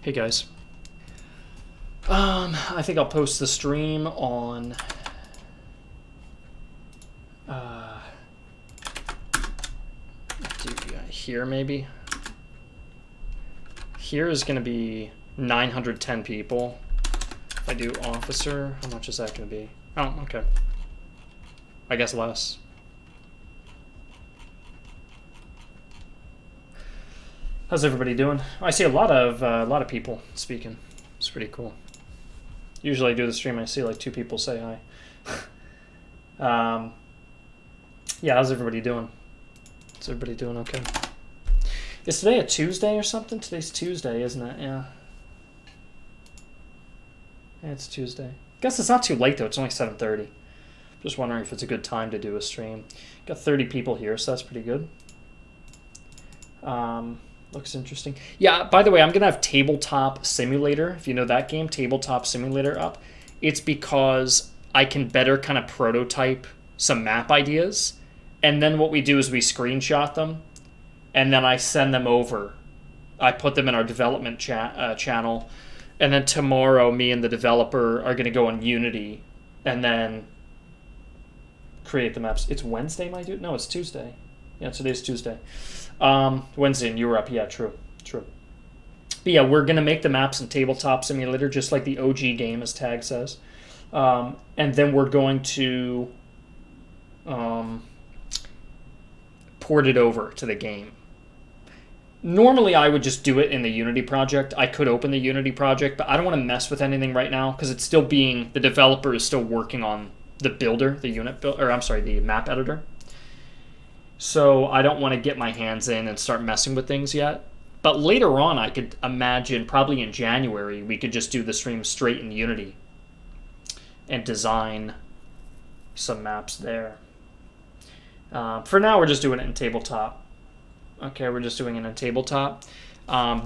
Hey guys. I think I'll post the stream on here maybe. Here is going to be 910 people. If I do officer, how much is that going to be? Oh, okay. I guess less. How's everybody doing? I see a lot of people speaking. It's pretty cool. Usually I do the stream and I see like 2 people say hi. Yeah, how's everybody doing? Is everybody doing okay? Is today a Tuesday or something? Today's Tuesday, isn't it? Yeah. Yeah, it's Tuesday. Guess it's not too late though. It's only 7:30. Just wondering if it's a good time to do a stream. Got 30 people here, so that's pretty good. Looks interesting. Yeah, by the way, I'm going to have Tabletop Simulator, if you know that game, Tabletop Simulator up. It's because I can better kind of prototype some map ideas. And then what we do is we screenshot them, and then I send them over. I put them in our development channel. And then tomorrow, me and the developer are going to go on Unity and then create the maps. It's Wednesday, my dude? No, it's Tuesday. Yeah, today's Tuesday. Wednesday in Europe. Yeah, true. But yeah, we're going to make the maps in Tabletop Simulator, just like the OG game, as Tag says. And then we're going to port it over to the game. Normally, I would just do it in the Unity project. I could open the Unity project, but I don't want to mess with anything right now because it's still the developer is still working on the builder, the map editor. So I don't want to get my hands in and start messing with things yet. But later on, I could imagine, probably in January, we could just do the stream straight in Unity and design some maps there. For now, we're just doing it in Tabletop. Okay, we're just doing it in Tabletop.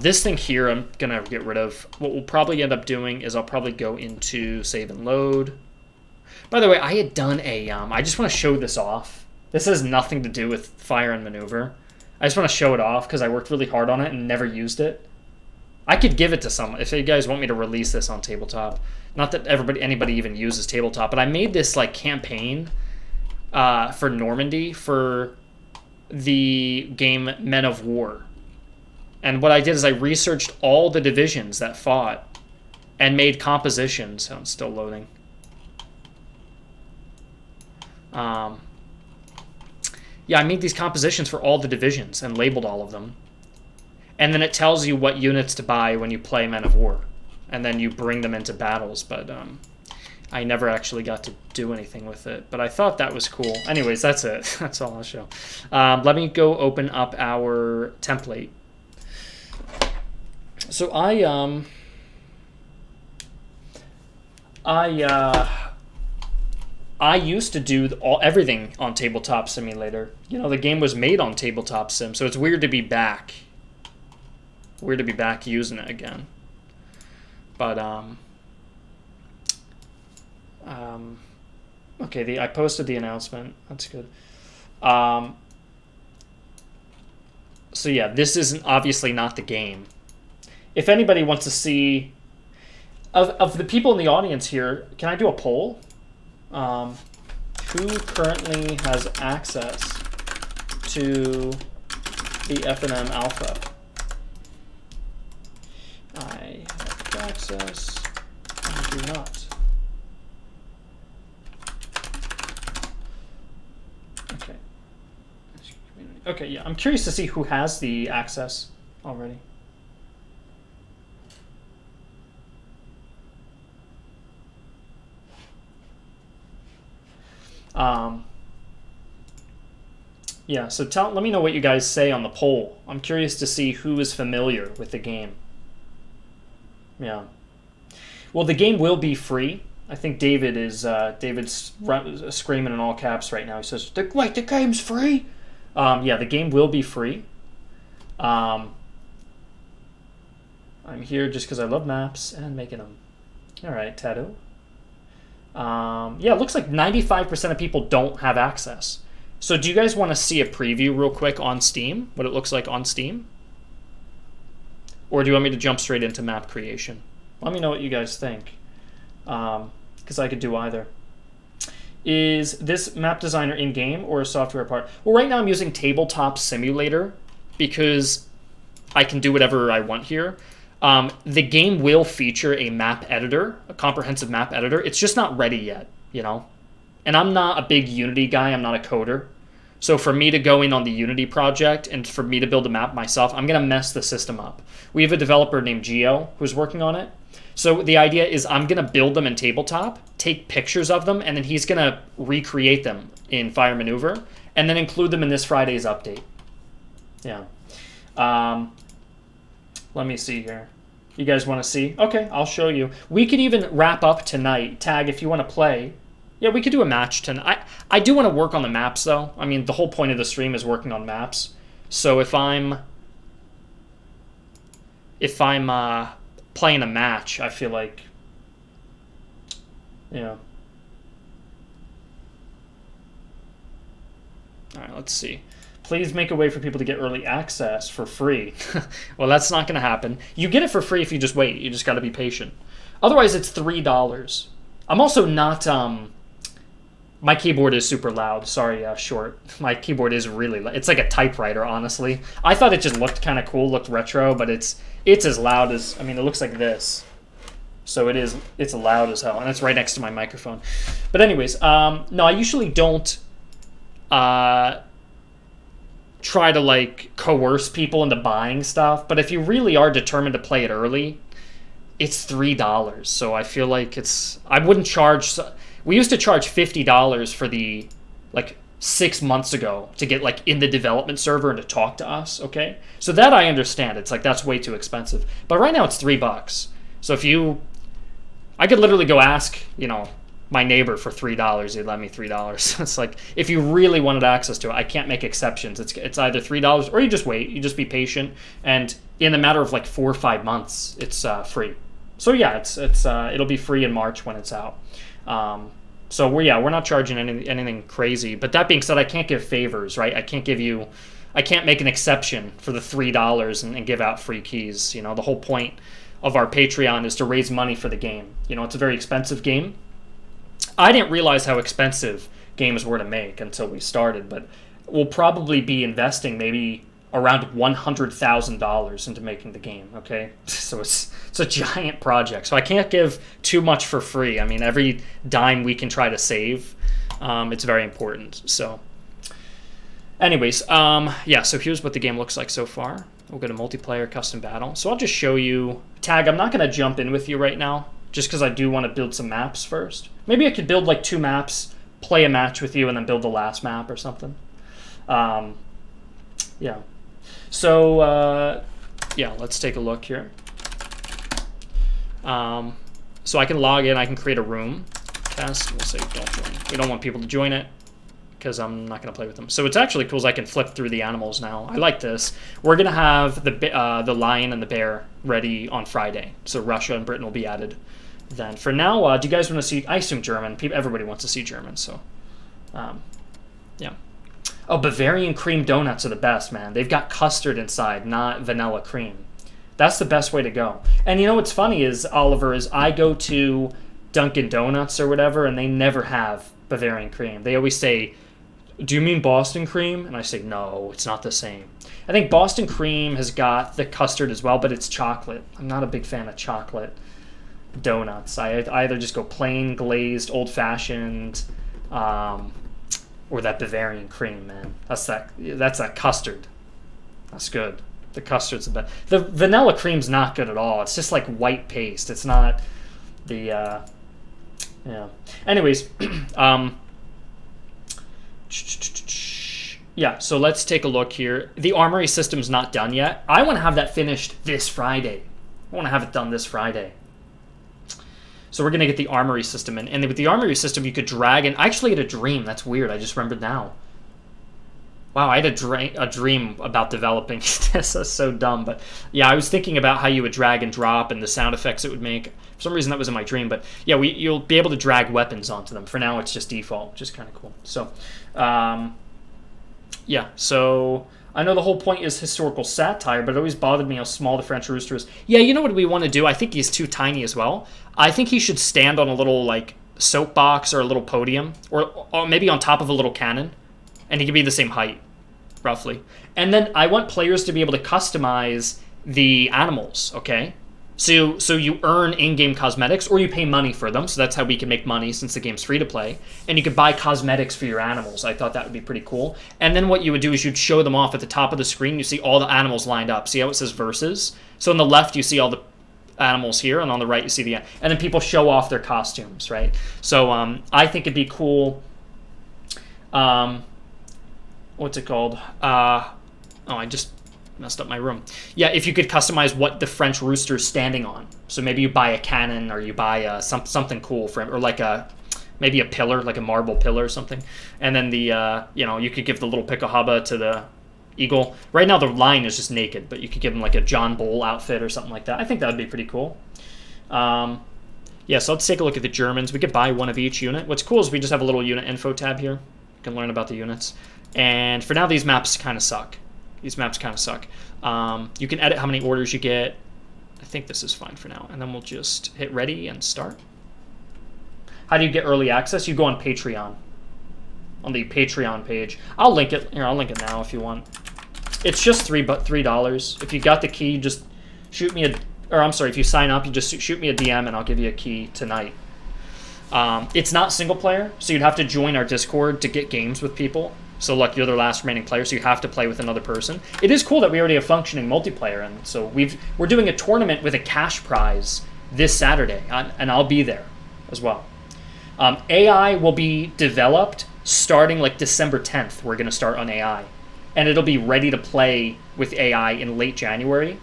This thing here, I'm going to get rid of. What we'll probably end up doing is I'll probably go into save and load. By the way, I had done I just want to show this off. This has nothing to do with Fire and Maneuver. I just want to show it off because I worked really hard on it and never used it. I could give it to someone if you guys want me to release this on Tabletop. Not that anybody even uses Tabletop, but I made this like campaign for Normandy for the game Men of War. And what I did is I researched all the divisions that fought and made compositions. Oh, it's still loading. Yeah, I made these compositions for all the divisions and labeled all of them. And then it tells you what units to buy when you play Men of War. And then you bring them into battles, but I never actually got to do anything with it. But I thought that was cool. Anyways, that's it. That's all I'll show. Let me go open up our template. So I used to do everything on Tabletop Simulator. You know, the game was made on Tabletop Sim, so it's weird to be back. Weird to be back using it again. But, okay, I posted the announcement. That's good. So yeah, this isn't obviously not the game. If anybody wants to see... Of the people in the audience here, can I do a poll? Who currently has access to the FNM Alpha? I have access. I do not. Okay, yeah. I'm curious to see who has the access already. Yeah, so let me know what you guys say on the poll. I'm curious to see who is familiar with the game. Yeah. Well, the game will be free. I think David's screaming in all caps right now. He says, "Wait, the game's free." Yeah, the game will be free. I'm here just because I love maps and making them. All right, Tattoo. Yeah, it looks like 95% of people don't have access. So do you guys want to see a preview real quick on Steam? What it looks like on Steam? Or do you want me to jump straight into map creation? Let me know what you guys think. Because I could do either. Is this map designer in-game or a software part? Well, right now I'm using Tabletop Simulator because I can do whatever I want here. The game will feature a map editor, a comprehensive map editor. It's just not ready yet, you know? And I'm not a big Unity guy. I'm not a coder. So for me to go in on the Unity project and for me to build a map myself, I'm going to mess the system up. We have a developer named Geo who's working on it. So the idea is I'm going to build them in Tabletop, take pictures of them, and then he's going to recreate them in Fire Maneuver, and then include them in this Friday's update. Yeah. Let me see here. You guys want to see? Okay, I'll show you. We could even wrap up tonight. Tag, if you want to play. Yeah, we could do a match tonight. I do want to work on the maps, though. I mean, the whole point of the stream is working on maps. So if I'm playing a match, I feel like, yeah. All right, let's see. Please make a way for people to get early access for free. Well, that's not going to happen. You get it for free if you just wait. You just got to be patient. Otherwise, it's $3. I'm also not... my keyboard is super loud. Sorry, Short. My keyboard is really loud. It's like a typewriter, honestly. I thought it just looked kind of cool, looked retro, but it's as loud as... I mean, it looks like this. So it's loud as hell, and it's right next to my microphone. But anyways, no, I usually don't try to, like, coerce people into buying stuff. But if you really are determined to play it early, it's $3. So I feel like I wouldn't charge... We used to charge $50 for the, like, 6 months ago to get, like, in the development server and to talk to us, okay? So that I understand. It's like, that's way too expensive. But right now it's $3. So I could literally go ask, you know, my neighbor for $3. He'd let me $3. It's like, if you really wanted access to it, I can't make exceptions. It's either $3 or you just wait. You just be patient. And in a matter of, like, 4 or 5 months, it's free. So yeah, it'll be free in March when it's out. So we're not charging anything crazy. But that being said, I can't give favors, right? I can't make an exception for the $3 and give out free keys. You know, the whole point of our Patreon is to raise money for the game. You know, it's a very expensive game. I didn't realize how expensive games were to make until we started, but we'll probably be investing maybe around $100,000 into making the game, okay? So it's a giant project. So I can't give too much for free. I mean, every dime we can try to save, it's very important. So anyways, yeah, so here's what the game looks like so far. We'll go to multiplayer custom battle. So I'll just show you. Tag, I'm not going to jump in with you right now, just because I do want to build some maps first. Maybe I could build like 2 maps, play a match with you, and then build the last map or something. Yeah. So, yeah, let's take a look here. So I can log in, I can create a room. Test, we'll say don't join. We don't want people to join it because I'm not going to play with them. So what's actually cool is I can flip through the animals now. I like this. We're going to have the lion and the bear ready on Friday. So Russia and Britain will be added then. For now, do you guys want to see... I assume German. Everybody wants to see German, so... yeah. Oh, Bavarian cream donuts are the best, man. They've got custard inside, not vanilla cream. That's the best way to go. And you know what's funny is, Oliver, is I go to Dunkin' Donuts or whatever, and they never have Bavarian cream. They always say, do you mean Boston cream? And I say, no, it's not the same. I think Boston cream has got the custard as well, but it's chocolate. I'm not a big fan of chocolate donuts. I either just go plain glazed, old-fashioned, Or that Bavarian cream, man. That's that custard. That's good. The custard's the best. The vanilla cream's not good at all. It's just like white paste. It's not the yeah. Anyways, yeah, so let's take a look here. The armory system's not done yet. I want to have that finished this Friday. I want to have it done this Friday. So we're going to get the armory system in. And with the armory system, you could drag and I actually had a dream. That's weird. I just remembered now. Wow, I had a dream about developing this. That's so dumb. But yeah, I was thinking about how you would drag and drop and the sound effects it would make. For some reason, that was in my dream. But yeah, you'll be able to drag weapons onto them. For now, it's just default, which is kind of cool. So, yeah, so I know the whole point is historical satire, but it always bothered me how small the French rooster is. Yeah, you know what we want to do? I think he's too tiny as well. I think he should stand on a little, like, soapbox or a little podium, or maybe on top of a little cannon, and he could be the same height, roughly. And then I want players to be able to customize the animals, okay? So you earn in-game cosmetics, or you pay money for them, so that's how we can make money since the game's free to play. And you could buy cosmetics for your animals. I thought that would be pretty cool. And then what you would do is you'd show them off at the top of the screen. You see all the animals lined up. See how it says versus? So on the left, you see all the animals here, and on the right, you see the... And then people show off their costumes, right? So I think it'd be cool... what's it called? I just... messed up my room. Yeah, if you could customize what the French rooster's standing on. So maybe you buy a cannon or you buy something cool for him, or like maybe a pillar, like a marble pillar or something. And then you could give the little pick-a-hubba to the eagle. Right now the lion is just naked, but you could give him like a John Bull outfit or something like that. I think that would be pretty cool. Yeah, so let's take a look at the Germans. We could buy one of each unit. What's cool is we just have a little unit info tab here. You can learn about the units. And for now, these maps kind of suck. These maps kind of suck. You can edit how many orders you get. I think this is fine for now. And then we'll just hit ready and start. How do you get early access? You go on Patreon. On the Patreon page. I'll link it. Here, I'll link it now if you want. It's just $3. If you got the key, just shoot me if you sign up, you just shoot me a DM and I'll give you a key tonight. It's not single player, so you'd have to join our Discord to get games with people. So look, you're the last remaining player, so you have to play with another person. It is cool that we already have functioning multiplayer, and so we're doing a tournament with a cash prize this Saturday, and I'll be there as well. AI will be developed starting like December 10th. We're going to start on AI, and it'll be ready to play with AI in late January.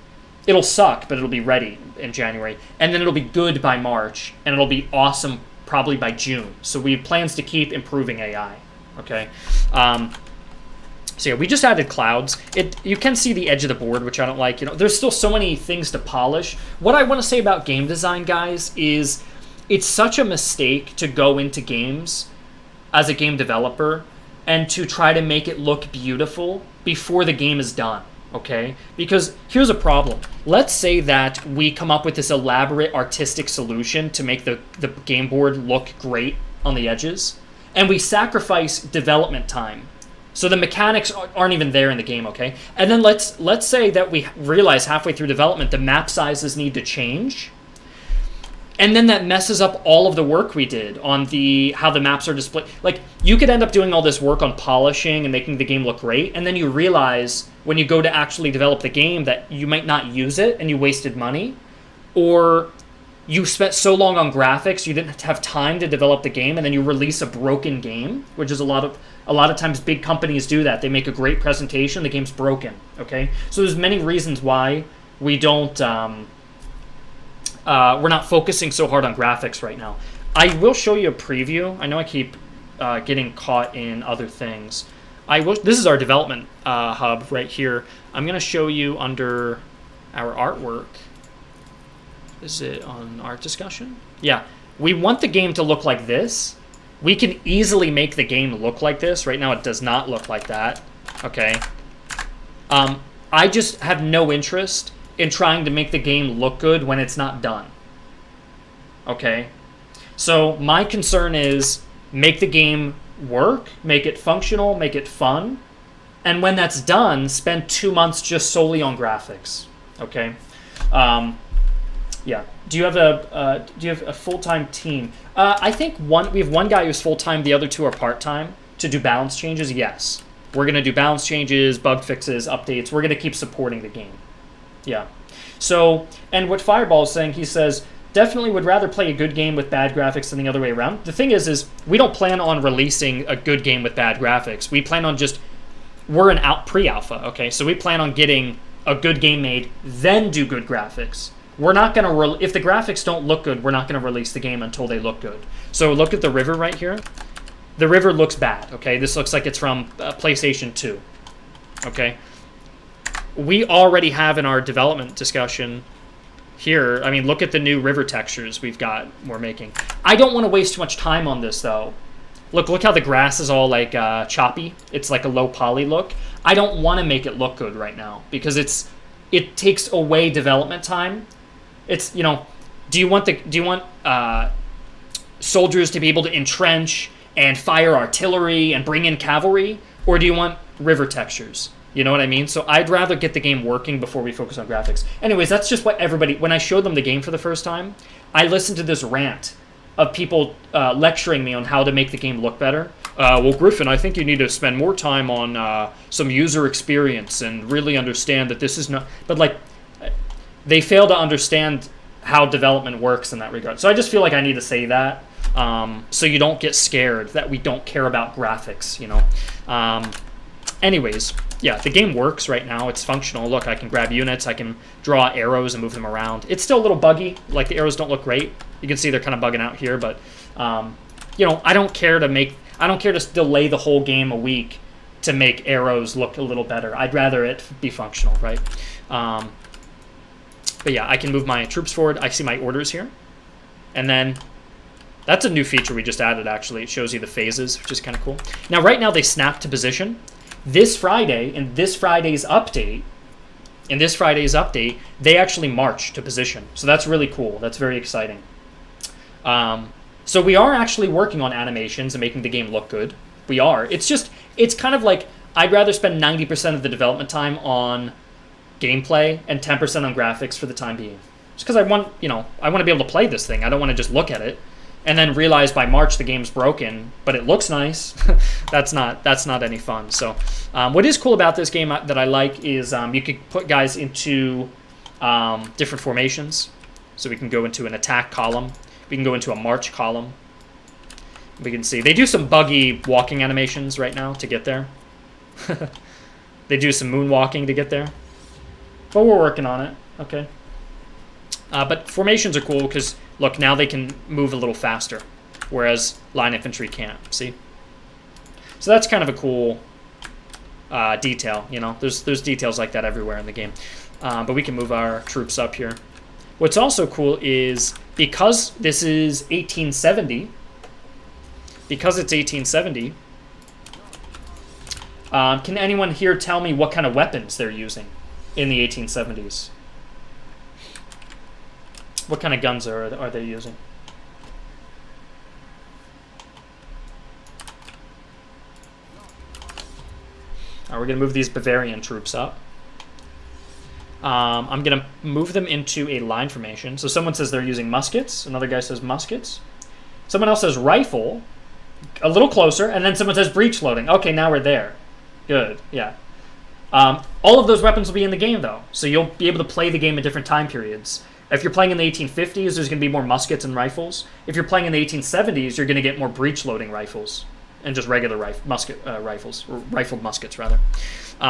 It'll suck, but it'll be ready in January, and then it'll be good by March, and it'll be awesome probably by June. So we have plans to keep improving AI. Okay, so yeah, we just added clouds. You can see the edge of the board, which I don't like. There's still so many things to polish. What I want to say about game design, guys, is it's such a mistake to go into games as a game developer and to try to make it look beautiful before the game is done. Okay, because here's a problem. Let's say that we come up with this elaborate artistic solution to make the game board look great on the edges, and we sacrifice development time. So the mechanics aren't even there in the game, okay? And then let's say that we realize halfway through development the map sizes need to change. And then that messes up all of the work we did on how the maps are displayed. Like, you could end up doing all this work on polishing and making the game look great, and then you realize when you go to actually develop the game that you might not use it and you wasted money, or you spent so long on graphics you didn't have time to develop the game, and then you release a broken game, which is a lot of times big companies do that. They make a great presentation, the game's broken. Okay, so there's many reasons why we don't. We're not focusing so hard on graphics right now. I will show you a preview. I know I keep getting caught in other things. This is our development hub right here. I'm going to show you under our artwork. Is it on art discussion? Yeah. We want the game to look like this. We can easily make the game look like this. Right now it does not look like that. Okay. I just have no interest in trying to make the game look good when it's not done. Okay? So my concern is make the game work, make it functional, make it fun, and when that's done, spend 2 months just solely on graphics. Okay? Yeah. Do you have a full-time team? I think we have one guy who's full-time, the other two are part-time. to do balance changes? Yes. We're going to do balance changes, bug fixes, updates. We're going to keep supporting the game. Yeah. So, and what Fireball is saying, he says, definitely would rather play a good game with bad graphics than the other way around. The thing is we don't plan on releasing a good game with bad graphics. We plan on just, we're an pre-alpha, okay? So we plan on getting a good game made, then do good graphics. We're not going to, if the graphics don't look good, we're not going to release the game until they look good. So look at the river right here. The river looks bad, okay? This looks like it's from PlayStation 2, okay? We already have in our development discussion here, I mean, look at the new river textures we're making. I don't want to waste too much time on this, though. Look how the grass is all, like, choppy. It's like a low poly look. I don't want to make it look good right now because it takes away development time. It's, you know, do you want soldiers to be able to entrench and fire artillery and bring in cavalry, or do you want river textures? You know what I mean? So I'd rather get the game working before we focus on graphics. Anyways, that's just what everybody, when I showed them the game for the first time, I listened to this rant of people lecturing me on how to make the game look better. Well, Griffin, I think you need to spend more time on some user experience and really understand that this is not... But, like, they fail to understand how development works in that regard. So I just feel like I need to say that. So you don't get scared that we don't care about graphics, you know. Anyways, yeah, the game works right now. It's functional. Look, I can grab units. I can draw arrows and move them around. It's still a little buggy. Like, the arrows don't look great. You can see they're kind of bugging out here, but, you know, I don't care to delay the whole game a week to make arrows look a little better. I'd rather it be functional, right? But yeah, I can move my troops forward. I see my orders here. And then that's a new feature we just added, actually. It shows you the phases, which is kind of cool. Now, right now, they snap to position. This Friday, in this Friday's update, they actually march to position. So that's really cool. That's very exciting. So we are actually working on animations and making the game look good. We are. It's kind of like I'd rather spend 90% of the development time on gameplay and 10% on graphics for the time being. Just because I want to be able to play this thing. I don't want to just look at it and then realize by March the game's broken, but it looks nice. That's not any fun. So what is cool about this game that I like is you could put guys into different formations. So we can go into an attack column. We can go into a march column. We can see they do some buggy walking animations right now to get there. They do some moonwalking to get there. But we're working on it. Okay. But formations are cool because, look, now they can move a little faster, whereas line infantry can't. See? So that's kind of a cool detail, you know? There's details like that everywhere in the game. But we can move our troops up here. What's also cool is because this is 1870, can anyone here tell me what kind of weapons they're using in the 1870s? What kind of guns are they using? All right, we're going to move these Bavarian troops up. I'm going to move them into a line formation. So someone says they're using muskets. Another guy says muskets. Someone else says rifle. A little closer. And then someone says breech loading. Okay, now we're there. Good, yeah. All of those weapons will be in the game, though. So you'll be able to play the game at different time periods. If you're playing in the 1850s, there's going to be more muskets and rifles. If you're playing in the 1870s, you're going to get more breech-loading rifles and just regular rifles, or rifled muskets, rather.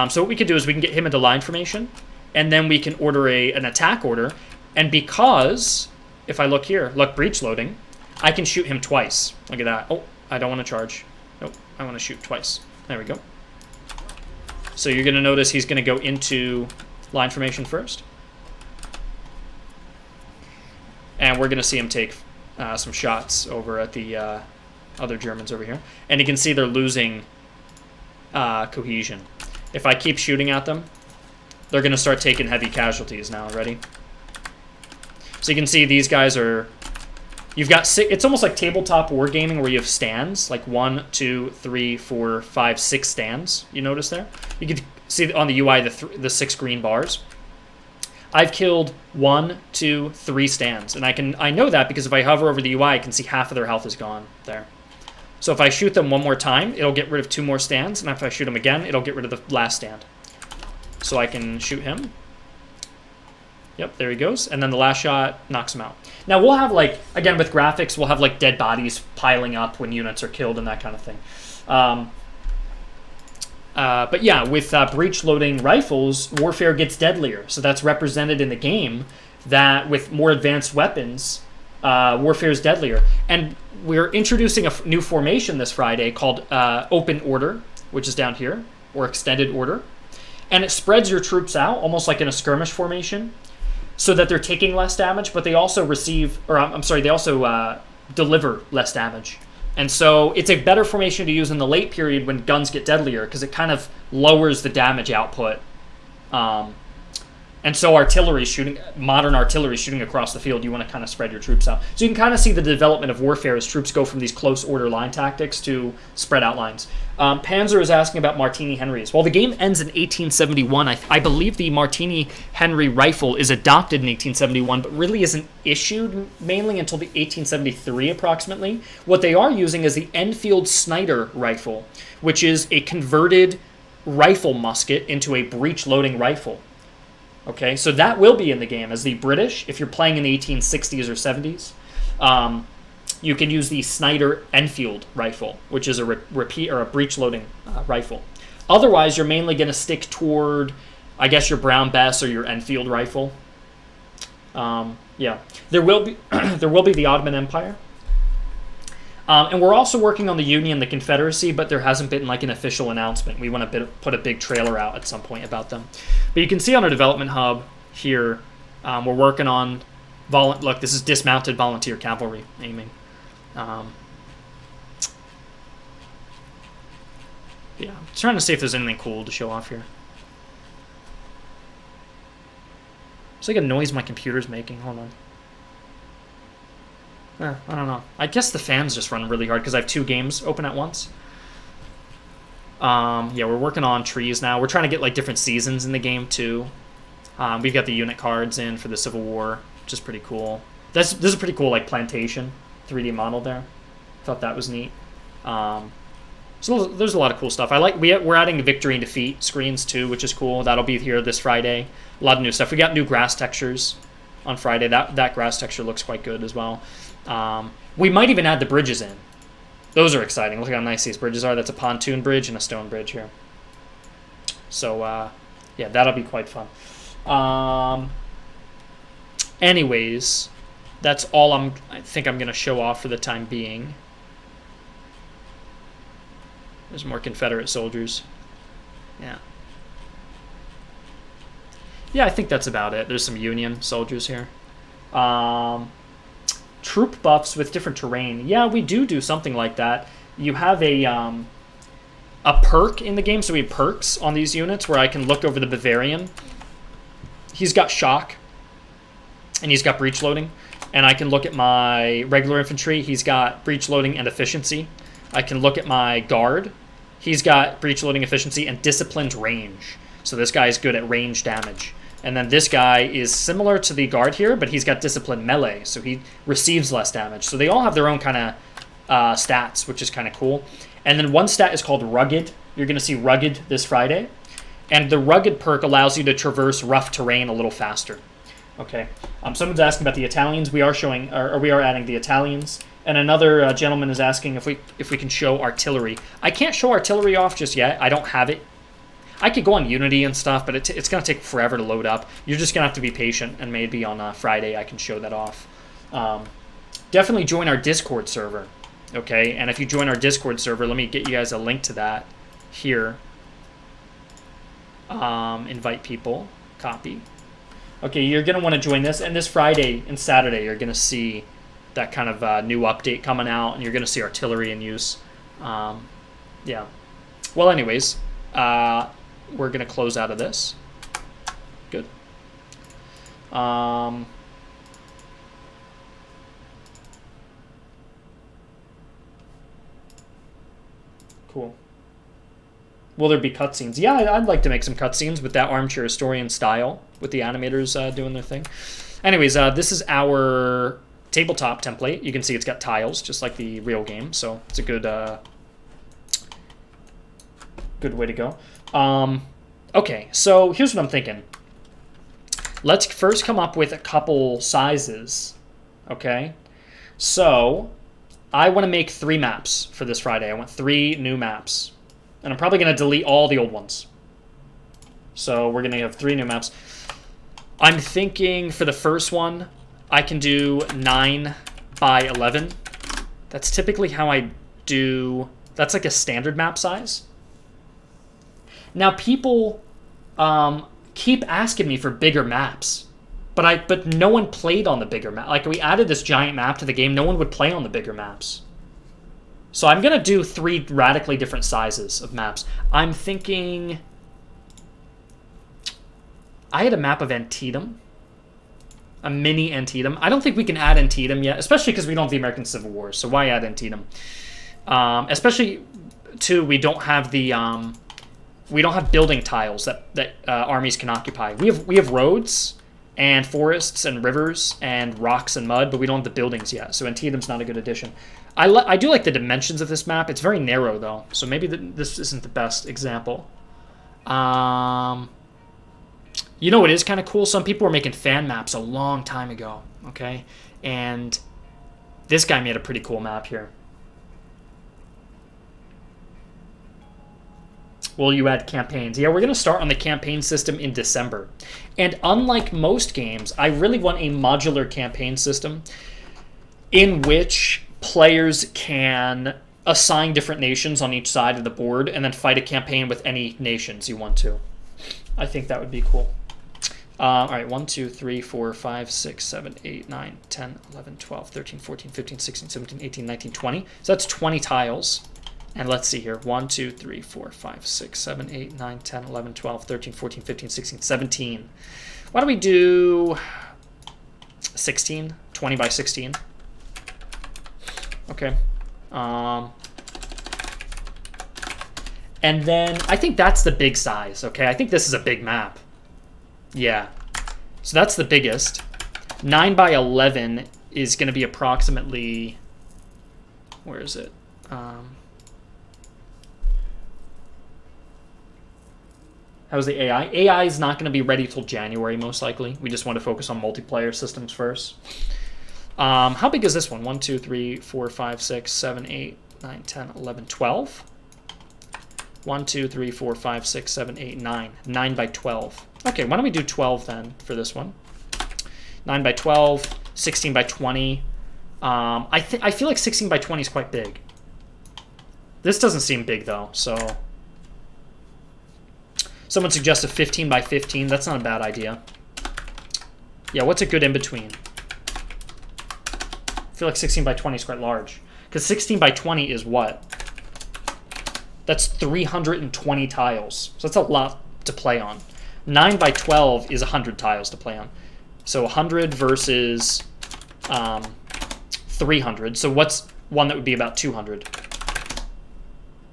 So what we can do is we can get him into line formation, and then we can order an attack order. And because, if I look here, look, breech-loading, I can shoot him twice. Look at that. Oh, I don't want to charge. Nope, I want to shoot twice. There we go. So you're going to notice he's going to go into line formation first. And we're going to see him take some shots over at the other Germans over here. And you can see they're losing cohesion. If I keep shooting at them, they're going to start taking heavy casualties now. Ready? So you can see these guys are... You've got it's almost like tabletop wargaming where you have stands, like 1, 2, 3, 4, 5, 6 stands. You notice there? You can see on the UI the 6 green bars. I've killed 1, 2, 3 stands, and I know that because if I hover over the UI, I can see half of their health is gone there. So if I shoot them one more time, it'll get rid of 2 more stands, and if I shoot them again, it'll get rid of the last stand. So I can shoot him. Yep, there he goes. And then the last shot knocks him out. Now we'll have, like, again with graphics, we'll have like dead bodies piling up when units are killed and that kind of thing. But yeah, with breach loading rifles, warfare gets deadlier. So that's represented in the game that with more advanced weapons, warfare is deadlier. And we're introducing a new formation this Friday called Open Order, which is down here, or Extended Order. And it spreads your troops out, almost like in a skirmish formation, so that they're taking less damage, but they also they also deliver less damage. And so it's a better formation to use in the late period when guns get deadlier, because it kind of lowers the damage output. And so modern artillery shooting across the field, you want to kind of spread your troops out. So you can kind of see the development of warfare as troops go from these close order line tactics to spread out lines. Panzer is asking about Martini Henrys. Well, the game ends in 1871. I believe the Martini Henry rifle is adopted in 1871, but really isn't issued mainly until the 1873 approximately. What they are using is the Enfield Snyder rifle, which is a converted rifle musket into a breech loading rifle. Okay, so that will be in the game as the British. If you're playing in the 1860s or 70s, you can use the Snyder Enfield rifle, which is a repeat or a breech loading rifle. Otherwise, you're mainly going to stick toward, I guess, your Brown Bess or your Enfield rifle. Yeah, there will be the Ottoman Empire. And we're also working on the Union, the Confederacy, but there hasn't been like an official announcement. We want to put a big trailer out at some point about them. But you can see on our development hub here, we're working on, look, this is dismounted volunteer cavalry aiming. Yeah, I'm trying to see if there's anything cool to show off here. It's like a noise my computer's making. Hold on. I don't know. I guess the fans just run really hard because I have 2 games open at once. Yeah, we're working on trees now. We're trying to get like different seasons in the game too. We've got the unit cards in for the Civil War, which is pretty cool. This is a pretty cool like plantation 3D model there. Thought that was neat. So there's a lot of cool stuff. We're adding victory and defeat screens too, which is cool. That'll be here this Friday. A lot of new stuff. We got new grass textures on Friday. That grass texture looks quite good as well. We might even add the bridges in. Those are exciting. Look how nice these bridges are. That's a pontoon bridge and a stone bridge here. So, yeah, that'll be quite fun. Anyways, that's all I think I'm going to show off for the time being. There's more Confederate soldiers. Yeah. Yeah, I think that's about it. There's some Union soldiers here. Troop buffs with different terrain. Yeah, we do something like that. You have a perk in the game, so we have perks on these units where I can look over the Bavarian. He's got shock, and he's got breech loading. And I can look at my regular infantry. He's got breech loading and efficiency. I can look at my guard. He's got breech loading, efficiency, and disciplined range. So this guy is good at range damage. And then this guy is similar to the guard here, but he's got disciplined melee, so he receives less damage. So they all have their own kind of stats, which is kind of cool. And then one stat is called Rugged. You're going to see Rugged this Friday. And the Rugged perk allows you to traverse rough terrain a little faster. Okay. Someone's asking about the Italians. We are adding the Italians. And another gentleman is asking if we can show artillery. I can't show artillery off just yet. I don't have it. I could go on Unity and stuff, but it's going to take forever to load up. You're just going to have to be patient, and maybe on Friday I can show that off. Definitely join our Discord server, okay? And if you join our Discord server, let me get you guys a link to that here. Invite people. Copy. Okay, you're going to want to join this, and this Friday and Saturday you're going to see that kind of new update coming out, and you're going to see artillery in use. Yeah. Well, anyways, we're going to close out of this. Good. Cool. Will there be cutscenes? Yeah, I'd like to make some cutscenes with that armchair historian style, with the animators doing their thing. Anyways, this is our tabletop template. You can see it's got tiles, just like the real game, so it's a good good way to go. Okay, so here's what I'm thinking. Let's first come up with a couple sizes, okay? So I want to make 3 maps for this Friday. I want 3 new maps. And I'm probably going to delete all the old ones. So we're going to have 3 new maps. I'm thinking for the first one, I can do 9 by 11. That's typically how I do... That's like a standard map size. Now people keep asking me for bigger maps. But no one played on the bigger map. Like, we added this giant map to the game. No one would play on the bigger maps. So I'm going to do 3 radically different sizes of maps. I'm thinking... I had a map of Antietam. A mini Antietam. I don't think we can add Antietam yet, especially because we don't have the American Civil War. So why add Antietam? Especially, too, we don't have the... we don't have building tiles that armies can occupy. We have roads... and forests and rivers and rocks and mud, but we don't have the buildings yet, so Antietam's not a good addition. I do like the dimensions of this map. It's very narrow, though, so maybe this isn't the best example. You know what is kind of cool? Some people were making fan maps a long time ago, okay? And this guy made a pretty cool map here. Will you add campaigns? Yeah, we're going to start on the campaign system in December. And unlike most games, I really want a modular campaign system in which players can assign different nations on each side of the board and then fight a campaign with any nations you want to. I think that would be cool. All right, 1, 2, 3, 4, 5, 6, 7, 8, 9, 10, 11, 12, 13, 14, 15, 16, 17, 18, 19, 20. So that's 20 tiles. And let's see here. 1, 2, 3, 4, 5, 6, 7, 8, 9, 10, 11, 12, 13, 14, 15, 16, 17. Why don't we do 16? 20 by 16. Okay. And then I think that's the big size, okay? I think this is a big map. Yeah. So that's the biggest. 9 by 11 is going to be approximately... Where is it? How's the AI? AI is not going to be ready till January, most likely. We just want to focus on multiplayer systems first. How big is this one? 1, 2, 3, 4, 5, 6, 7, 8, 9, 10, 11, 12. 1, 2, 3, 4, 5, 6, 7, 8, 9. 9 by 12. Okay, why don't we do 12 then for this one? 9 by 12, 16 by 20. I feel like 16 by 20 is quite big. This doesn't seem big, though, so... Someone suggested 15 by 15. That's not a bad idea. Yeah, what's a good in-between? I feel like 16 by 20 is quite large. Because 16 by 20 is what? That's 320 tiles. So that's a lot to play on. 9 by 12 is 100 tiles to play on. So 100 versus 300. So what's one that would be about 200?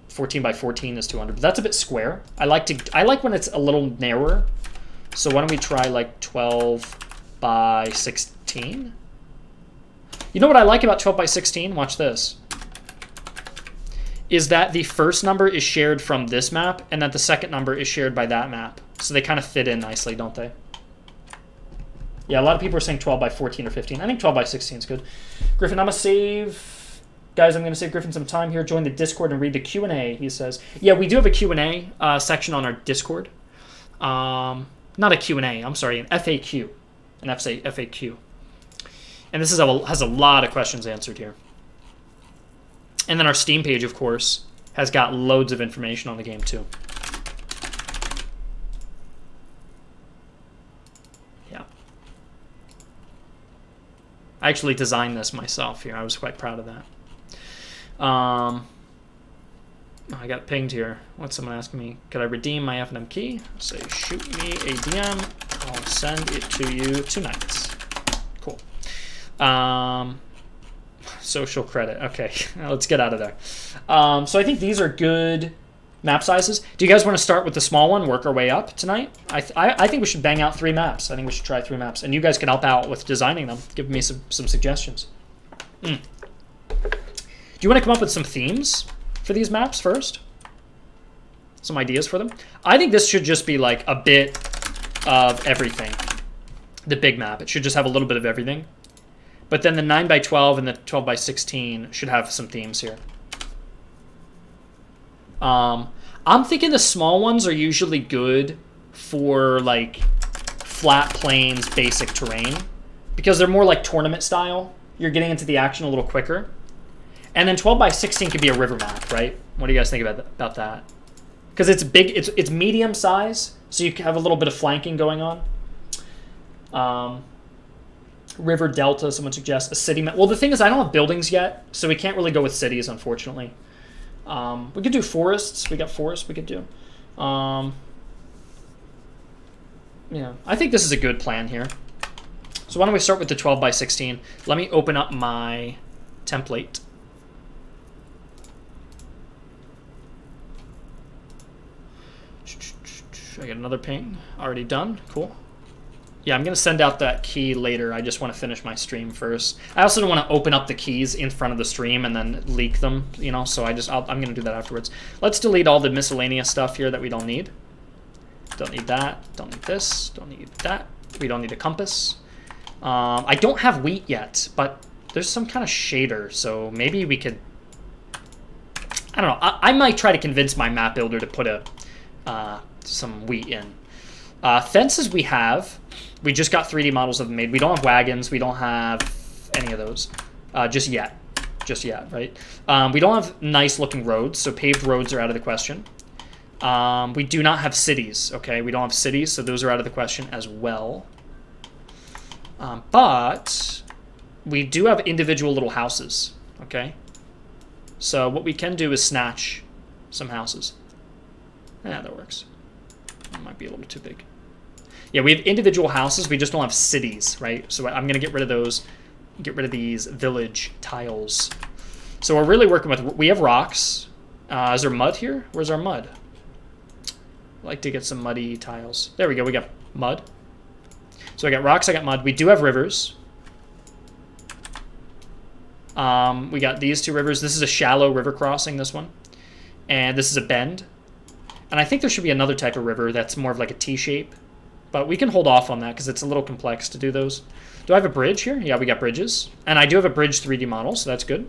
14 by 14 is 200, but that's a bit square. I like when it's a little narrower. So why don't we try like 12 by 16? You know what I like about 12 by 16? Watch this. Is that the first number is shared from this map, and that the second number is shared by that map. So they kind of fit in nicely, don't they? Yeah, a lot of people are saying 12 by 14 or 15. I think 12 by 16 is good. Griffin, I'm going to save... Guys, I'm going to save Griffin some time here. Join the Discord and read the Q&A, he says. Yeah, we do have a Q&A section on our Discord. Not a Q&A, I'm sorry, an FAQ. An FAQ. And this has a lot of questions answered here. And then our Steam page, of course, has got loads of information on the game, too. Yeah. I actually designed this myself here. I was quite proud of that. I got pinged here. What's someone asking me? Could I redeem my F&M key? I'll say, shoot me a DM. I'll send it to you tonight. Cool. Social credit. Okay, let's get out of there. So I think these are good Map sizes. Do you guys want to start with the small one, work our way up tonight? I think we should bang out 3 maps. I think we should try 3 maps. And you guys can help out with designing them. Give me some suggestions. Do you want to come up with some themes for these maps first? Some ideas for them? I think this should just be like a bit of everything. The big map. It should just have a little bit of everything. But then the 9x12 and the 12x16 should have some themes here. I'm thinking the small ones are usually good for like flat plains, basic terrain, because they're more like tournament style. You're getting into the action a little quicker. And then 12x16 could be a river map, right? What do you guys think about that? Because it's big, it's medium size, so you can have a little bit of flanking going on. River delta, someone suggests a city map. Well, the thing is, I don't have buildings yet, so we can't really go with cities, unfortunately. We could do forests. We got forests we could do. Yeah, I think this is a good plan here. So why don't we start with the 12x16? Let me open up my template. I get another ping. Already done. Cool. Yeah, I'm going to send out that key later. I just want to finish my stream first. I also don't want to open up the keys in front of the stream and then leak them, you know, so I'm going to do that afterwards. Let's delete all the miscellaneous stuff here that we don't need. Don't need that. Don't need this. Don't need that. We don't need a compass. I don't have wheat yet, but there's some kind of shader, so maybe we could... I don't know. I might try to convince my map builder to put some wheat in. Fences we have... We just got 3D models of them made. We don't have wagons. We don't have any of those. Just yet. Just yet, right? We don't have nice-looking roads, so paved roads are out of the question. We do not have cities, okay? We don't have cities, so those are out of the question as well. But we do have individual little houses, okay? So what we can do is snatch some houses. Yeah, that works. That might be a little too big. Yeah, we have individual houses. We just don't have cities, right? So I'm going to get rid of those. Get rid of these village tiles. So we're really working with... We have rocks. Is there mud here? Where's our mud? I'd like to get some muddy tiles. There we go. We got mud. So I got rocks. I got mud. We do have rivers. We got these 2 rivers. This is a shallow river crossing, this one. And this is a bend. And I think there should be another type of river that's more of like a T-shape. But we can hold off on that because it's a little complex to do those. Do I have a bridge here? Yeah, we got bridges. And I do have a bridge 3D model, so that's good.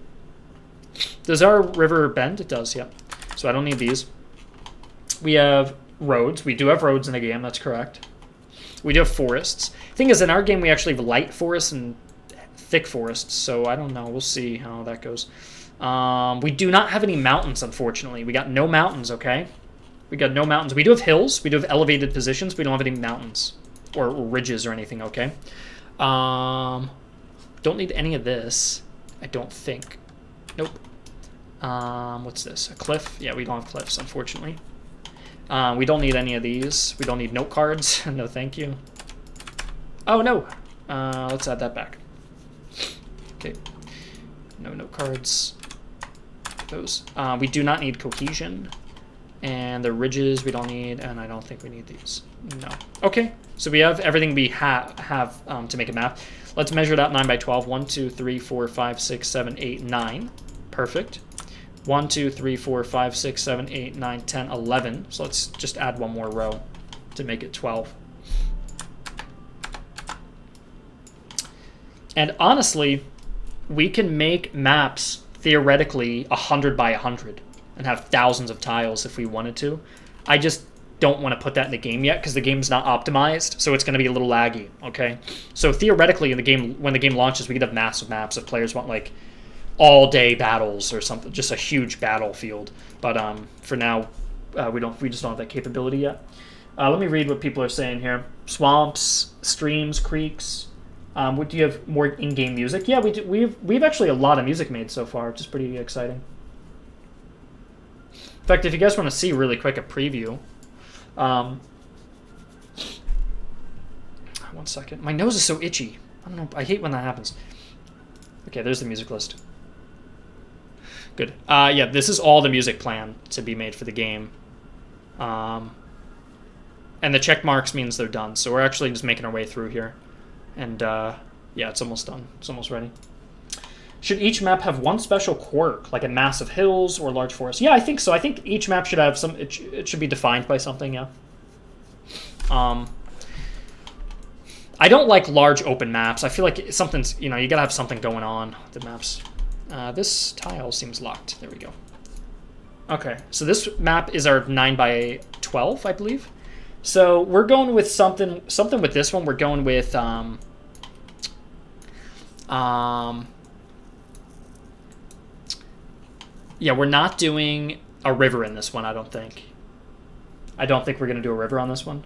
Does our river bend? It does, yep. So I don't need these. We have roads. We do have roads in the game, that's correct. We do have forests. Thing is, in our game, we actually have light forests and thick forests, so I don't know. We'll see how that goes. We do not have any mountains, unfortunately. We got no mountains, okay? We got no mountains. We do have hills. We do have elevated positions. We don't have any mountains or ridges or anything, okay? Don't need any of this, I don't think. Nope. What's this? A cliff? Yeah, we don't have cliffs, unfortunately. We don't need any of these. We don't need note cards. No, thank you. Oh, no. Let's add that back. Okay. No note cards. Those. We do not need cohesion. And the ridges we don't need, and I don't think we need these. No. Okay, so we have everything we have to make a map. Let's measure it out 9x12. 1, 2, 3, 4, 5, 6, 7, 8, 9. Perfect. 1, 2, 3, 4, 5, 6, 7, 8, 9, 10, 11. So let's just add one more row to make it 12. And honestly, we can make maps theoretically 100 by 100. And have thousands of tiles if we wanted to. I just don't want to put that in the game yet because the game's not optimized, so it's going to be a little laggy, okay? So theoretically, in the game, when the game launches, we could have massive maps if players want like all-day battles or something, just a huge battlefield. But for now, we just don't have that capability yet. Let me read what people are saying here. Swamps, streams, creeks. What do you have more in-game music? Yeah, we do. We've actually a lot of music made so far, which is pretty exciting. In fact, if you guys want to see really quick a preview, 1 second. My nose is so itchy. I don't know. I hate when that happens. Okay, there's the music list. Good. Yeah, this is all the music planned to be made for the game. And the check marks means they're done. So we're actually just making our way through here. And yeah, it's almost done. It's almost ready. Should each map have one special quirk, like a massive hills or large forest? Yeah, I think so. I think each map should have some... It should be defined by something, yeah. I don't like large open maps. I feel like something's... You know, you gotta have something going on with the maps. This tile seems locked. There we go. Okay, so this map is our 9 by 12, I believe. So we're going with something with this one. We're going with... Yeah, we're not doing a river in this one, I don't think. I don't think we're going to do a river on this one.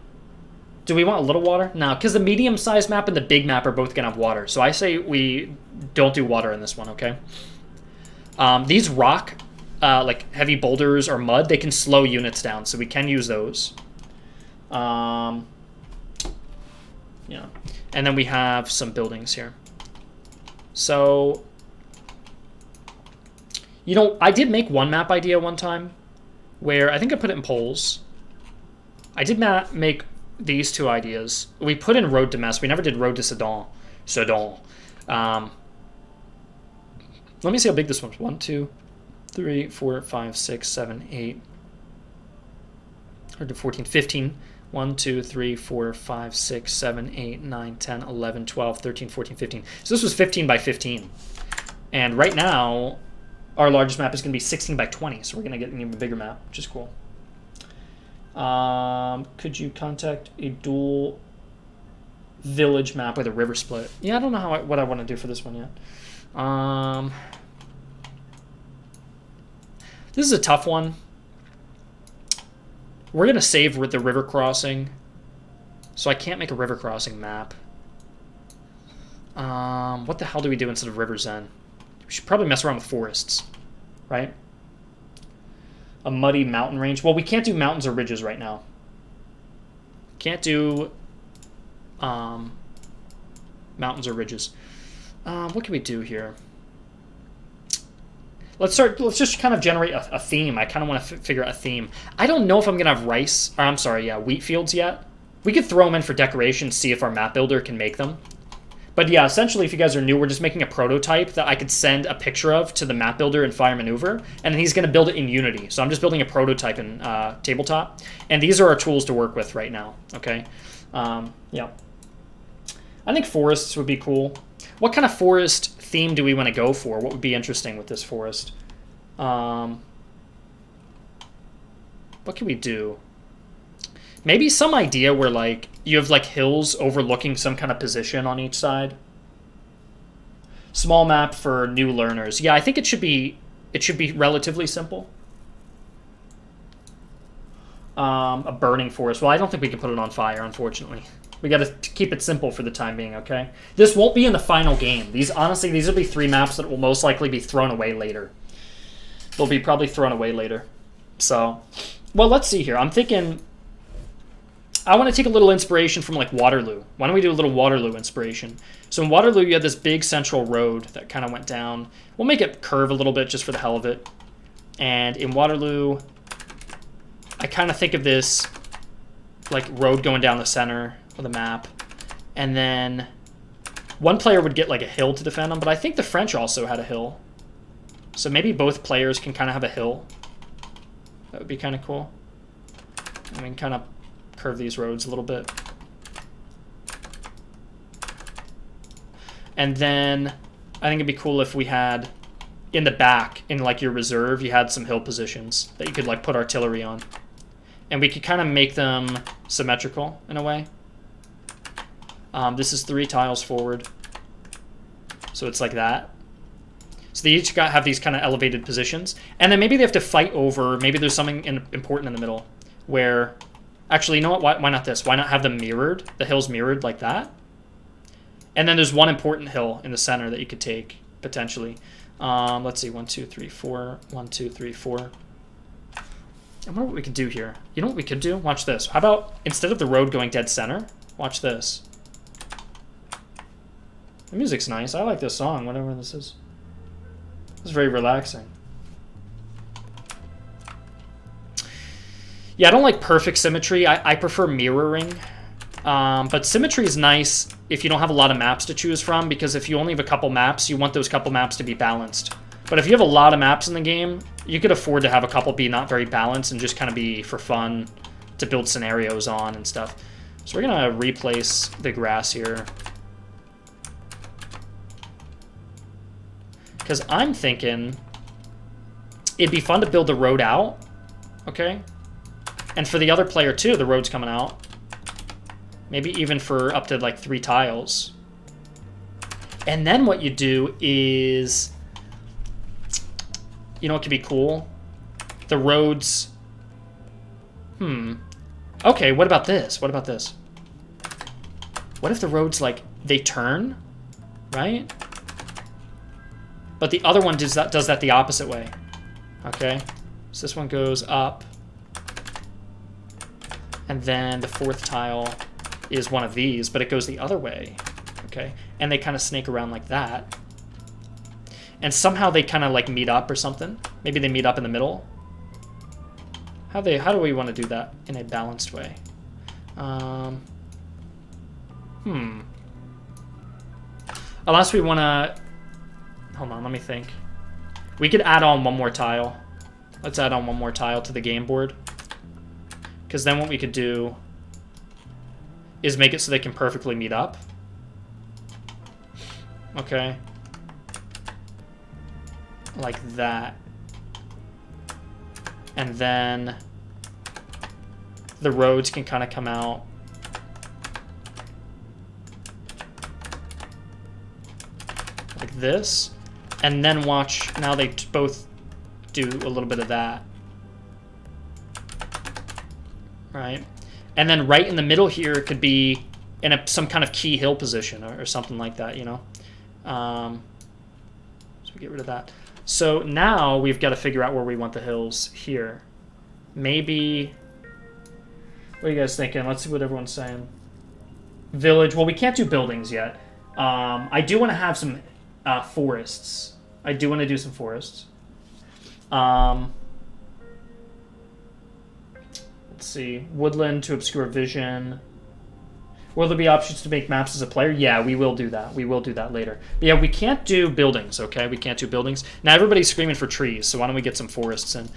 Do we want a little water? No, because the medium-sized map and the big map are both going to have water. So I say we don't do water in this one, okay? These rock, like heavy boulders or mud, they can slow units down, so we can use those. Yeah. And then we have some buildings here. So... You know, I did make one map idea one time where I think I put it in polls. I did make these two ideas. We put in Road to Metz. We never did Road to Sedan. Let me see how big this one's. 1, 2, 3, 4, 5, 6, 7, 8. Or to 14, 15. 1, 2, 3, 4, 5, 6, 7, 8, 9, 10, 11, 12, 13, 14, 15. So this was 15 by 15. And right now... Our largest map is going to be 16 by 20, so we're going to get an even bigger map, which is cool. Could you contact a dual village map with a river split? Yeah, I don't know what I want to do for this one yet. This is a tough one. We're going to save with the river crossing, so I can't make a river crossing map. What the hell do we do instead of rivers then? We should probably mess around with forests, right? A muddy mountain range. Well, we can't do mountains or ridges right now. Can't do mountains or ridges. What can we do here? Let's just kind of generate a theme. I kind of want to figure out a theme. I don't know if I'm going to have wheat fields yet. We could throw them in for decoration, see if our map builder can make them. But yeah, essentially, if you guys are new, we're just making a prototype that I could send a picture of to the map builder in Fire Maneuver, and then he's going to build it in Unity. So I'm just building a prototype in Tabletop, and these are our tools to work with right now, okay? Yeah. I think forests would be cool. What kind of forest theme do we want to go for? What would be interesting with this forest? What can we do? Maybe some idea where, like, you have, like, hills overlooking some kind of position on each side. Small map for new learners. Yeah, I think it should be relatively simple. A burning forest. Well, I don't think we can put it on fire, unfortunately. We got to keep it simple for the time being, okay? This won't be in the final game. These will be 3 maps that will most likely be thrown away later. They'll be probably thrown away later. So, well, let's see here. I'm thinking... I want to take a little inspiration from, like, Waterloo. Why don't we do a little Waterloo inspiration? So in Waterloo, you had this big central road that kind of went down. We'll make it curve a little bit just for the hell of it. And in Waterloo, I kind of think of this, like, road going down the center of the map. And then one player would get, like, a hill to defend them. But I think the French also had a hill. So maybe both players can kind of have a hill. That would be kind of cool. I mean, kind of curve these roads a little bit. And then I think it'd be cool if we had in the back, in like your reserve, you had some hill positions that you could like put artillery on. And we could kind of make them symmetrical in a way. This is 3 tiles forward. So it's like that. So they each have these kind of elevated positions. And then maybe they have to fight over, maybe there's something important in the middle where... Actually, you know what? Why not this? Why not have them mirrored? The hills mirrored like that? And then there's one important hill in the center that you could take, potentially. Let's see. 1, 2, 3, 4. 1, 2, 3, 4. I wonder what we could do here. You know what we could do? Watch this. How about, instead of the road going dead center, watch this. The music's nice. I like this song, whatever this is. It's very relaxing. Yeah, I don't like perfect symmetry. I prefer mirroring. But symmetry is nice if you don't have a lot of maps to choose from, because if you only have a couple maps, you want those couple maps to be balanced. But if you have a lot of maps in the game, you could afford to have a couple be not very balanced and just kind of be for fun to build scenarios on and stuff. So we're going to replace the grass here. Because I'm thinking it'd be fun to build the road out, okay? And for the other player too, the road's coming out. Maybe even for up to like 3 tiles. And then what you do is, you know what could be cool? The roads. Okay, what about this? What about this? What if the roads, like, they turn, right? But the other one does that the opposite way. Okay, so this one goes up. And then the 4th tile is one of these, but it goes the other way. Okay, and they kind of snake around like that. And somehow they kind of like meet up or something. Maybe they meet up in the middle. How do we want to do that in a balanced way? Unless we want to... Hold on, let me think. We could add on one more tile. Let's add on one more tile to the game board. Because then what we could do is make it so they can perfectly meet up. Okay. Like that. And then the roads can kind of come out. Like this. And then watch, now they both do a little bit of that. Right? And then right in the middle here could be in some kind of key hill position or something like that, you know? So we get rid of that. So now we've got to figure out where we want the hills here. Maybe... What are you guys thinking? Let's see what everyone's saying. Village. Well, we can't do buildings yet. I do want to have some forests. I do want to do some forests. Let's see. Woodland to obscure vision. Will there be options to make maps as a player? Yeah, we will do that. We will do that later. But yeah, we can't do buildings, okay? We can't do buildings. Now everybody's screaming for trees, so why don't we get some forests in?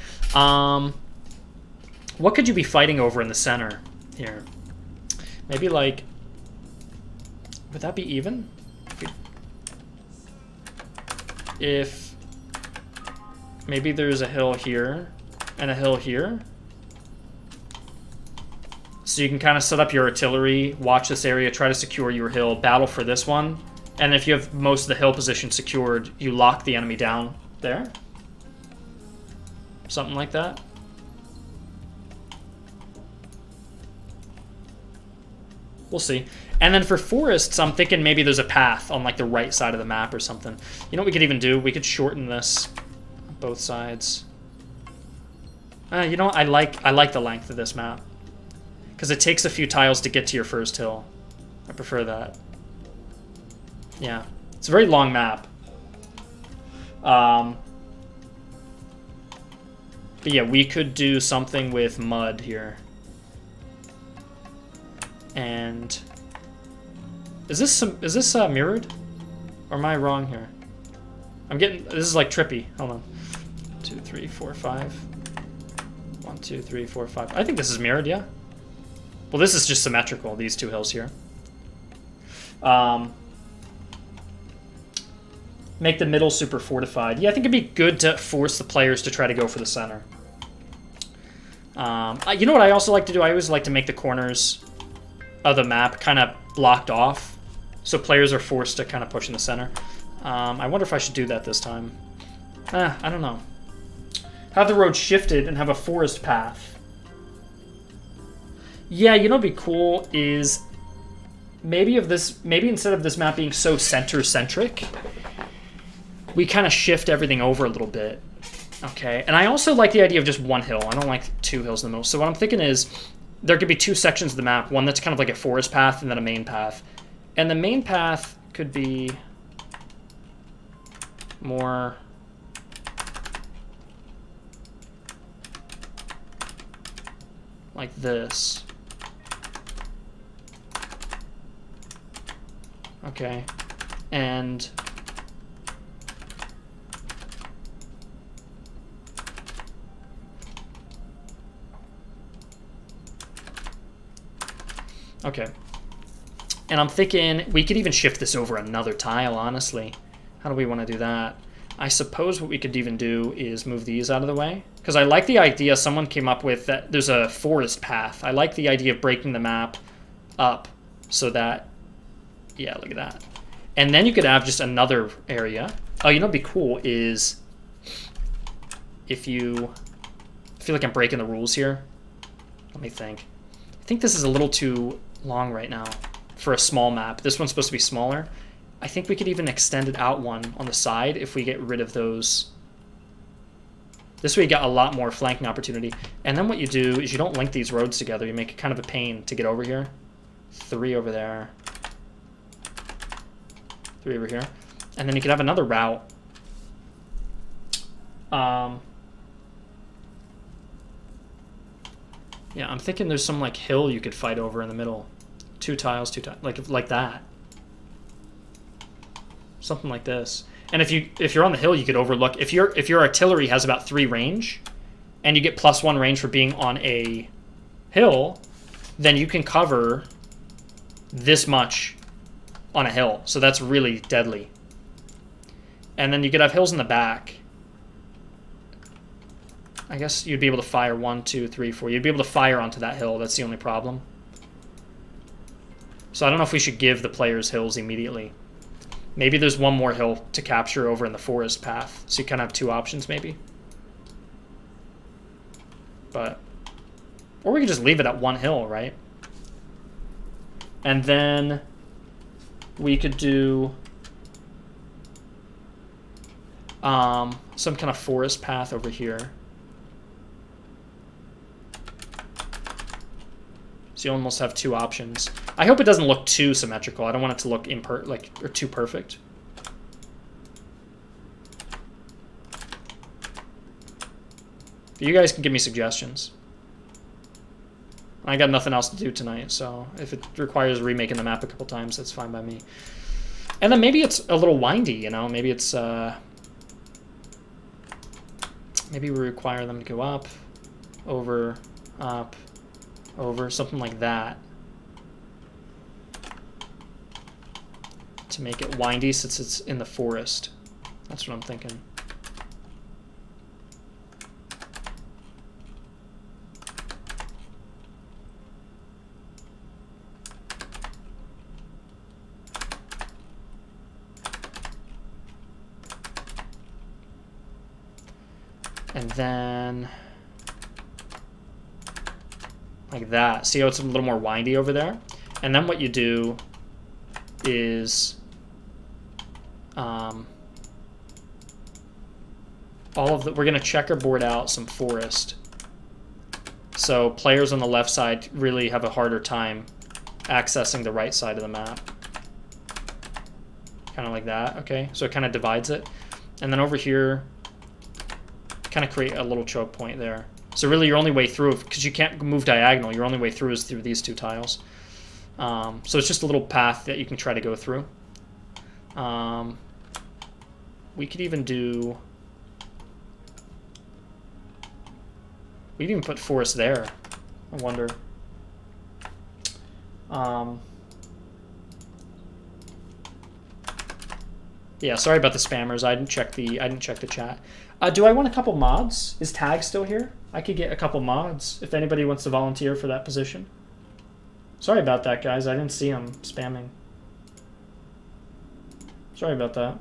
What could you be fighting over in the center here? Maybe like... Would that be even? If maybe there's a hill here and a hill here. So you can kind of set up your artillery, watch this area, try to secure your hill, battle for this one. And if you have most of the hill position secured, you lock the enemy down there. Something like that. We'll see. And then for forests, I'm thinking maybe there's a path on like the right side of the map or something. You know what we could even do? We could shorten this on both sides. You know what? I like the length of this map. Because it takes a few tiles to get to your first hill. I prefer that. Yeah. It's a very long map. But yeah, we could do something with mud here. And... Is this mirrored? Or am I wrong here? This is like trippy. Hold on. 2, 3, 4, 5. 1, 2, 3, 4, 5. I think this is mirrored, yeah. Well, this is just symmetrical, these two hills here. Make the middle super fortified. Yeah, I think it'd be good to force the players to try to go for the center. You know what I also like to do? I always like to make the corners of the map kind of blocked off. So players are forced to kind of push in the center. I wonder if I should do that this time. I don't know. Have the road shifted and have a forest path. Yeah, you know what'd be cool is maybe instead of this map being so center-centric, we kind of shift everything over a little bit. Okay, and I also like the idea of just one hill. I don't like 2 hills in the middle. So what I'm thinking is there could be 2 sections of the map, one that's kind of like a forest path and then a main path. And the main path could be more... like this. Okay, and okay. And I'm thinking we could even shift this over another tile, honestly. How do we want to do that? I suppose what we could even do is move these out of the way. Because I like the idea someone came up with that there's a forest path. I like the idea of breaking the map up so that... Yeah, look at that. And then you could have just another area. Oh, you know what'd be cool is if you... I feel like I'm breaking the rules here. Let me think. I think this is a little too long right now for a small map. This one's supposed to be smaller. I think we could even extend it out one on the side if we get rid of those. This way you got a lot more flanking opportunity. And then what you do is you don't link these roads together. You make it kind of a pain to get over here. 3 over there. 3 over here. And then you could have another route. Yeah, I'm thinking there's some like hill you could fight over in the middle. 2 tiles, like that. Something like this. And if you're on the hill, you could overlook. If your artillery has about 3 range, and you get +1 range for being on a hill, then you can cover this much on a hill. So that's really deadly. And then you could have hills in the back. I guess you'd be able to fire 1, 2, 3, 4. You'd be able to fire onto that hill. That's the only problem. So I don't know if we should give the players hills immediately. Maybe there's one more hill to capture over in the forest path. So you kind of have 2 options maybe. But, or we could just leave it at 1 hill, right? And then we could do some kind of forest path over here. So you almost have 2 options. I hope it doesn't look too symmetrical. I don't want it to look or too perfect. But you guys can give me suggestions. I got nothing else to do tonight, so if it requires remaking the map a couple times, that's fine by me. And then maybe it's a little windy, you know? Maybe it's maybe we require them to go up, over, up, over, something like that. To make it windy since it's in the forest. That's what I'm thinking. And then like that. See how it's a little more windy over there? And then what you do is we're going to checkerboard out some forest. So players on the left side really have a harder time accessing the right side of the map. Kind of like that, okay? So it kind of divides it. And then over here, kind of create a little choke point there. So really your only way through, because you can't move diagonal, your only way through is through these 2 tiles. So it's just a little path that you can try to go through. We could even do... We'd even put forest there. I wonder. Yeah, sorry about the spammers. I didn't check the chat. Do I want a couple mods? Is Tag still here? I could get a couple mods if anybody wants to volunteer for that position. Sorry about that, guys. I didn't see them spamming. Sorry about that.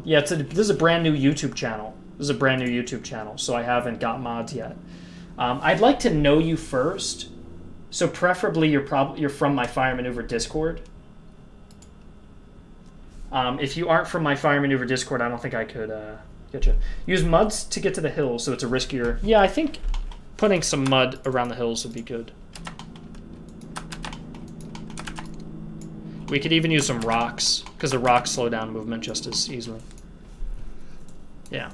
Yeah, this is a brand new YouTube channel. This is a brand new YouTube channel, so I haven't got mods yet. I'd like to know you first, so preferably you're from my Fire Maneuver Discord. If you aren't from my Fire Maneuver Discord, I don't think I could get you. Use muds to get to the hills, so it's a riskier. Yeah, I think putting some mud around the hills would be good. We could even use some rocks, because the rocks slow down movement just as easily. Yeah.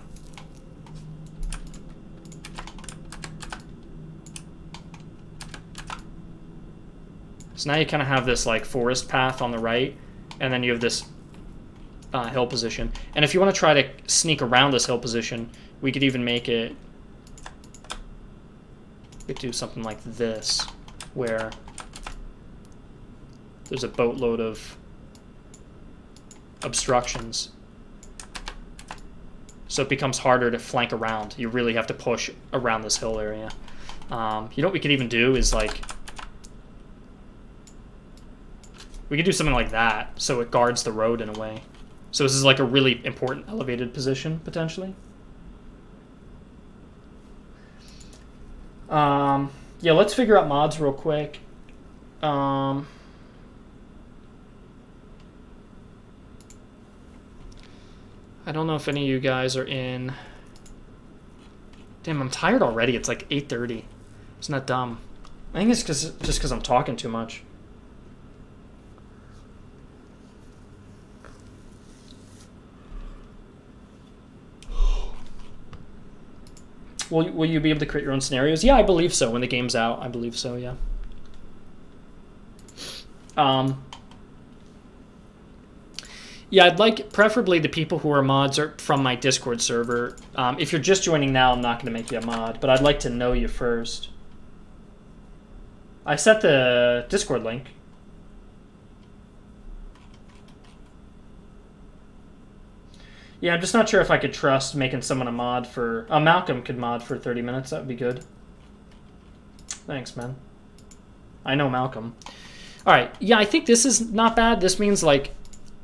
So now you kind of have this like forest path on the right, and then you have this hill position. And if you want to try to sneak around this hill position, we could even make it... We could do something like this, where there's a boatload of obstructions. So it becomes harder to flank around. You really have to push around this hill area. You know what we could even do is like... We could do something like that, so it guards the road in a way. So this is like a really important elevated position, potentially. Yeah, let's figure out mods real quick. I don't know if any of you guys are in... Damn, I'm tired already. It's like 8:30. Isn't that dumb? I think it's just because I'm talking too much. Will you be able to create your own scenarios? Yeah, I believe so. When the game's out, I believe so, yeah. Yeah, I'd like, preferably the people who are mods are from my Discord server. If you're just joining now, I'm not going to make you a mod, but I'd like to know you first. I set the Discord link. Yeah, I'm just not sure if I could trust making someone a mod for... Malcolm could mod for 30 minutes. That would be good. Thanks, man. I know Malcolm. All right. Yeah, I think this is not bad. This means, like,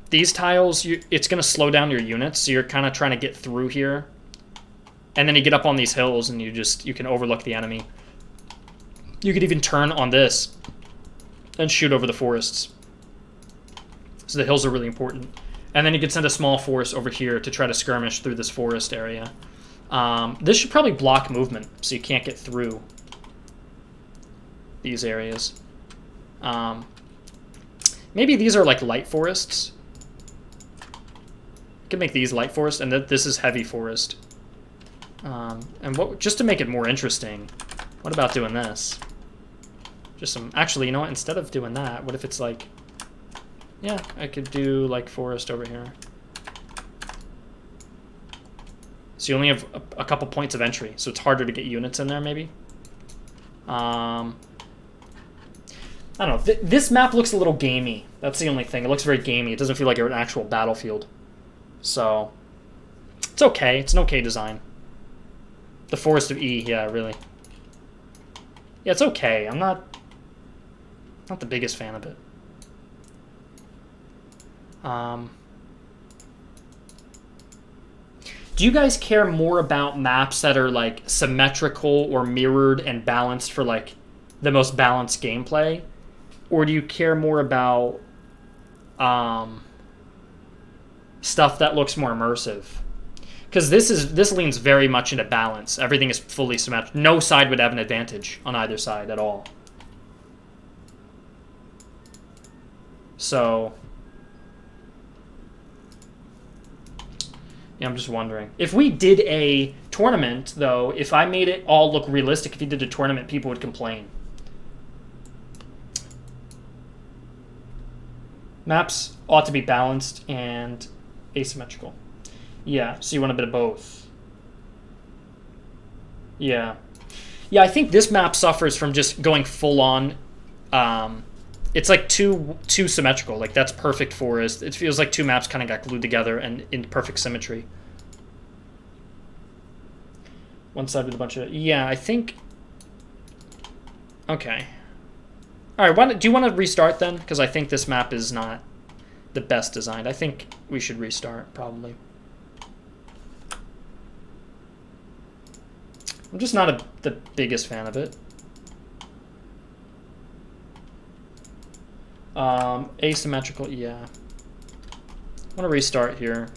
these tiles, it's going to slow down your units, so you're kind of trying to get through here. And then you get up on these hills, and you can overlook the enemy. You could even turn on this and shoot over the forests. So the hills are really important. And then you could send a small force over here to try to skirmish through this forest area. This should probably block movement, so you can't get through these areas. Maybe these are like light forests. You could make these light forests, and this is heavy forest. And just to make it more interesting, what about doing this? Just some... Actually, you know what? Instead of doing that, what if it's like... Yeah, I could do like forest over here. So you only have a couple points of entry, so it's harder to get units in there, maybe. I don't know. This map looks a little gamey. That's the only thing. It looks very gamey. It doesn't feel like an actual battlefield. So it's okay. It's an okay design. The Forest of E, yeah, really. Yeah, it's okay. I'm not the biggest fan of it. Do you guys care more about maps that are like symmetrical or mirrored and balanced for like the most balanced gameplay? Or do you care more about stuff that looks more immersive? Because this leans very much into balance. Everything is fully symmetrical. No side would have an advantage on either side at all. So... Yeah, I'm just wondering. If we did a tournament, though, if I made it all look realistic, if you did a tournament, people would complain. Maps ought to be balanced and asymmetrical. Yeah, so you want a bit of both. Yeah. Yeah, I think this map suffers from just going full on. It's like too symmetrical. Like, that's perfect forest. It feels like two maps kind of got glued together and in perfect symmetry. One side with a bunch of... Yeah, I think... Okay. Alright, do you want to restart then? Because I think this map is not the best designed. I think we should restart, probably. I'm just not the biggest fan of it. Asymmetrical, yeah. I want to restart here.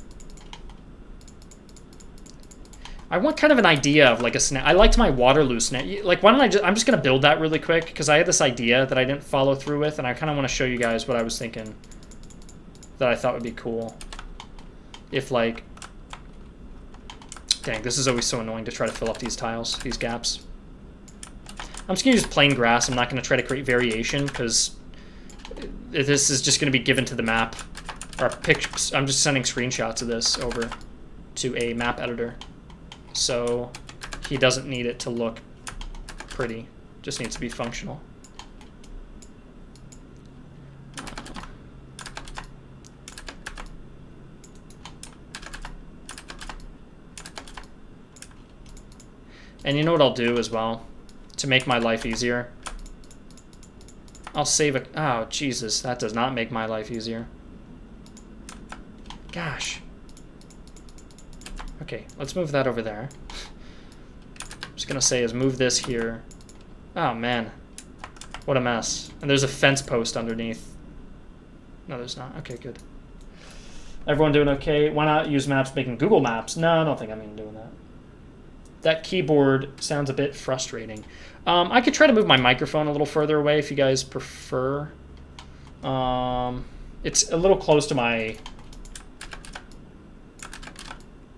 I want kind of an idea of like a snap. I liked my Waterloo snap. Like, why don't I'm just going to build that really quick because I had this idea that I didn't follow through with, and I kind of want to show you guys what I was thinking that I thought would be cool. If like... Dang, this is always so annoying to try to fill up these tiles, these gaps. I'm just going to use plain grass. I'm not going to try to create variation because... this is just going to be given to the map. Or pictures. I'm just sending screenshots of this over to a map editor. So he doesn't need it to look pretty. Just needs to be functional. And you know what I'll do as well to make my life easier? I'll save it. Oh, Jesus, that does not make my life easier. Gosh. Okay, let's move that over there. I'm just gonna say is move this here. Oh, man. What a mess. And there's a fence post underneath. No, there's not. Okay, good. Everyone doing okay? Why not use maps making Google Maps? No, I don't think I'm even doing that. That keyboard sounds a bit frustrating. I could try to move my microphone a little further away if you guys prefer. It's a little close to my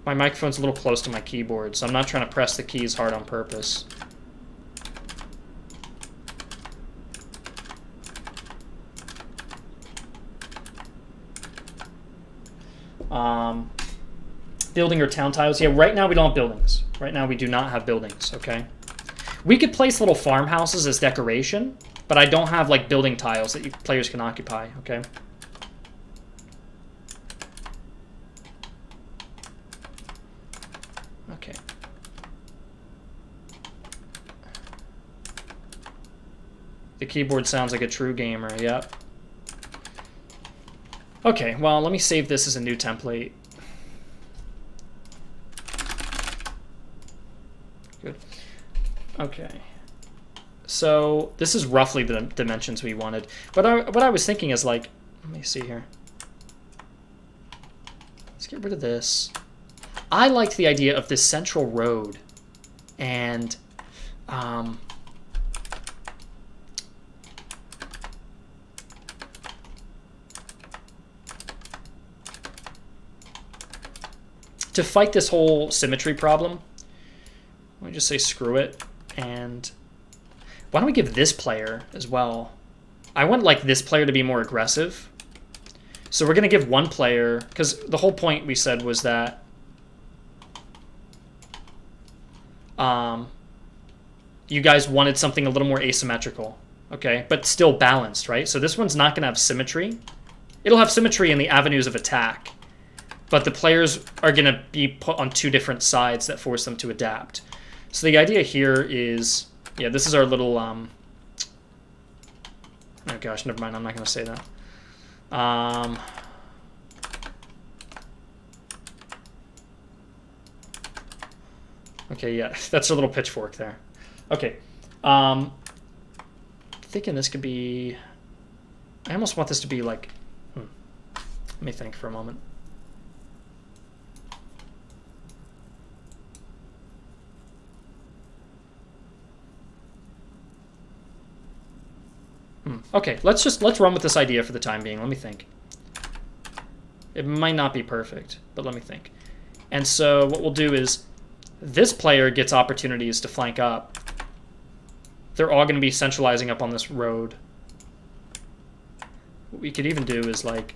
microphone's a little close to my keyboard, so I'm not trying to press the keys hard on purpose. Building or town tiles. Yeah, right now we don't have buildings. Right now we do not have buildings, okay? We could place little farmhouses as decoration, but I don't have like building tiles that players can occupy, okay? Okay. The keyboard sounds like a true gamer, yep. Okay, well, let me save this as a new template. Good. Okay. So this is roughly the dimensions we wanted. But what I was thinking is like, let me see here. Let's get rid of this. I liked the idea of this central road and to fight this whole symmetry problem, let me just say screw it. And why don't we give this player as well? I want like this player to be more aggressive. So we're going to give one player, because the whole point we said was that you guys wanted something a little more asymmetrical, okay? But still balanced, right? So this one's not going to have symmetry. It'll have symmetry in the avenues of attack, but the players are going to be put on two different sides that force them to adapt. So the idea here is, yeah, this is our little, oh gosh, never mind, I'm not going to say that. Okay, yeah, that's a little pitchfork there. Okay, thinking this could be, I almost want this to be like, let me think for a moment. Okay, let's run with this idea for the time being. Let me think. It might not be perfect, but let me think. And so what we'll do is this player gets opportunities to flank up. They're all going to be centralizing up on this road. What we could even do is like,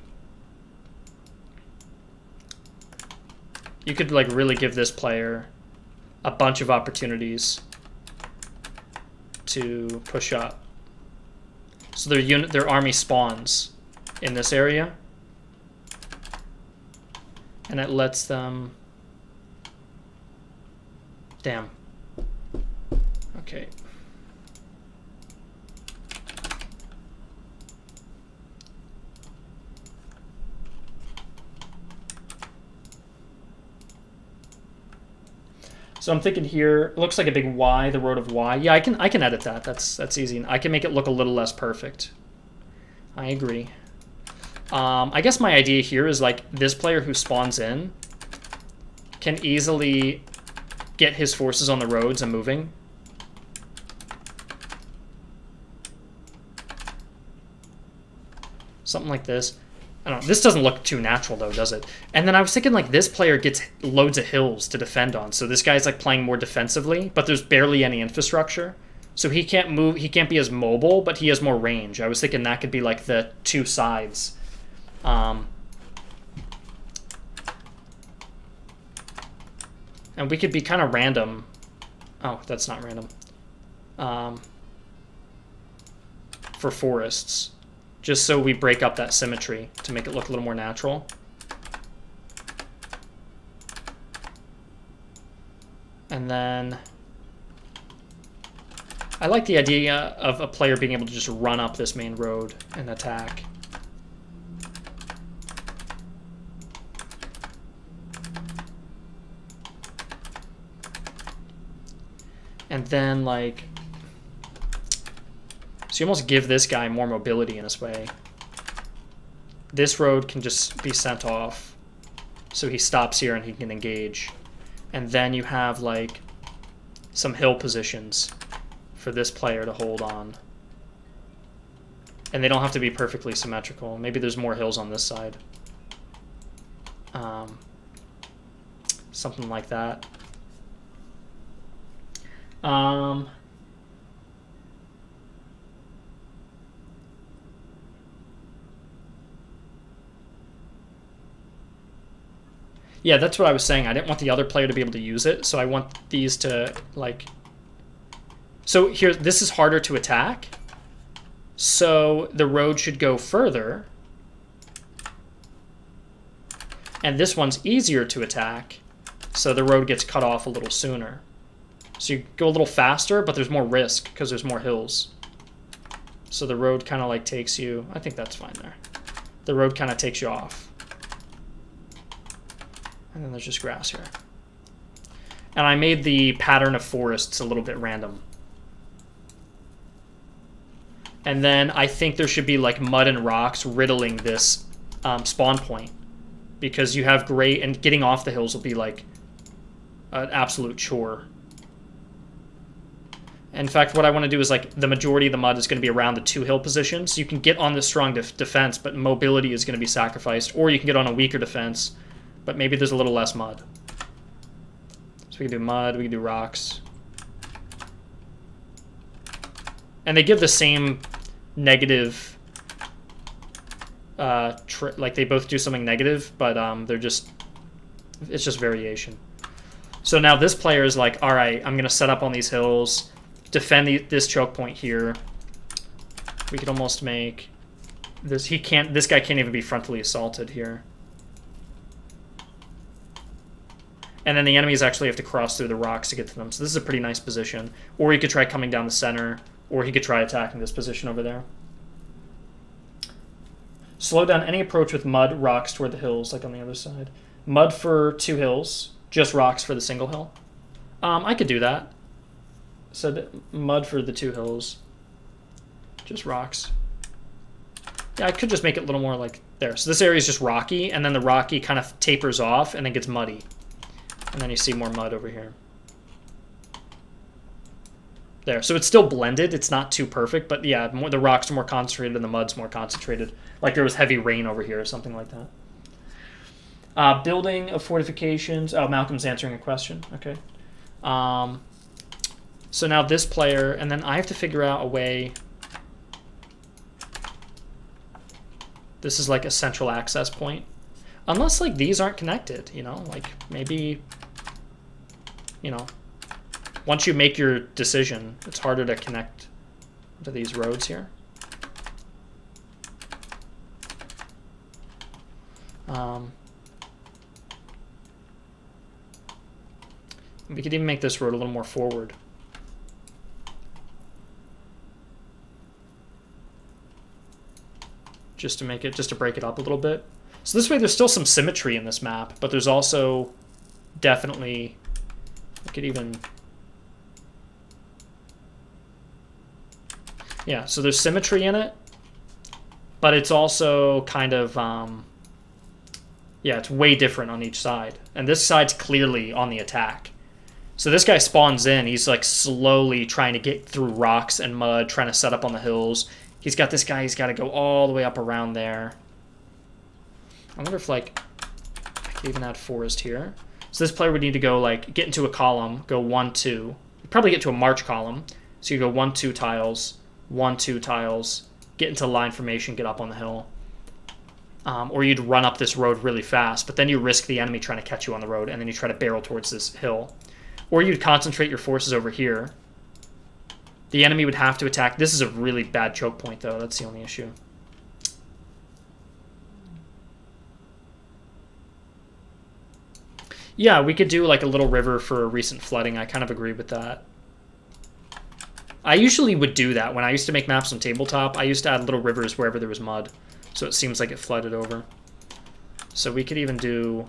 you could like really give this player a bunch of opportunities to push up. So their army spawns in this area, and it lets them. Damn. Okay. So I'm thinking here, it looks like a big Y, the road of Y. Yeah, I can edit that. That's easy. I can make it look a little less perfect. I agree. I guess my idea here is like this player who spawns in can easily get his forces on the roads and moving. Something like this. I don't know. This doesn't look too natural, though, does it? And then I was thinking, like, this player gets loads of hills to defend on. So this guy's, like, playing more defensively, but there's barely any infrastructure. So he can't move, he can't be as mobile, but he has more range. I was thinking that could be like the two sides. And we could be kind of random. Oh, that's not random. For forests. Just so we break up that symmetry to make it look a little more natural. And then I like the idea of a player being able to just run up this main road and attack. And then, like, so you almost give this guy more mobility in this way. This road can just be sent off. So he stops here and he can engage. And then you have, like, some hill positions for this player to hold on. And they don't have to be perfectly symmetrical. Maybe there's more hills on this side. Something like that. Yeah, that's what I was saying. I didn't want the other player to be able to use it, so I want these to, like... So here, this is harder to attack. So the road should go further. And this one's easier to attack, so the road gets cut off a little sooner. So you go a little faster, but there's more risk because there's more hills. So the road kind of like takes you... I think that's fine there. The road kind of takes you off. And then there's just grass here. And I made the pattern of forests a little bit random. And then I think there should be like mud and rocks riddling this spawn point. Because you have great... And getting off the hills will be like an absolute chore. In fact, what I want to do is like the majority of the mud is going to be around the two hill positions. So you can get on the strong defense, but mobility is going to be sacrificed. Or you can get on a weaker defense, but maybe there's a little less mud. So we can do mud, we can do rocks. And they give the same negative, like they both do something negative, but they're just, it's just variation. So now this player is like, all right, I'm going to set up on these hills, defend this choke point here. We could almost make this, this guy can't even be frontally assaulted here. And then the enemies actually have to cross through the rocks to get to them. So this is a pretty nice position. Or he could try coming down the center, or he could try attacking this position over there. Slow down any approach with mud, rocks toward the hills, like on the other side. Mud for two hills, just rocks for the single hill. I could do that. So mud for the two hills, just rocks. Yeah, I could just make it a little more like there. So this area is just rocky, and then the rocky kind of tapers off and then gets muddy. And then you see more mud over here. There. So it's still blended. It's not too perfect, but yeah, the rocks are more concentrated and the mud's more concentrated. Like there was heavy rain over here or something like that. Building of fortifications. Oh, Malcolm's answering a question. Okay. So now this player, and then I have to figure out a way. This is like a central access point. Unless like these aren't connected, you know, like maybe, you know, once you make your decision, it's harder to connect to these roads here. We could even make this road a little more forward. Just to make it, just to break it up a little bit. So this way there's still some symmetry in this map, but there's also definitely, I could even, yeah, so there's symmetry in it, but it's also kind of, yeah, it's way different on each side. And this side's clearly on the attack. So this guy spawns in, he's like slowly trying to get through rocks and mud, trying to set up on the hills. He's got this guy, he's got to go all the way up around there. I wonder if, like, I could even add forest here. So this player would need to go, like, get into a column, go 1, 2. Probably get to a march column, So you go 1, 2 tiles, 1, 2 tiles, get into line formation, get up on the hill. Or you'd run up this road really fast, but then you risk the enemy trying to catch you on the road, and then you try to barrel towards this hill. Or you'd concentrate your forces over here. The enemy would have to attack. This is a really bad choke point, though. That's the only issue. Yeah, we could do like a little river for recent flooding. I kind of agree with that. I usually would do that. When I used to make maps on tabletop, I used to add little rivers wherever there was mud. So it seems like it flooded over. So we could even do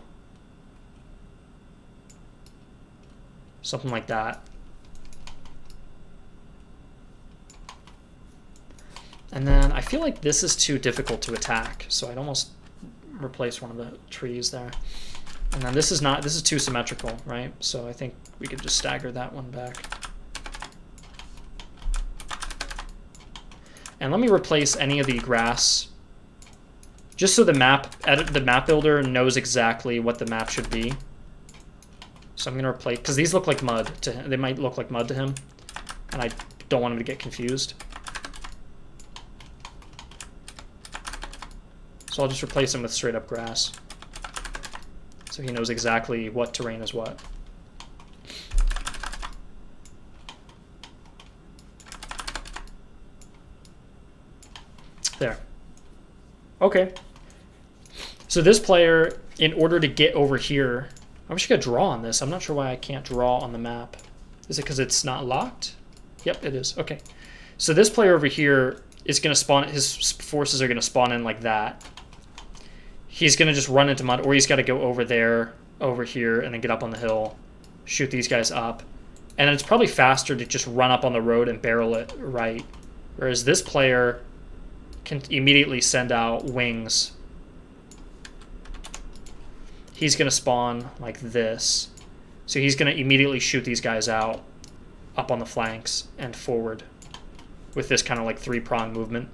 something like that. And then I feel like this is too difficult to attack, so I'd almost replace one of the trees there. And then this is too symmetrical, right? So I think we could just stagger that one back. And let me replace any of the grass, just so the map builder knows exactly what the map should be. So I'm going to replace, because these look like mud to him. They might look like mud to him, and I don't want him to get confused. So I'll just replace him with straight up grass, so he knows exactly what terrain is what. There. Okay. So this player, in order to get over here, I wish I could draw on this. I'm not sure why I can't draw on the map. Is it because it's not locked? Yep, it is. Okay. So this player over here is going to spawn, his forces are going to spawn in like that. He's going to just run into mud, or he's got to go over there, over here, and then get up on the hill, shoot these guys up. And then it's probably faster to just run up on the road and barrel it right. Whereas this player can immediately send out wings. He's going to spawn like this. So he's going to immediately shoot these guys out up on the flanks and forward with this kind of like three-prong movement.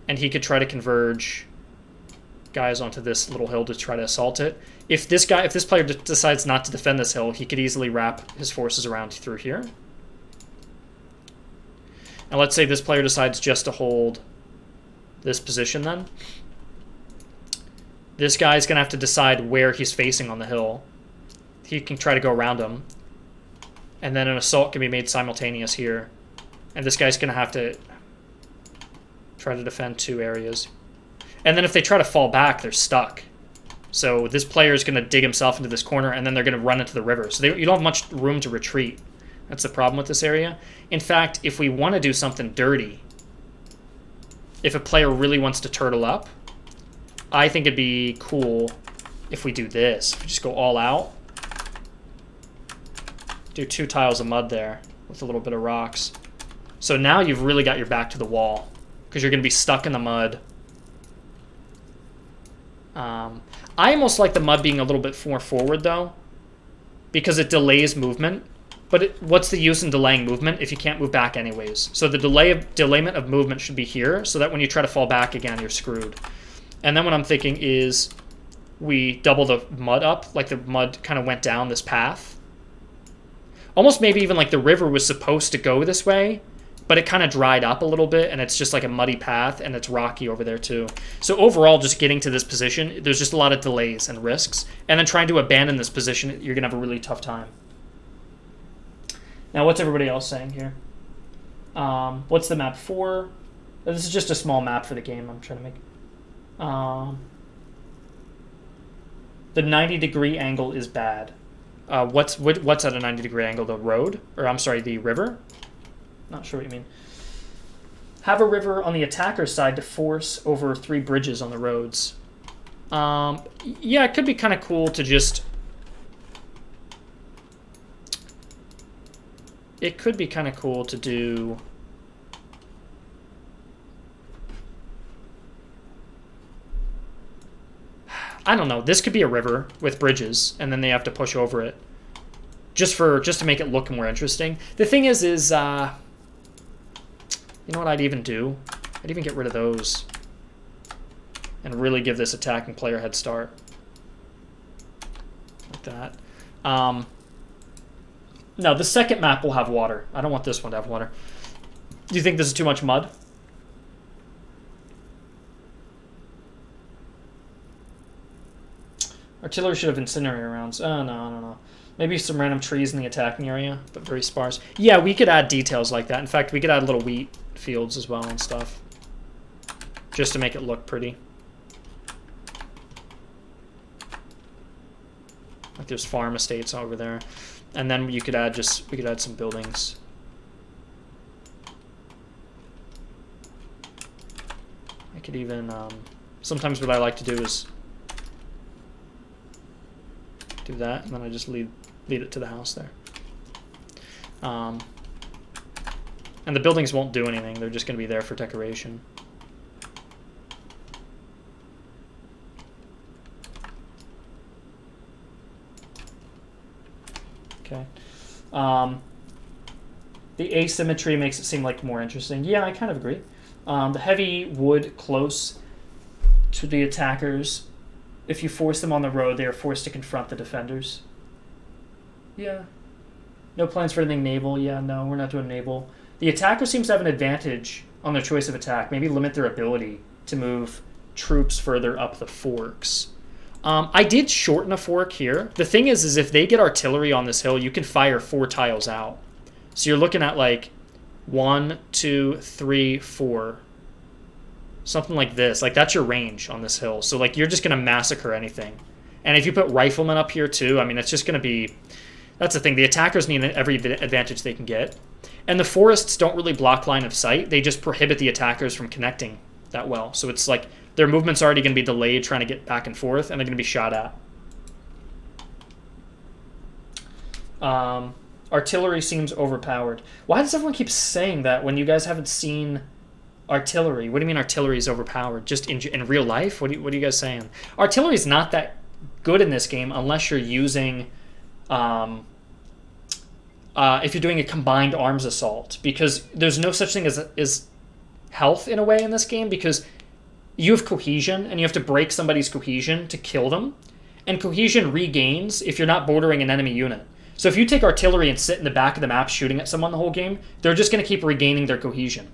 And he could try to converge guys onto this little hill to try to assault it. If this player decides not to defend this hill, he could easily wrap his forces around through here. And let's say this player decides just to hold this position then. This guy's going to have to decide where he's facing on the hill. He can try to go around him. And then an assault can be made simultaneous here. And this guy's going to have to try to defend two areas. And then if they try to fall back, they're stuck. So this player is going to dig himself into this corner, and then they're going to run into the river. So you don't have much room to retreat. That's the problem with this area. In fact, if we want to do something dirty, if a player really wants to turtle up, I think it'd be cool if we do this. If we just go all out. Do 2 tiles of mud there with a little bit of rocks. So now you've really got your back to the wall, because you're going to be stuck in the mud. I almost like the mud being a little bit more forward, though, because it delays movement. But what's the use in delaying movement if you can't move back anyways? So the delayment of movement should be here, so that when you try to fall back again, you're screwed. And then what I'm thinking is we double the mud up, like the mud kind of went down this path. Almost maybe even like the river was supposed to go this way, but it kind of dried up a little bit, and it's just like a muddy path, and it's rocky over there too. So overall, just getting to this position, there's just a lot of delays and risks. And then trying to abandon this position, you're going to have a really tough time. Now, what's everybody else saying here? What's the map for? This is just a small map for the game I'm trying to make. The 90-degree angle is bad. What's at a 90-degree angle? The road? Or I'm sorry, the river? Not sure what you mean. Have a river on the attacker's side to force over 3 bridges on the roads. Yeah, it could be kind of cool to just... It could be kind of cool to do... I don't know. This could be a river with bridges, and then they have to push over it. Just to make it look more interesting. The thing is you know what I'd even do? I'd even get rid of those and really give this attacking player a head start. Like that. No, the second map will have water. I don't want this one to have water. Do you think this is too much mud? Artillery should have incinerator rounds. Oh, no. Maybe some random trees in the attacking area, but very sparse. Yeah, we could add details like that. In fact, we could add little wheat fields as well and stuff. Just to make it look pretty. Like there's farm estates over there. And then you could add we could add some buildings. I could even, sometimes what I like to do is do that, and then I just lead it to the house there. And the buildings won't do anything. They're just going to be there for decoration. Okay. The asymmetry makes it seem like more interesting. Yeah, I kind of agree. The heavy wood close to the attackers. If you force them on the road, they are forced to confront the defenders. Yeah. No plans for anything naval. Yeah, no, we're not doing naval. The attacker seems to have an advantage on their choice of attack. Maybe limit their ability to move troops further up the forks. I did shorten a fork here. The thing is if they get artillery on this hill, you can fire 4 tiles out. So you're looking at like 1, 2, 3, 4. Something like this. Like that's your range on this hill. So like you're just going to massacre anything. And if you put riflemen up here too, I mean, it's just going to be... That's the thing. The attackers need every advantage they can get. And the forests don't really block line of sight. They just prohibit the attackers from connecting that well. So it's like their movement's already going to be delayed trying to get back and forth, and they're going to be shot at. Artillery seems overpowered. Why does everyone keep saying that when you guys haven't seen artillery? What do you mean artillery is overpowered? Just in real life? What are you guys saying? Artillery is not that good in this game unless you're using... if you're doing a combined arms assault, because there's no such thing as health in a way in this game, because you have cohesion and you have to break somebody's cohesion to kill them, and cohesion regains if you're not bordering an enemy unit. So if you take artillery and sit in the back of the map shooting at someone the whole game, they're just going to keep regaining their cohesion.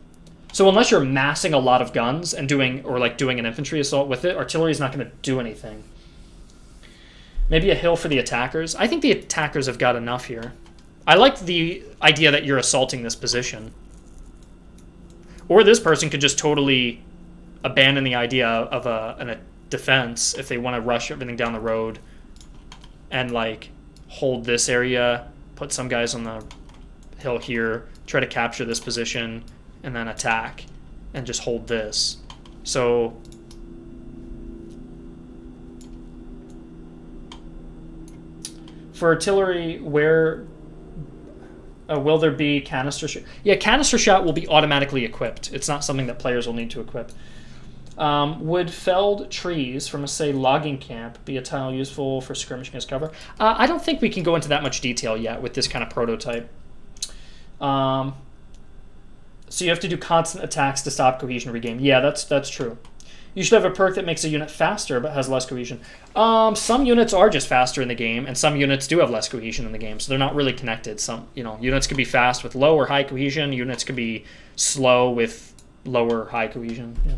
So unless you're massing a lot of guns and doing an infantry assault with it, artillery is not going to do anything. Maybe a hill for the attackers. I think the attackers have got enough here. I like the idea that you're assaulting this position. Or this person could just totally abandon the idea of a defense if they want to rush everything down the road and like hold this area, put some guys on the hill here, try to capture this position, and then attack and just hold this. So for artillery, where will there be canister shot? Yeah, canister shot will be automatically equipped. It's not something that players will need to equip. Would felled trees from, say, logging camp be a tile useful for skirmishing as cover? I don't think we can go into that much detail yet with this kind of prototype. So you have to do constant attacks to stop cohesion regain. Yeah, that's true. You should have a perk that makes a unit faster but has less cohesion. Some units are just faster in the game, and some units do have less cohesion in the game, so they're not really connected. Some, units could be fast with low or high cohesion. Units could be slow with lower or high cohesion. Yeah.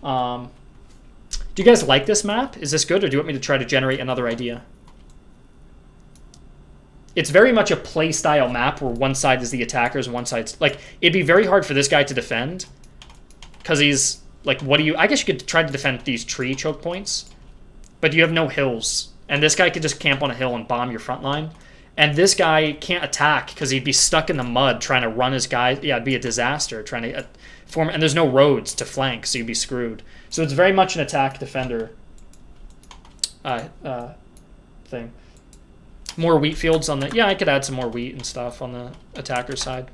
Do you guys like this map? Is this good, or do you want me to try to generate another idea? It's very much a play style map where one side is the attackers and one side's... Like, it'd be very hard for this guy to defend because he's... Like, I guess you could try to defend these tree choke points, but you have no hills. And this guy could just camp on a hill and bomb your front line. And this guy can't attack because he'd be stuck in the mud trying to run his guys. Yeah, it'd be a disaster trying to form. And there's no roads to flank, so you'd be screwed. So it's very much an attack-defender thing. More wheat fields on the... Yeah, I could add some more wheat and stuff on the attacker side.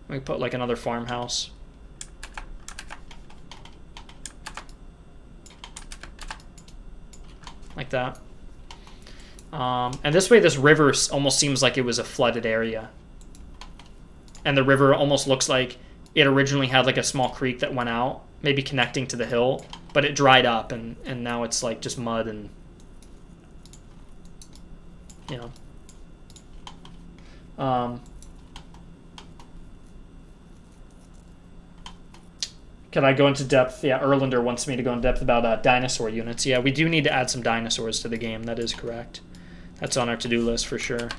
We could put, like, another farmhouse. Like that. And this way, this river almost seems like it was a flooded area. And the river almost looks like it originally had like a small creek that went out, maybe connecting to the hill, but it dried up, and now it's like just mud and, Um, can I go into depth? Yeah, Erlander wants me to go in depth about dinosaur units. Yeah, we do need to add some dinosaurs to the game. That is correct. That's on our to-do list for sure.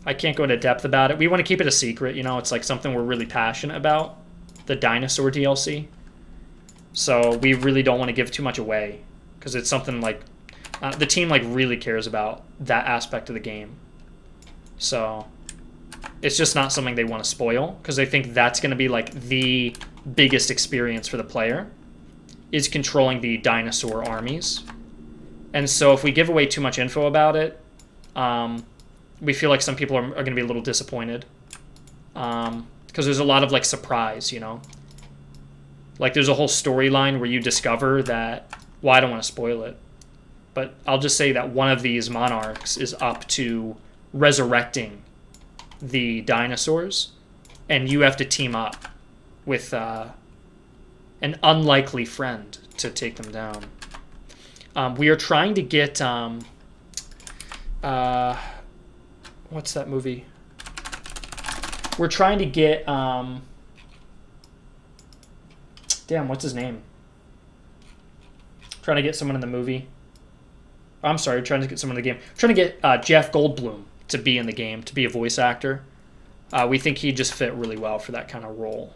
I can't go into depth about it. We want to keep it a secret. You know, it's like something we're really passionate about, the dinosaur DLC. So we really don't want to give too much away because it's something like the team like really cares about that aspect of the game. So it's just not something they want to spoil because they think that's going to be like the biggest experience for the player is controlling the dinosaur armies. And so if we give away too much info about it, we feel like some people are going to be a little disappointed because there's a lot of like surprise, you know. Like there's a whole storyline where you discover that, well, I don't want to spoil it, but I'll just say that one of these monarchs is up to resurrecting the dinosaurs, and you have to team up with an unlikely friend to take them down. We are trying to get what's that movie? We're trying to get damn, what's his name? Trying to get someone in the movie. I'm sorry, trying to get someone in the game. Trying to get Jeff Goldblum to be in the game, to be a voice actor. We think he'd just fit really well for that kind of role.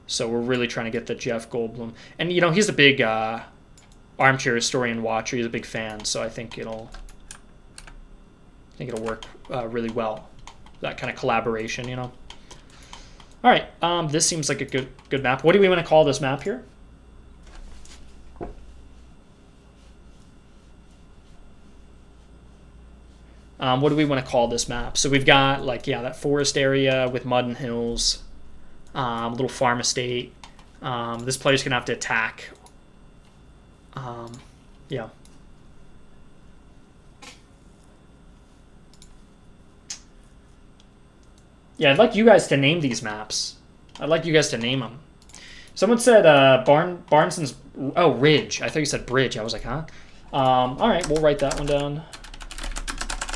So we're really trying to get the Jeff Goldblum. And, you know, he's a big armchair historian watcher. He's a big fan, so I think it'll work really well. That kind of collaboration, you know. All right, this seems like a good map. What do we want to call this map here? What do we want to call this map? So we've got like, yeah, that forest area with mud and hills, little farm estate. This player's gonna have to attack. Yeah. Yeah, I'd like you guys to name these maps. I'd like you guys to name them. Someone said Barneson's... Oh, Ridge. I thought you said Bridge. I was like, huh? All right, we'll write that one down.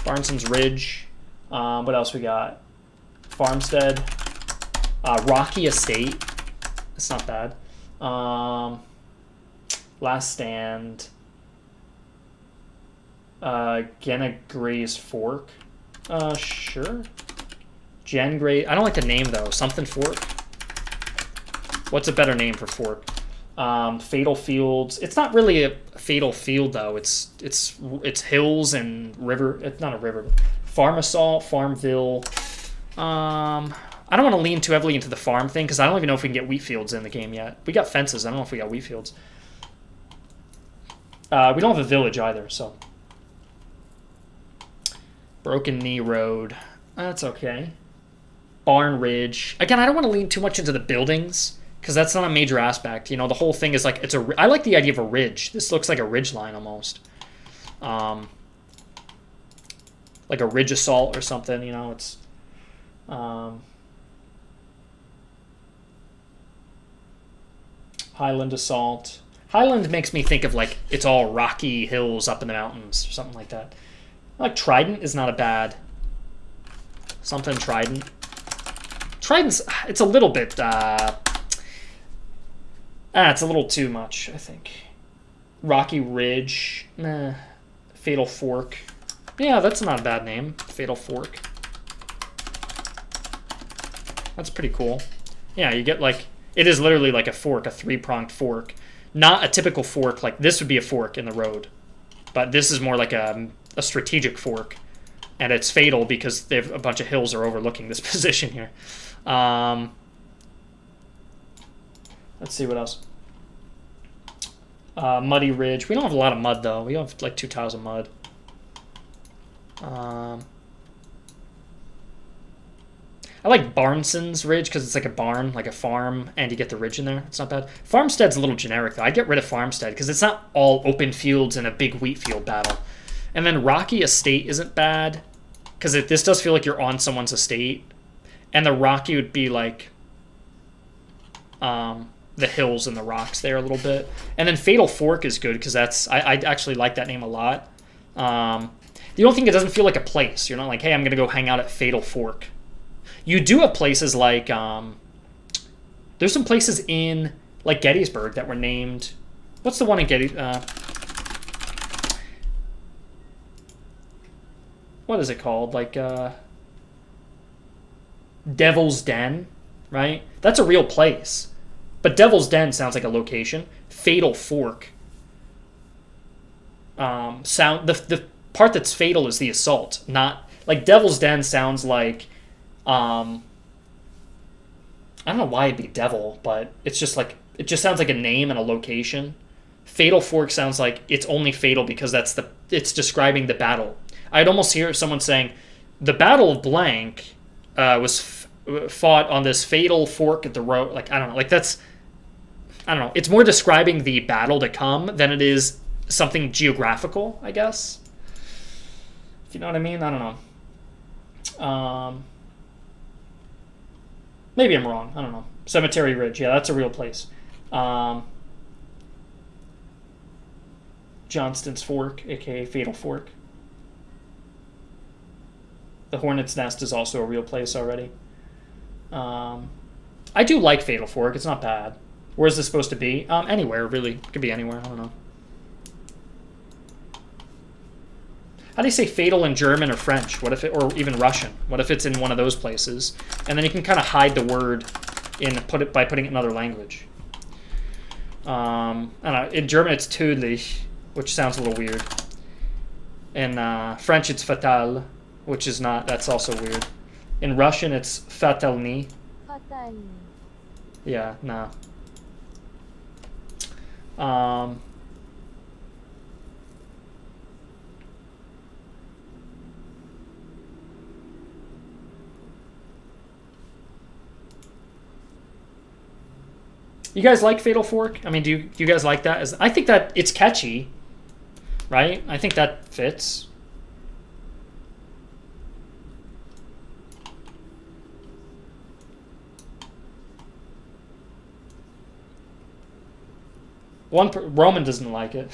Barneson's Ridge. What else we got? Farmstead. Rocky Estate. That's not bad. Last Stand. Genna Gray's Fork. Sure. Jen Gray. I don't like the name though. Something Fork. What's a better name for Fork? Fatal Fields. It's not really a fatal field though. It's hills and river. It's not a river. Farm Assault, Farmville. I don't want to lean too heavily into the farm thing because I don't even know if we can get wheat fields in the game yet. We got fences. I don't know if we got wheat fields. We don't have a village either. So Broken Knee Road. That's okay. Barn Ridge. Again, I don't want to lean too much into the buildings because that's not a major aspect. You know, the whole thing is like I like the idea of a ridge. This looks like a ridge line almost. Like a ridge assault or something, you know, it's Highland Assault. Highland makes me think of like it's all rocky hills up in the mountains or something like that. Like Trident is not a bad something Trident. Trident's it's a little bit it's a little too much, I think. Rocky Ridge, Fatal Fork. Yeah, that's not a bad name. Fatal Fork. That's pretty cool. Yeah, you get like it is literally like a fork, a three-pronged fork. Not a typical fork, like this would be a fork in the road. But this is more like a strategic fork. And it's fatal because they have a bunch of hills are overlooking this position here. Let's see what else. Muddy Ridge. We don't have a lot of mud though. We have like 2 tiles of mud. I like Barneson's Ridge because it's like a barn, like a farm, and you get the ridge in there. It's not bad. Farmstead's a little generic though. I'd get rid of Farmstead because it's not all open fields and a big wheat field battle. And then Rocky Estate isn't bad because this does feel like you're on someone's estate. And the Rocky would be like the the hills and the rocks there a little bit. And then Fatal Fork is good because I actually like that name a lot. You don't think it doesn't feel like a place. You're not like, hey, I'm going to go hang out at Fatal Fork. You do have places like, there's some places in like Gettysburg that were named. What's the one in Gettysburg? What is it called? Like Devil's Den, right? That's a real place. But Devil's Den sounds like a location. Fatal Fork. The part that's fatal is the assault, not like Devil's Den sounds like I don't know why it'd be devil, but it's just like it just sounds like a name and a location. Fatal Fork sounds like it's only fatal because it's describing the battle. I'd almost hear someone saying, the Battle of Blank was fought on this fatal fork at the road. Like, I don't know. Like, I don't know. It's more describing the battle to come than it is something geographical, I guess. If you know what I mean? I don't know. Maybe I'm wrong. I don't know. Cemetery Ridge. Yeah, that's a real place. Johnston's Fork, a.k.a. Fatal Fork. The Hornet's Nest is also a real place already. I do like Fatal Fork. It's not bad. Where is this supposed to be? Anywhere, really. It could be anywhere. I don't know. How do you say fatal in German or French? What if it, or even Russian? What if it's in one of those places? And then you can kind of hide the word by putting it in another language. I don't know. In German, it's tödlich, which sounds a little weird. In French, it's fatal, which is not. That's also weird. In Russian, it's fatalny. Fatalny. Yeah, no. You guys like Fatal Fork? I mean, do you guys like that? I think that it's catchy, right? I think that fits. Roman doesn't like it.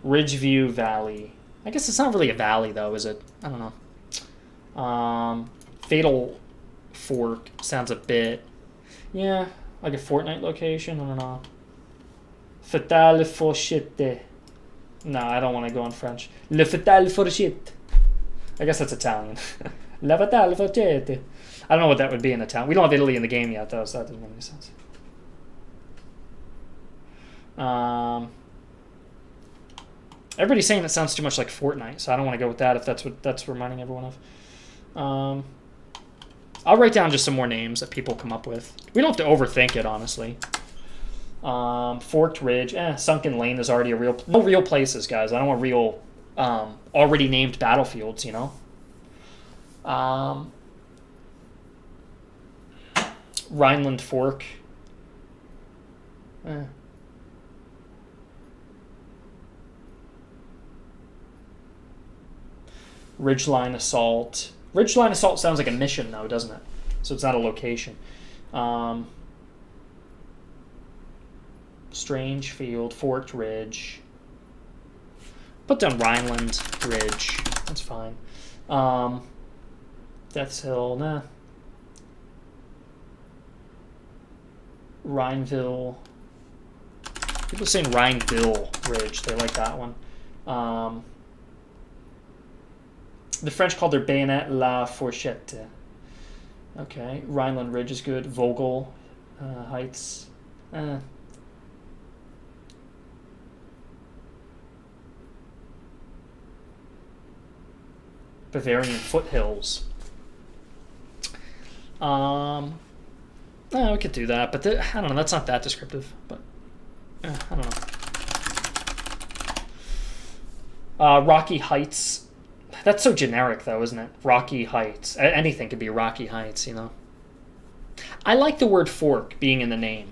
Ridgeview Valley. I guess it's not really a valley, though, is it? I don't know. Fatal Fork sounds a bit, yeah, like a Fortnite location. I don't know. Fatale Fourchette. No, I don't want to go in French. Le Fatale Fourchette. I guess that's Italian. La Fatale Fourchette. I don't know what that would be in Italian. We don't have Italy in the game yet, though, so that doesn't make any sense. Everybody's saying it sounds too much like Fortnite, so I don't want to go with that if that's what that's reminding everyone of. I'll write down just some more names that people come up with. We don't have to overthink it, honestly. Forked Ridge. Sunken Lane is already a real... No real places, guys. I don't want real already named battlefields, you know? Rhineland Fork. Ridgeline Assault. Ridgeline Assault sounds like a mission, though, doesn't it? So it's not a location. Strange Field, Forked Ridge. Put down Rhineland Ridge. That's fine. Death's Hill, nah. Rhineville. People are saying Rhineville Ridge. They like that one. The French called their bayonet La Fourchette. Okay. Rhineland Ridge is good. Vogel Heights. Bavarian Foothills. We could do that, but I don't know. That's not that descriptive. But I don't know. Rocky Heights. That's so generic, though, isn't it? Rocky Heights. Anything could be Rocky Heights, you know. I like the word fork being in the name.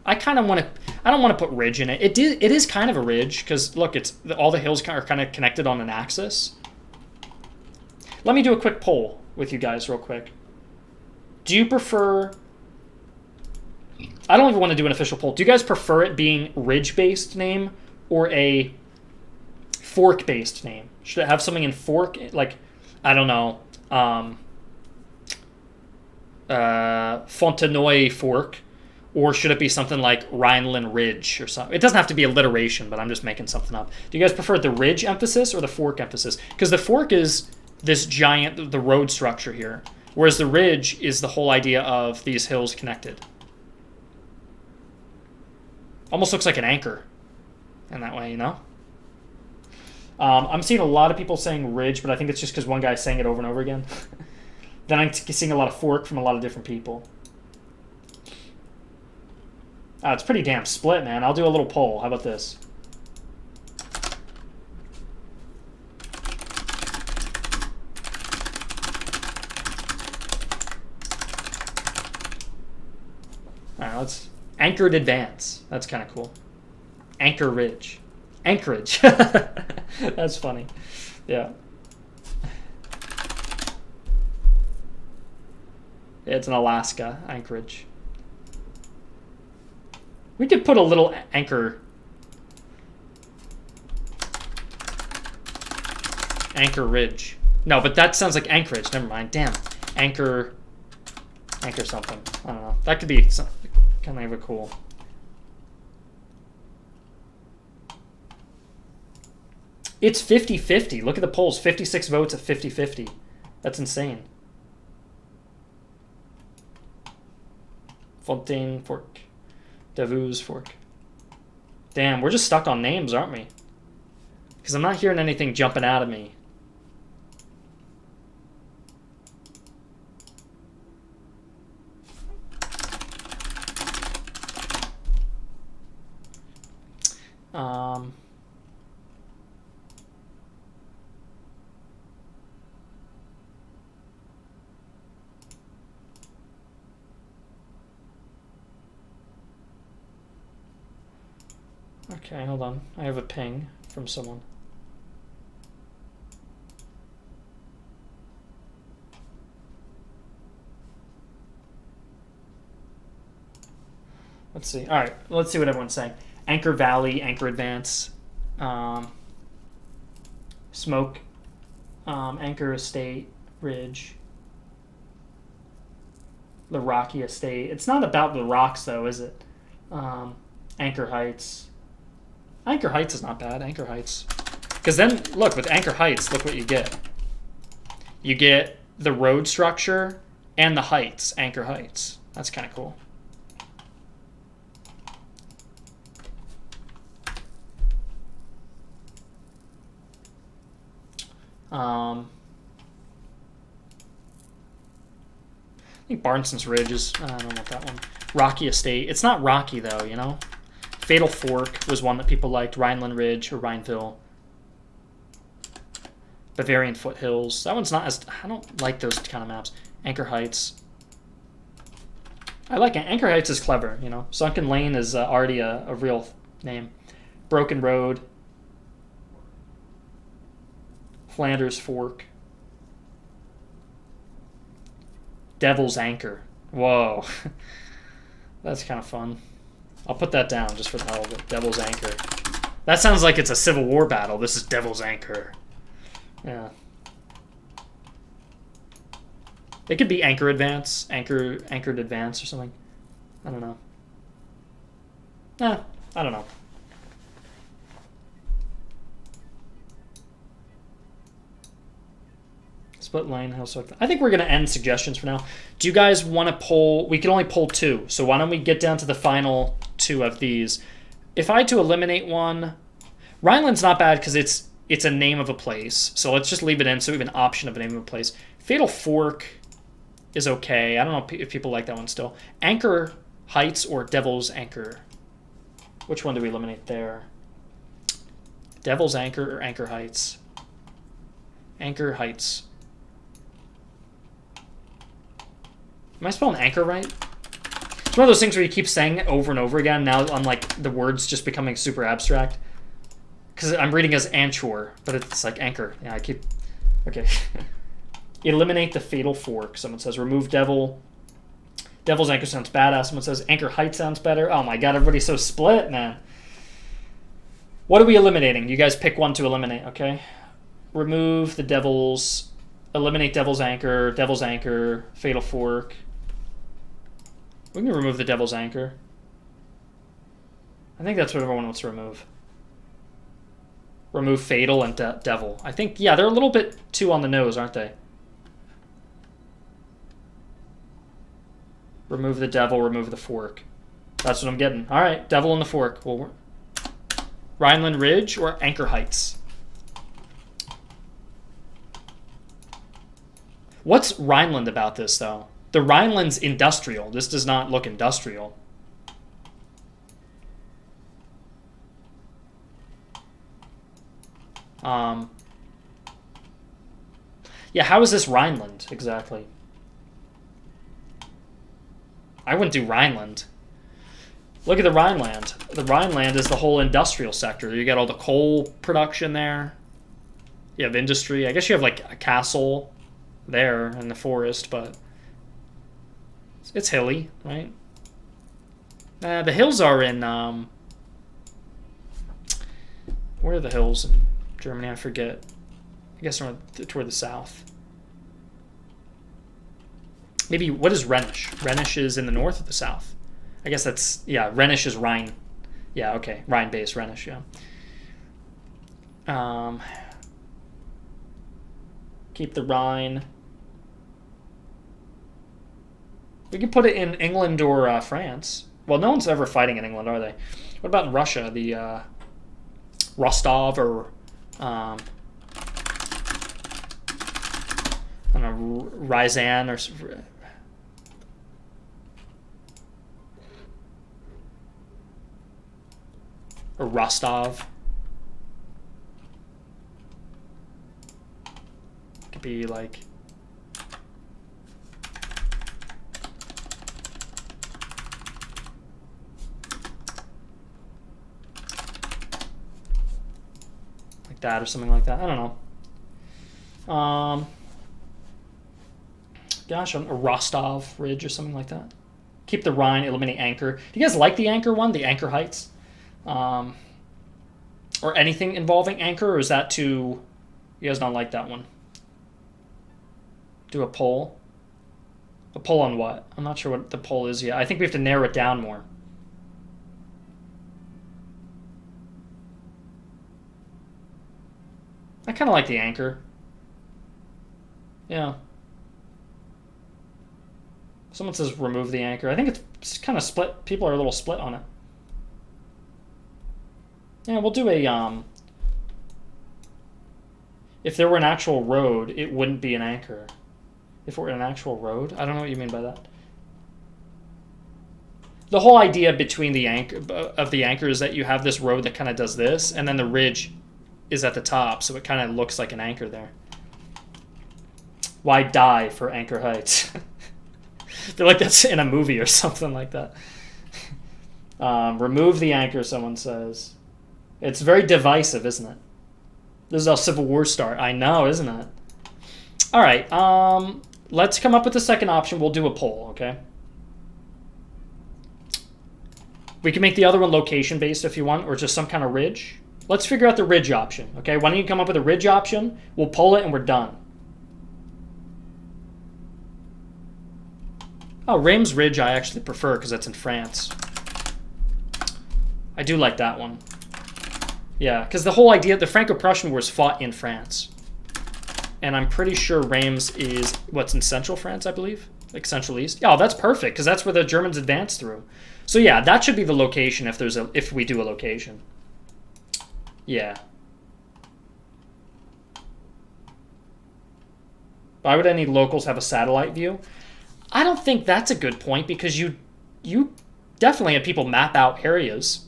I kind of want to. I don't want to put ridge in it. It is kind of a ridge because look, it's all the hills are kind of connected on an axis. Let me do a quick poll with you guys real quick. Do you prefer... I don't even want to do an official poll. Do you guys prefer it being ridge-based name or a fork-based name? Should it have something in fork? Like, I don't know. Fontenoy Fork. Or should it be something like Rhineland Ridge or something? It doesn't have to be alliteration, but I'm just making something up. Do you guys prefer the ridge emphasis or the fork emphasis? Because the fork is this giant, the road structure here. Whereas the ridge is the whole idea of these hills connected. Almost looks like an anchor in that way, you know? I'm seeing a lot of people saying ridge, but I think it's just because one guy's saying it over and over again. Then I'm seeing a lot of fork from a lot of different people. It's pretty damn split, man. I'll do a little poll. How about this? All right, let's... Anchored Advance. That's kind of cool. Anchor Ridge. Anchorage. That's funny. Yeah. It's in Alaska, Anchorage. We could put a little anchor Ridge. No, but that sounds like Anchorage. Never mind. Damn. Anchor something. I don't know. That could be kind of a cool. It's 50-50. Look at the polls. 56 votes at 50-50. That's insane. Fontaine Fork. Davos Fork. Damn, we're just stuck on names, aren't we? Because I'm not hearing anything jumping out of me. Okay, hold on. I have a ping from someone. Let's see. All right, let's see what everyone's saying. Anchor Valley, Anchor Advance, Smoke, Anchor Estate, Ridge, the Rocky Estate. It's not about the rocks, though, is it? Anchor Heights. Anchor Heights is not bad. Anchor Heights. Because then, look, with Anchor Heights, look what you get. You get the road structure and the heights. Anchor Heights. That's kind of cool. I think Barnston's Ridge is... I don't want that one. Rocky Estate. It's not Rocky, though, you know? Fatal Fork was one that people liked. Rhineland Ridge or Rhineville. Bavarian Foothills. That one's not as... I don't like those kind of maps. Anchor Heights. I like it. Anchor Heights is clever, you know? Sunken Lane is already a real name. Broken Road. Flanders Fork. Devil's Anchor. Whoa. That's kind of fun. I'll put that down just for the hell of it. Devil's Anchor. That sounds like it's a Civil War battle. This is Devil's Anchor. Yeah. It could be Anchor Advance. Anchored Advance or something. I don't know. I don't know. Split lane, house. I think we're going to end suggestions for now. Do you guys want to poll? We can only poll 2. So why don't we get down to the final 2 of these? If I had to eliminate one, Rhineland's not bad because it's a name of a place. So let's just leave it in so we have an option of a name of a place. Fatal Fork is okay. I don't know if people like that one still. Anchor Heights or Devil's Anchor? Which one do we eliminate there? Devil's Anchor or Anchor Heights? Anchor Heights. Am I spelling anchor right? It's one of those things where you keep saying it over and over again. Now I'm like, the words just becoming super abstract. Because I'm reading as Anchor, but it's like anchor. Yeah, I keep... Okay. Eliminate the fatal fork. Someone says remove devil. Devil's anchor sounds badass. Someone says anchor height sounds better. Oh my god, everybody's so split, man. What are we eliminating? You guys pick one to eliminate, okay? Remove the devil's... Eliminate devil's anchor, fatal fork. We can remove the devil's anchor. I think that's what everyone wants to remove. Remove fatal and devil. I think, yeah, they're a little bit too on the nose, aren't they? Remove the devil, remove the fork. That's what I'm getting. All right, devil and the fork. Well, Rhineland Ridge or Anchor Heights? What's Rhineland about this, though? The Rhineland's industrial. This does not look industrial. Yeah, how is this Rhineland, exactly? I wouldn't do Rhineland. Look at the Rhineland. The Rhineland is the whole industrial sector. You get all the coal production there. You have industry. I guess you have like a castle there in the forest, but it's hilly, right? The hills are in... where are the hills in Germany? I forget. I guess toward the south. Maybe, what is Rhenish? Rhenish is in the north or the south? I guess that's, yeah, Rhenish is Rhine. Yeah, okay, Rhine-based Rhenish, yeah. Keep the Rhine. We could put it in England or France. Well, no one's ever fighting in England, are they? What about in Russia? The Rostov or... I don't know, Ryazan or... Or Rostov. It could be like... like that or something like that. I don't know. Gosh, a Rostov Ridge or something like that. Keep the Rhine, eliminate Anchor. Do you guys like the Anchor one, the Anchor Heights? Or anything involving Anchor, or is that too... You guys don't like that one? Do a poll. A poll on what? I'm not sure what the poll is yet. I think we have to narrow it down more. I kind of like the Anchor. Yeah. Someone says remove the Anchor. I think it's kind of split. People are a little split on it. Yeah, we'll do a... If there were an actual road, it wouldn't be an anchor. If it were an actual road? I don't know what you mean by that. The whole idea between the anchor is that you have this road that kind of does this, and then the ridge is at the top, so it kind of looks like an anchor there. Why die for Anchor Heights? I feel like that's in a movie or something like that. Remove the anchor, someone says. It's very divisive, isn't it? This is how Civil War start. I know, isn't it? All right. Let's come up with the second option. We'll do a poll, okay? We can make the other one location-based if you want, or just some kind of ridge. Let's figure out the ridge option, okay? Why don't you come up with a ridge option? We'll poll it, and we're done. Oh, Reims Ridge I actually prefer because that's in France. I do like that one. Yeah, because the whole idea, the Franco-Prussian Wars fought in France. And I'm pretty sure Reims is, what's in central France, I believe? Like Central East? Oh, that's perfect, because that's where the Germans advanced through. So yeah, that should be the location if we do a location. Yeah. Why would any locals have a satellite view? I don't think that's a good point, because you definitely have people map out areas.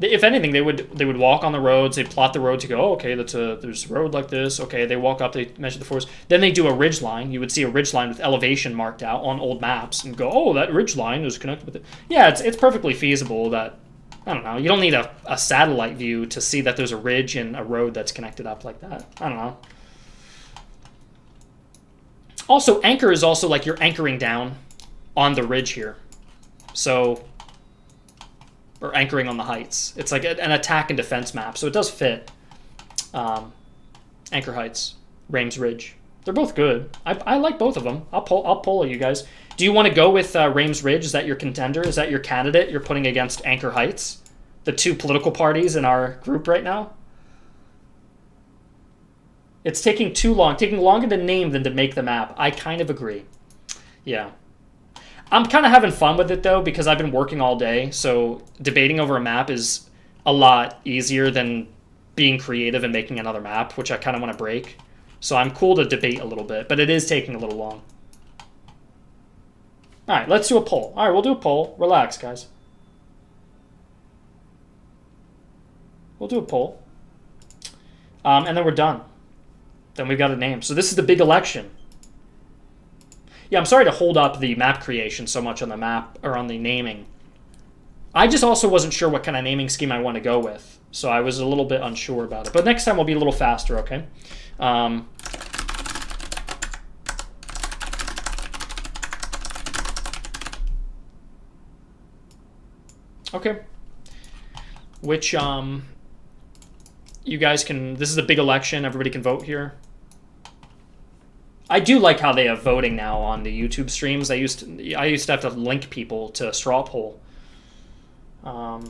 If anything, they would walk on the roads. They plot the road to go. Oh, okay, there's a road like this. Okay, they walk up. They measure the forest. Then they do a ridge line. You would see a ridge line with elevation marked out on old maps and go, oh, that ridge line is connected with it. Yeah, it's perfectly feasible that. I don't know. You don't need a satellite view to see that there's a ridge and a road that's connected up like that. I don't know. Also, anchor is also like you're anchoring down on the ridge here. So, or anchoring on the heights. It's like an attack and defense map. So it does fit. Anchor Heights, Rames Ridge. They're both good. I like both of them. I'll poll you guys. Do you want to go with Rames Ridge? Is that your contender? Is that your candidate you're putting against Anchor Heights? The two political parties in our group right now? It's taking too long. Taking longer to name than to make the map. I kind of agree. Yeah. I'm kind of having fun with it, though, because I've been working all day. So debating over a map is a lot easier than being creative and making another map, which I kind of want to break. So I'm cool to debate a little bit, but it is taking a little long. All right, let's do a poll. All right, we'll do a poll. Relax, guys. We'll do a poll. And then we're done. Then we've got a name. So this is the big election. Yeah, I'm sorry to hold up the map creation so much on the map, or on the naming. I just also wasn't sure what kind of naming scheme I want to go with. So I was a little bit unsure about it. But next time we'll be a little faster, okay? Okay. Which, you guys can, this is a big election, everybody can vote here. I do like how they have voting now on the YouTube streams. I used to have to link people to straw poll. All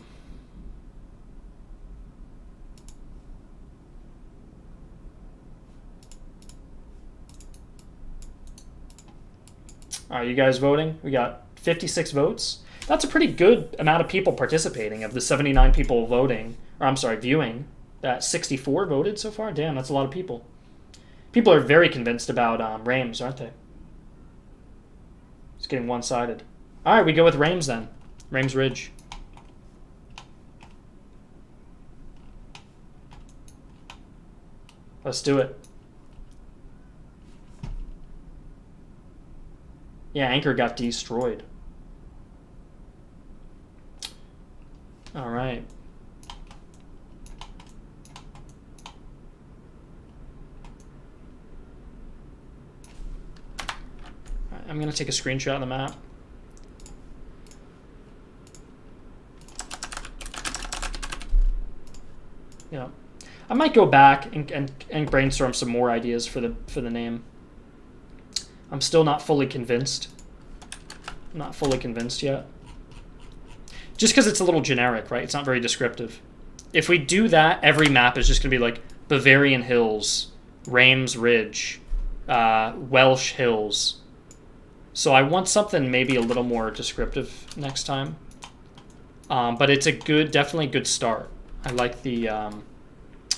right, you guys voting? We got 56 votes. That's a pretty good amount of people participating. Of the 79 people voting, or I'm sorry, viewing, that 64 voted so far. Damn, that's a lot of people. People are very convinced about Rames, aren't they? It's getting one-sided. All right, we go with Rames then. Rames Ridge. Let's do it. Yeah, Anchor got destroyed. All right. I'm going to take a screenshot of the map. Yeah. I might go back and brainstorm some more ideas for the name. I'm still not fully convinced. Not fully convinced yet. Just because it's a little generic, right? It's not very descriptive. If we do that, every map is just going to be like Bavarian Hills, Rames Ridge, Welsh Hills. So I want something maybe a little more descriptive next time. But it's a definitely a good start. I like the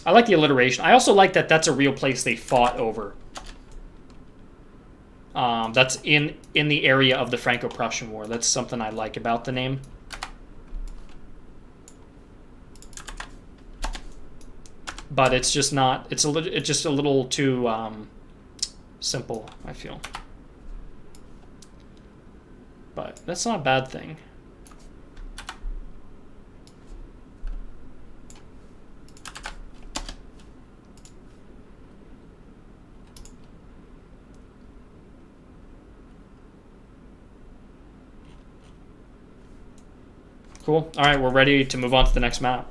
alliteration. I also like that that's a real place they fought over. That's in the area of the Franco-Prussian War. That's something I like about the name. But it's just not. It's just a little too simple, I feel. But that's not a bad thing. Cool. All right, we're ready to move on to the next map.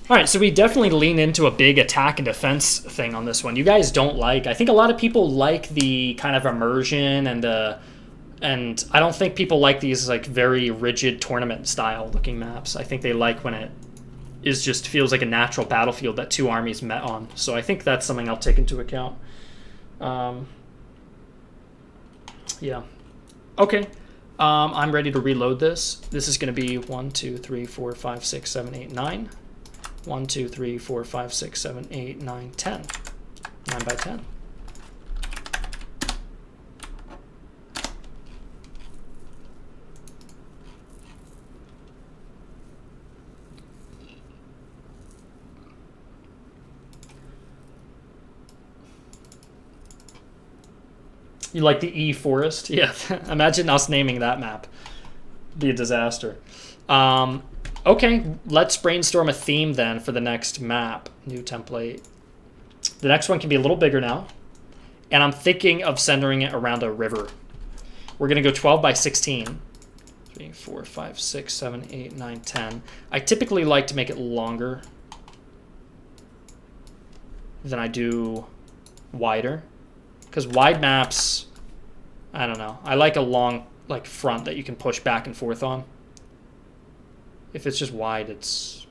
All right, so we definitely lean into a big attack and defense thing on this one. You guys don't like. I think a lot of people like the kind of immersion and I don't think people like these like very rigid tournament style looking maps. I think they like when it is just feels like a natural battlefield that two armies met on. So I think that's something I'll take into account. Yeah. Okay. I'm ready to reload this. This is going to be 1, 2, 3, 4, 5, 6, 7, 8, 9. 1, 2, 3, 4, 5, 6, 7, 8, 9, 10. 9 by 10. You like the E forest? Yeah. Imagine us naming that map. Be a disaster. Okay, let's brainstorm a theme then for the next map. New template. The next one can be a little bigger now. And I'm thinking of centering it around a river. We're going to go 12 by 16. 3, 4, 5, 6, 7, 8, 9, 10. I typically like to make it longer than I do wider. Because wide maps, I don't know. I like a long front that you can push back and forth on. If it's just wide, it's...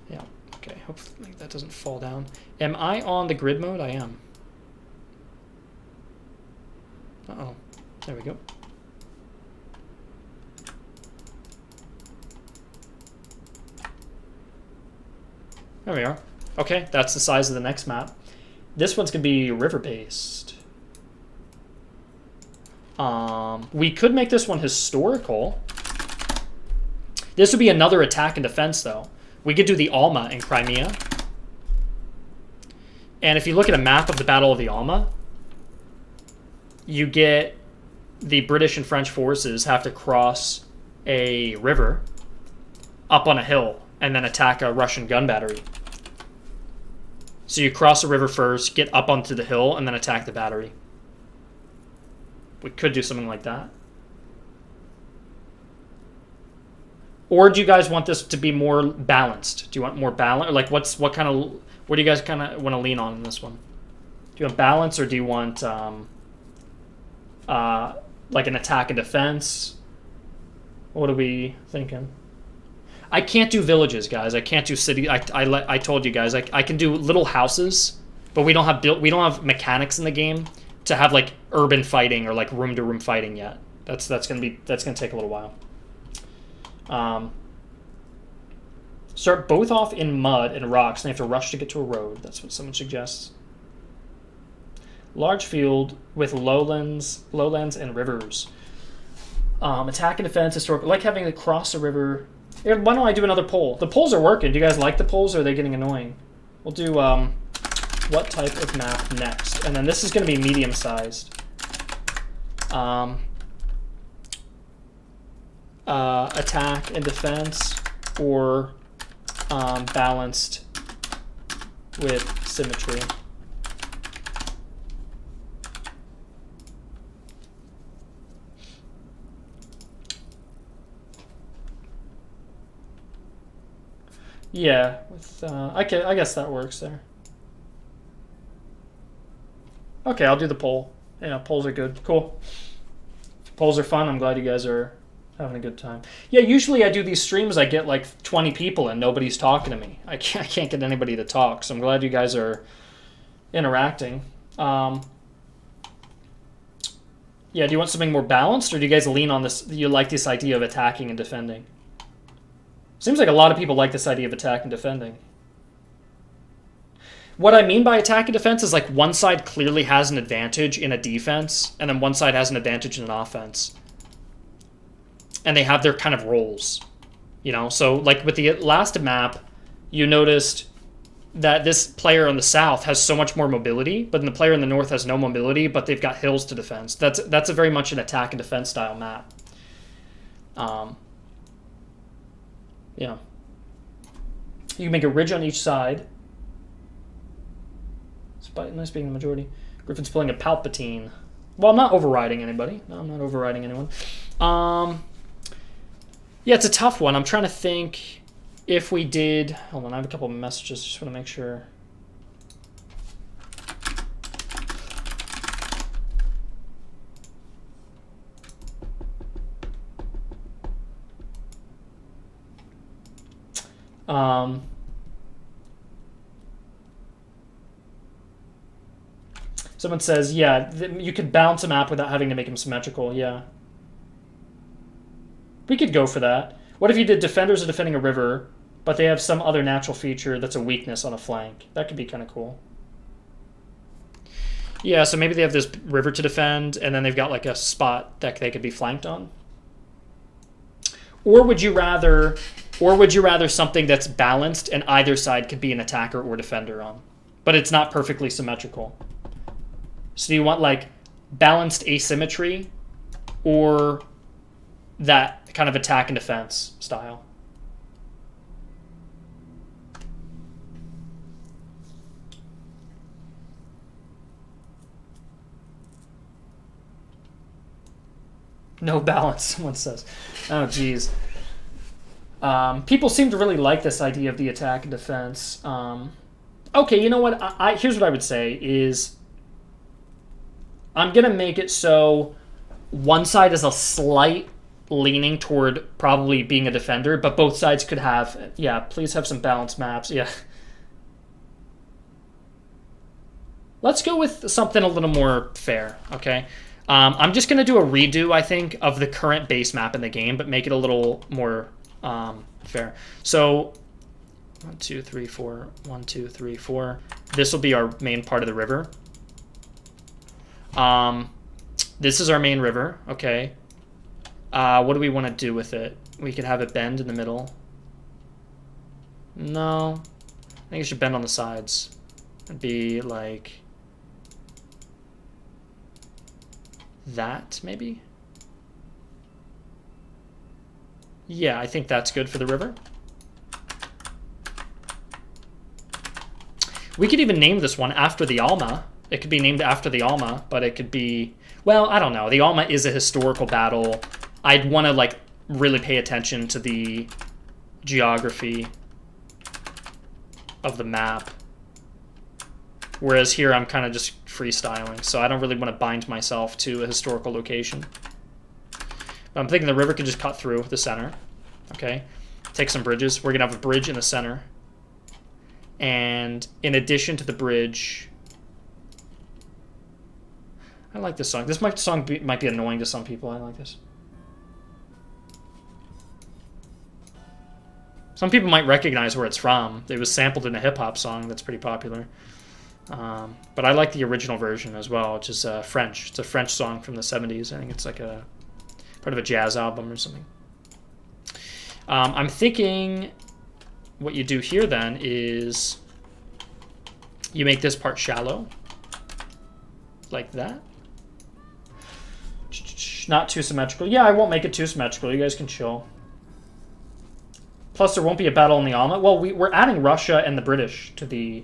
Yeah, okay. Hopefully that doesn't fall down. Am I on the grid mode? I am. Uh-oh. There we go. There we are. Okay, that's the size of the next map. This one's going to be river-based. We could make this one historical. This would be another attack and defense, though. We could do the Alma in Crimea. And if you look at a map of the Battle of the Alma, you get the British and French forces have to cross a river up on a hill and then attack a Russian gun battery. So you cross the river first, get up onto the hill, and then attack the battery. We could do something like that. Or do you guys want this to be more balanced? Do you want more balance? Like, what do you guys kind of want to lean on in this one? Do you want balance, or do you want like an attack and defense? What are we thinking? I can't do villages, guys. I can't do city. I told you guys I can do little houses, but we don't have mechanics in the game to have like urban fighting or like room to room fighting yet. That's gonna take a little while. Start both off in mud and rocks, and they have to rush to get to a road. That's what someone suggests. Large field with lowlands and rivers. Attack and defense, historical. Like having to cross a river. Why don't I do another poll? The polls are working. Do you guys like the polls, or are they getting annoying? We'll do what type of map next, and then this is going to be medium-sized. Attack and defense, or balanced with symmetry. Yeah, with I guess that works there. Okay, I'll do the poll. Yeah, polls are good. Cool. Polls are fun. I'm glad you guys are having a good time. Yeah, usually I do these streams, I get like 20 people and nobody's talking to me. I can't get anybody to talk, so I'm glad you guys are interacting. Yeah, do you want something more balanced, or do you guys lean on this? You like this idea of attacking and defending? Seems like a lot of people like this idea of attack and defending. What I mean by attack and defense is like one side clearly has an advantage in a defense, and then one side has an advantage in an offense. And they have their kind of roles, you know? So like with the last map, you noticed that this player on the south has so much more mobility, but then the player in the north has no mobility, but they've got hills to defense. That's a very much an attack and defense style map. Yeah. You can make a ridge on each side. Despite nice being the majority. Griffin's pulling a Palpatine. Well, I'm not overriding anybody. No, I'm not overriding anyone. Yeah, it's a tough one. I'm trying to think if we did... Hold on, I have a couple of messages. Just want to make sure. Someone says, yeah, you could balance a map without having to make them symmetrical. Yeah. We could go for that. What if you did defenders are defending a river, but they have some other natural feature that's a weakness on a flank? That could be kind of cool. Yeah, so maybe they have this river to defend, and then they've got like a spot that they could be flanked on. Or would you rather something that's balanced and either side could be an attacker or defender on, but it's not perfectly symmetrical? So do you want like balanced asymmetry or that kind of attack and defense style? No balance, someone says. Oh, geez. People seem to really like this idea of the attack and defense. Okay, you know what? Here's what I would say is I'm going to make it so one side is a slight leaning toward probably being a defender, but both sides could have, yeah, please have some balanced maps. Yeah. Let's go with something a little more fair, okay? I'm just going to do a redo, I think, of the current base map in the game, but make it a little more fair. So 1, 2, 3, 4, 1, 2, 3, 4. This will be our main part of the river. This is our main river, okay. What do we want to do with it? We could have it bend in the middle. No, I think it should bend on the sides. It'd be like that, maybe? Yeah, I think that's good for the river. We could even name this one after the Alma. It could be named after the Alma, but it could be... Well, I don't know. The Alma is a historical battle. I'd want to, like, really pay attention to the geography of the map. Whereas here I'm kind of just freestyling, so I don't really want to bind myself to a historical location. But I'm thinking the river could just cut through the center. Okay, take some bridges. We're going to have a bridge in the center. And in addition to the bridge... I like this song. This song might be annoying to some people. I like this. Some people might recognize where it's from. It was sampled in a hip-hop song that's pretty popular. But I like the original version as well, which is French. It's a French song from the 70s. I think it's like a part of a jazz album or something. I'm thinking what you do here then is you make this part shallow, like that. Not too symmetrical. Yeah, I won't make it too symmetrical. You guys can chill. Plus, there won't be a battle in the Alma. Well, we're adding Russia and the British to the...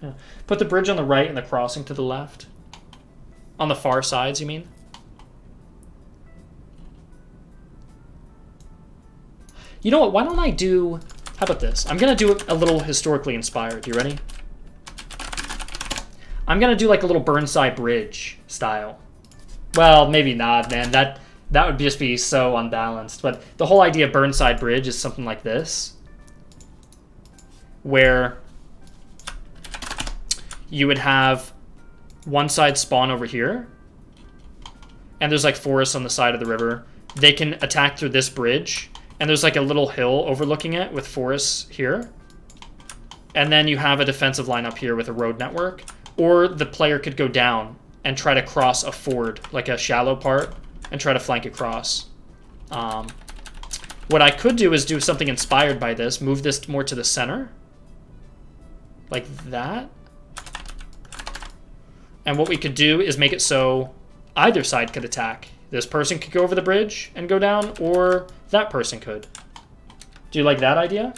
Yeah. Put the bridge on the right and the crossing to the left. On the far sides, you mean? You know what? Why don't I do... How about this? I'm going to do it a little historically inspired. You ready? I'm going to do like a little Burnside Bridge style. Well, maybe not, man. That would just be so unbalanced. But the whole idea of Burnside Bridge is something like this. Where you would have one side spawn over here. And there's like forests on the side of the river. They can attack through this bridge. And there's like a little hill overlooking it with forests here. And then you have a defensive line up here with a road network. Or the player could go down and try to cross a ford, like a shallow part, and try to flank across. What I could do is do something inspired by this. Move this more to the center. Like that. And what we could do is make it so either side could attack. This person could go over the bridge and go down, or that person could. Do you like that idea?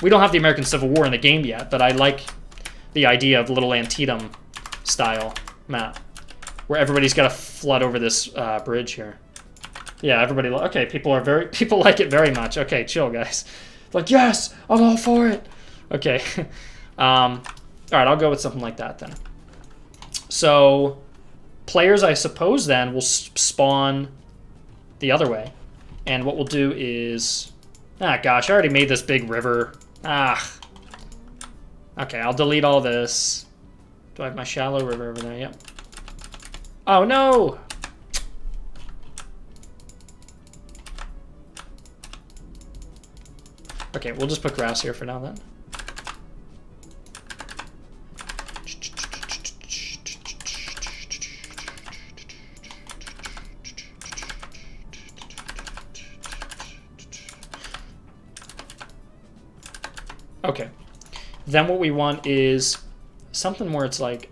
We don't have the American Civil War in the game yet, but I like the idea of Little Antietam style map, where everybody's got to flood over this bridge here. Yeah, everybody. Okay, people like it very much. Okay, chill, guys. Like, yes, I'm all for it. Okay. All right, I'll go with something like that then. So, players, I suppose, then will spawn the other way, and what we'll do is, gosh, I already made this big river. Okay, I'll delete all this. Do I have my shallow river over there? Yep. Oh, no! Okay, we'll just put grass here for now, then. Okay. Then what we want is something where it's like,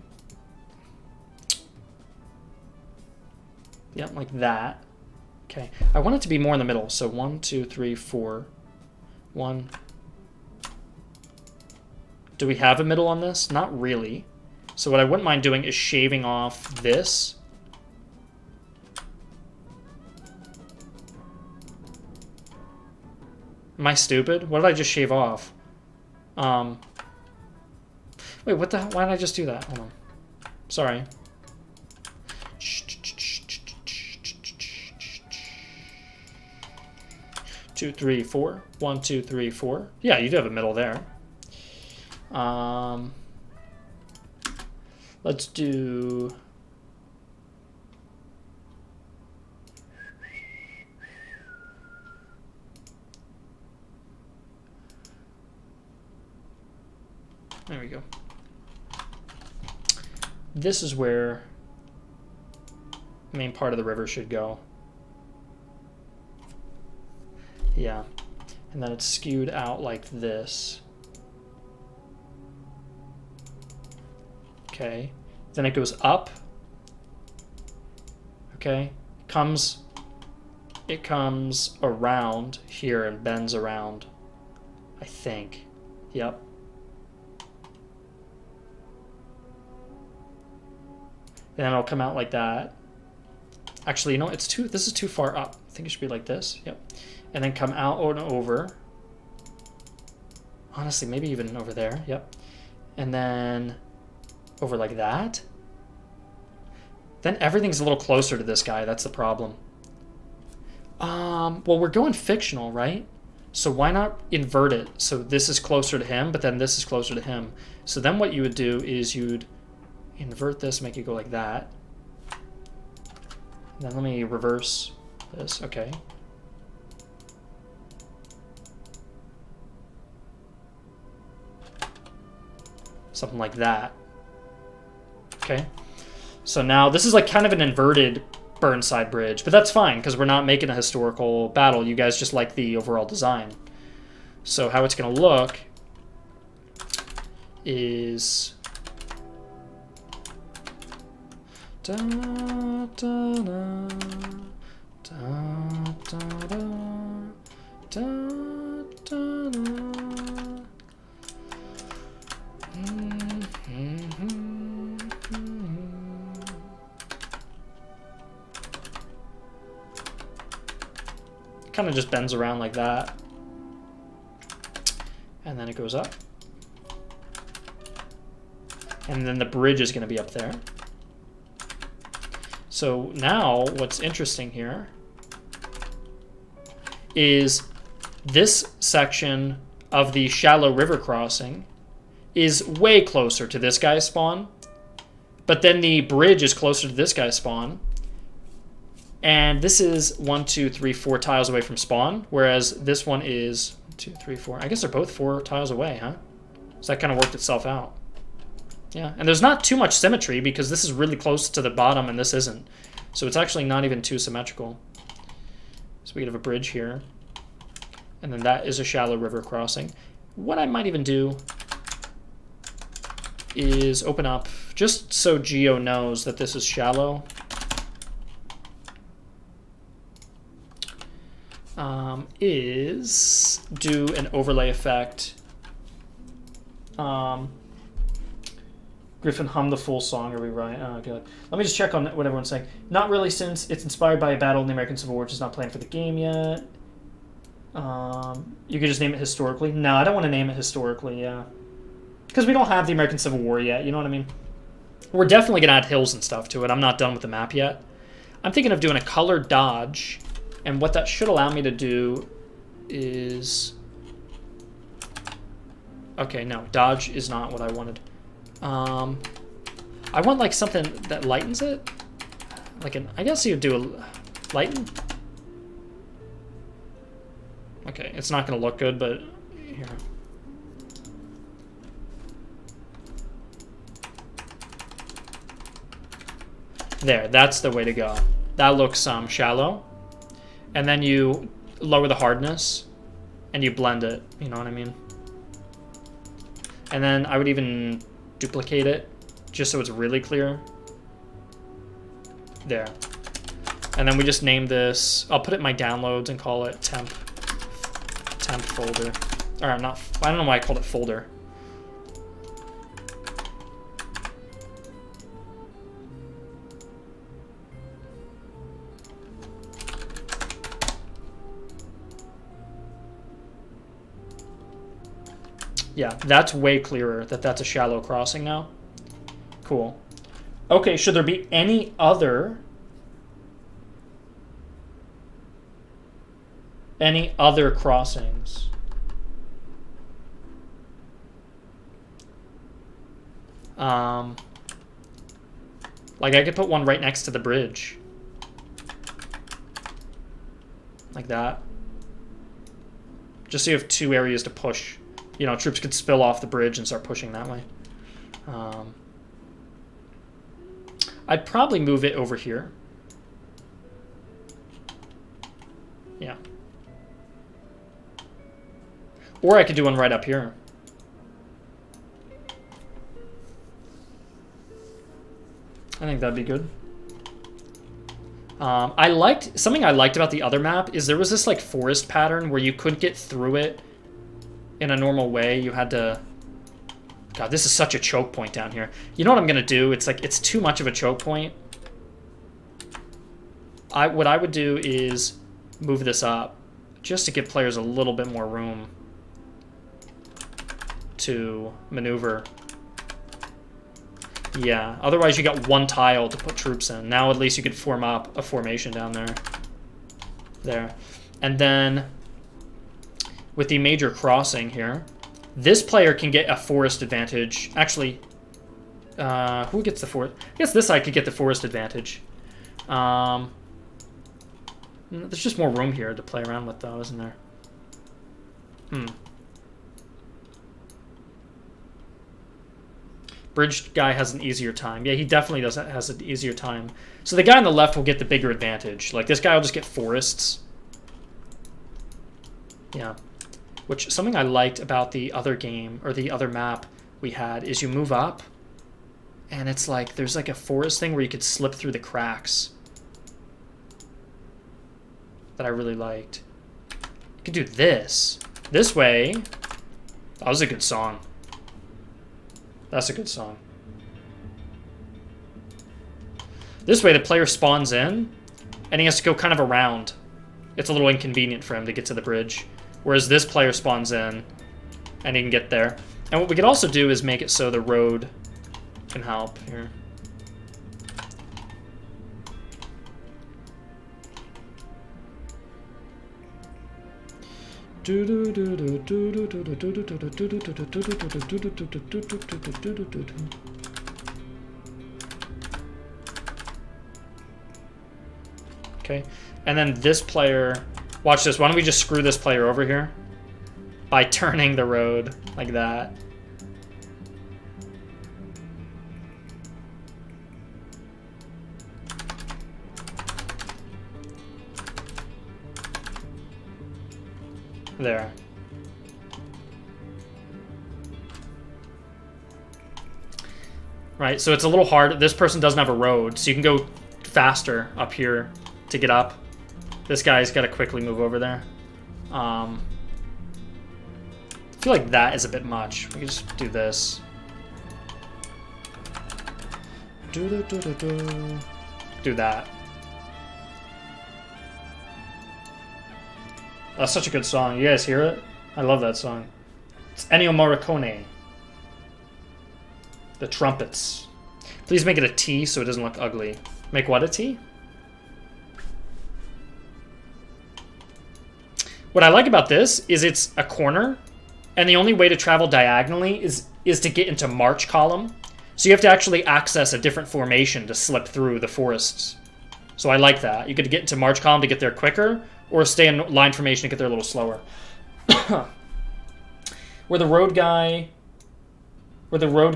yeah, like that. Okay, I want it to be more in the middle. So 1, 2, 3, 4. 1. Do we have a middle on this? Not really. So what I wouldn't mind doing is shaving off this. Am I stupid? What did I just shave off? Wait, what the hell? Why did I just do that? Hold on. Sorry. 2, 3, 4. 1, 2, 3, 4. Yeah, you do have a middle there. Let's do... There we go. This is where the main part of the river should go. Yeah. And then it's skewed out like this. Okay. Then it goes up. Okay. It comes around here and bends around, I think. Yep. And then it'll come out like that. Actually, you know, this is too far up. I think it should be like this. Yep. And then come out and over. Honestly, maybe even over there. Yep. And then over like that. Then everything's a little closer to this guy. That's the problem. Well, we're going fictional, right? So why not invert it? So this is closer to him, but then this is closer to him. So then what you would do is you'd invert this, make it go like that. And then let me reverse this. Okay. Something like that. Okay. So now this is like kind of an inverted Burnside Bridge, but that's fine because we're not making a historical battle. You guys just like the overall design. So how it's going to look is... Da, da, da, da, da, da, da, da. Kind of just bends around like that. And then it goes up. And then the bridge is going to be up there. So now what's interesting here is this section of the shallow river crossing is way closer to this guy's spawn, but then the bridge is closer to this guy's spawn, and this is 1, 2, 3, 4 tiles away from spawn, whereas this one is 1, 2, 3, 4. I guess they're both 4 tiles away, huh? So that kind of worked itself out. Yeah, and there's not too much symmetry because this is really close to the bottom and this isn't. So it's actually not even too symmetrical. So we have a bridge here. And then that is a shallow river crossing. What I might even do is open up, just so Geo knows that this is shallow. Is do an overlay effect. Griffin, hum the full song, are we right? Oh, good. Let me just check on what everyone's saying. Not really, since it's inspired by a battle in the American Civil War, which is not planned for the game yet. You could just name it historically. No, I don't want to name it historically, yeah. Because we don't have the American Civil War yet, you know what I mean? We're definitely going to add hills and stuff to it. I'm not done with the map yet. I'm thinking of doing a color dodge, and what that should allow me to do is... Okay, no, dodge is not what I wanted. I want like something that lightens it. Like an, I guess you would do a lighten. Okay, it's not going to look good, but here. There, that's the way to go. That looks shallow. And then you lower the hardness and you blend it, you know what I mean? And then I would even duplicate it just so it's really clear. There. And then we just name this, I'll put it in my downloads and call it temp folder. Or not, I don't know why I called it folder. Yeah, that's way clearer that that's a shallow crossing now. Cool. Okay, should there be any other crossings? Like I could put one right next to the bridge. Like that. Just so you have two areas to push. You know, troops could spill off the bridge and start pushing that way. I'd probably move it over here. Yeah. Or I could do one right up here. I think that'd be good. Something I liked about the other map is there was this like forest pattern where you couldn't get through it in a normal way. You had to... God, this is such a choke point down here. You know what I'm gonna do? It's like, it's too much of a choke point. What I would do is move this up just to give players a little bit more room to maneuver. Yeah, otherwise you got one tile to put troops in. Now at least you could form up a formation down there. There. And then with the major crossing here, this player can get a forest advantage. Actually, who gets the forest? I guess this side could get the forest advantage. There's just more room here to play around with, though, isn't there? Bridge guy has an easier time. Yeah, he definitely has an easier time. So the guy on the left will get the bigger advantage. Like, this guy will just get forests. Yeah. Which, something I liked about the other game, or the other map we had, is you move up, and it's like, there's like a forest thing where you could slip through the cracks. That I really liked. You could do this. This way. That was a good song. That's a good song. This way, the player spawns in, and he has to go kind of around. It's a little inconvenient for him to get to the bridge. Whereas this player spawns in, and he can get there. And what we could also do is make it so the road can help here. Okay, and then this player, watch this. Why don't we just screw this player over here by turning the road like that? There. Right, so it's a little hard. This person doesn't have a road, so you can go faster up here to get up. This guy's got to quickly move over there. I feel like that is a bit much. We can just do this. Do that. That's such a good song. You guys hear it? I love that song. It's Ennio Morricone. The trumpets. Please make it a T so it doesn't look ugly. Make what a T? What I like about this is it's a corner, and the only way to travel diagonally is to get into march column. So you have to actually access a different formation to slip through the forests. So I like that. You could get into march column to get there quicker, or stay in line formation to get there a little slower. Where the road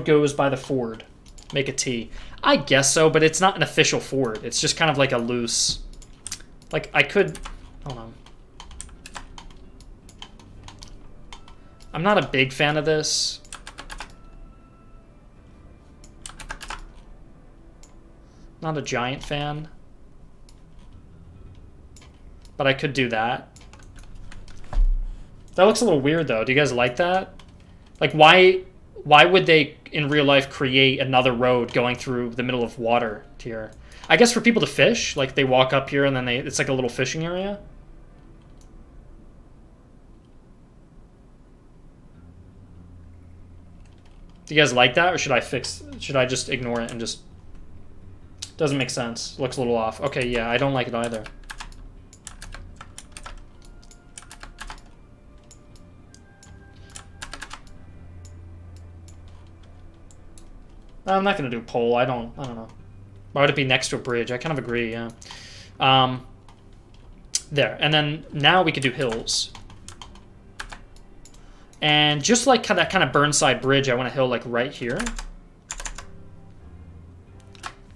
goes by the ford. Make a T. I guess so, but it's not an official ford. It's just kind of like a loose... Like, I could... Hold on. I'm not a big fan of this. Not a giant fan. But I could do that. That looks a little weird, though. Do you guys like that? Like, why would they, in real life, create another road going through the middle of water here? I guess for people to fish. Like, they walk up here and then it's like a little fishing area. Do you guys like that? Or should I just ignore it and just... Doesn't make sense. Looks a little off. Okay, yeah, I don't like it either. I'm not going to do pole. I don't know. Why would it be next to a bridge? I kind of agree, yeah. There. And then now we could do hills. And just like that kind of Burnside Bridge, I want a hill like right here.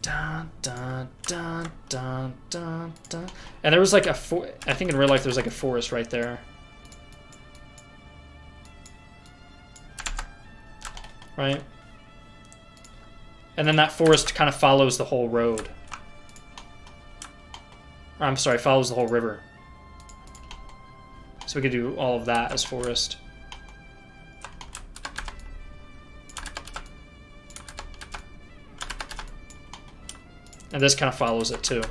Dun, dun, dun, dun, dun, dun. And there was like I think in real life there's like a forest right there. Right? And then that forest kind of follows the whole road. Or, I'm sorry, follows the whole river. So we could do all of that as forest. And this kind of follows it too.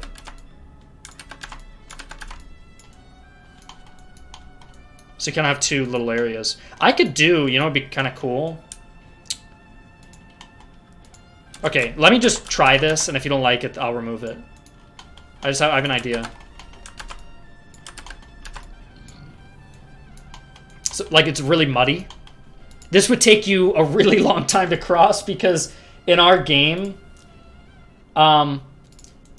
So you kind of have two little areas. I could do, you know, it'd be kind of cool. Okay, let me just try this, and if you don't like it, I'll remove it. I have an idea. So, like, it's really muddy. This would take you a really long time to cross, because in our game,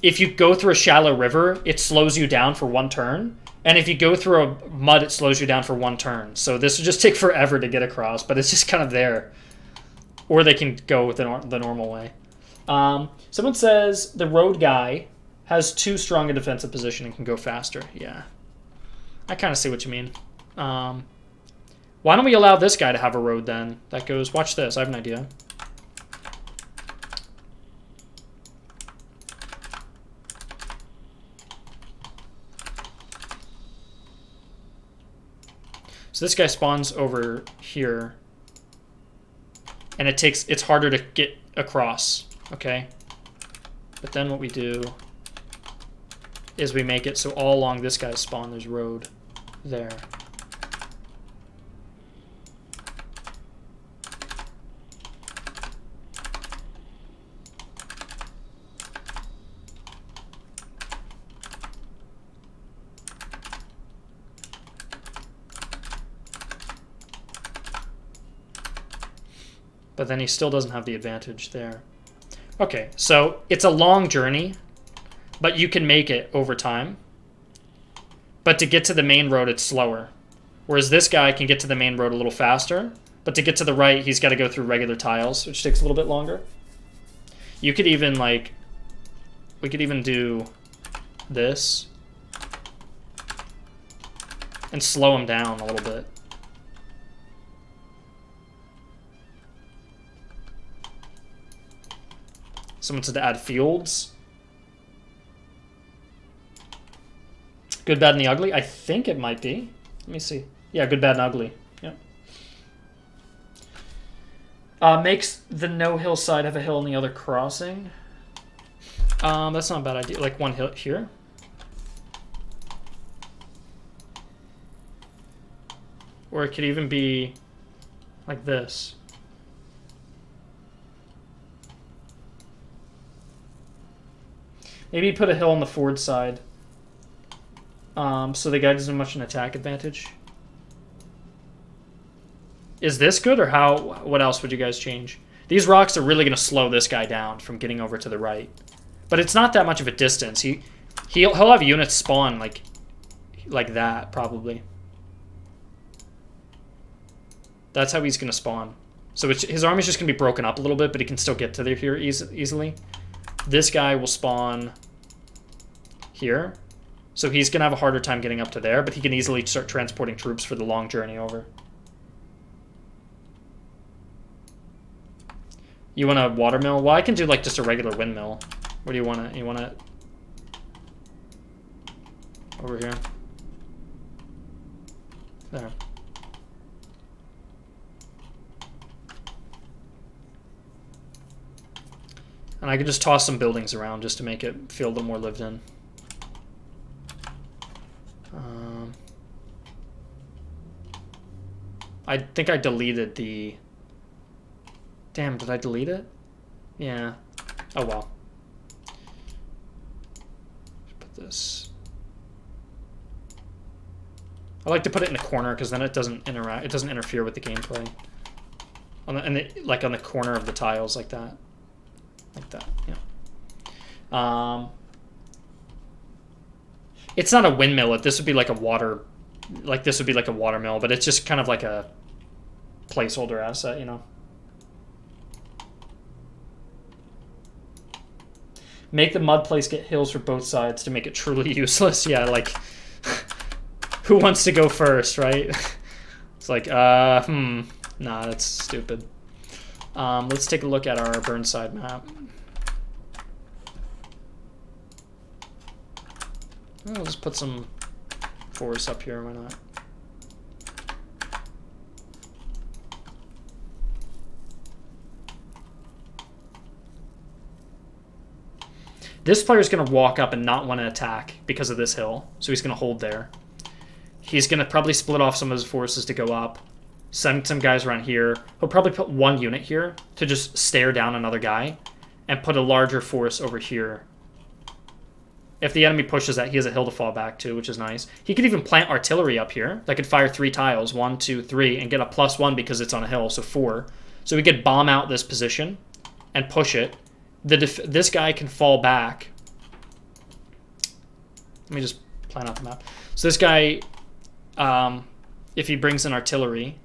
if you go through a shallow river, it slows you down for one turn. And if you go through a mud, it slows you down for one turn. So this would just take forever to get across, but it's just kind of there. Or they can go with the normal way. Someone says the road guy has too strong a defensive position and can go faster. Yeah. I kind of see what you mean. Why don't we allow this guy to have a road then? That goes... Watch this. I have an idea. So this guy spawns over here. And it's harder to get across, okay? But then what we do is we make it so all along this guy's spawn there's road there. But then he still doesn't have the advantage there. Okay, so it's a long journey, but you can make it over time. But to get to the main road, it's slower. Whereas this guy can get to the main road a little faster, but to get to the right, he's got to go through regular tiles, which takes a little bit longer. You could even, like... We could even do this. And slow him down a little bit. Someone said to add fields. Good, bad, and the ugly? I think it might be. Let me see. Yeah, good, bad, and ugly. Yep. Makes the no hillside have a hill on the other crossing. That's not a bad idea. Like one hill here. Or it could even be like this. Maybe put a hill on the forward side. So the guy doesn't have much an attack advantage. Is this good, or how? What else would you guys change? These rocks are really going to slow this guy down from getting over to the right. But it's not that much of a distance. He'll have units spawn like that, probably. That's how he's going to spawn. So his army's just going to be broken up a little bit, but he can still get to here easily. This guy will spawn here. So he's going to have a harder time getting up to there, but he can easily start transporting troops for the long journey over. You want a watermill? Well, I can do like just a regular windmill. Where do you want it? You want it over here? There. And I could just toss some buildings around just to make it feel a little more lived in. I think I deleted the... Damn, did I delete it? Yeah. Oh well. Put this... I like to put it in the corner because then it doesn't interact. It doesn't interfere with the gameplay. On like on the corner of the tiles, like that. Like that, yeah. It's not a windmill. This would be like a water... Like, this would be like a watermill, but it's just kind of like a placeholder asset, you know? Make the mud place get hills for both sides to make it truly useless. Yeah, like... Who wants to go first, right? It's like, nah, that's stupid. Let's take a look at our Burnside map. I'll just put some forests up here, why not? This player's going to walk up and not want to attack because of this hill, so he's going to hold there. He's going to probably split off some of his forces to go up, send some guys around here. He'll probably put one unit here to just stare down another guy, and put a larger force over here. If the enemy pushes that, he has a hill to fall back to, which is nice. He could even plant artillery up here that could fire 3 tiles, 1, 2, 3, and get a +1 because it's on a hill, so 4. So we could bomb out this position and push it. This guy can fall back. Let me just plan out the map. So this guy, if he brings in artillery,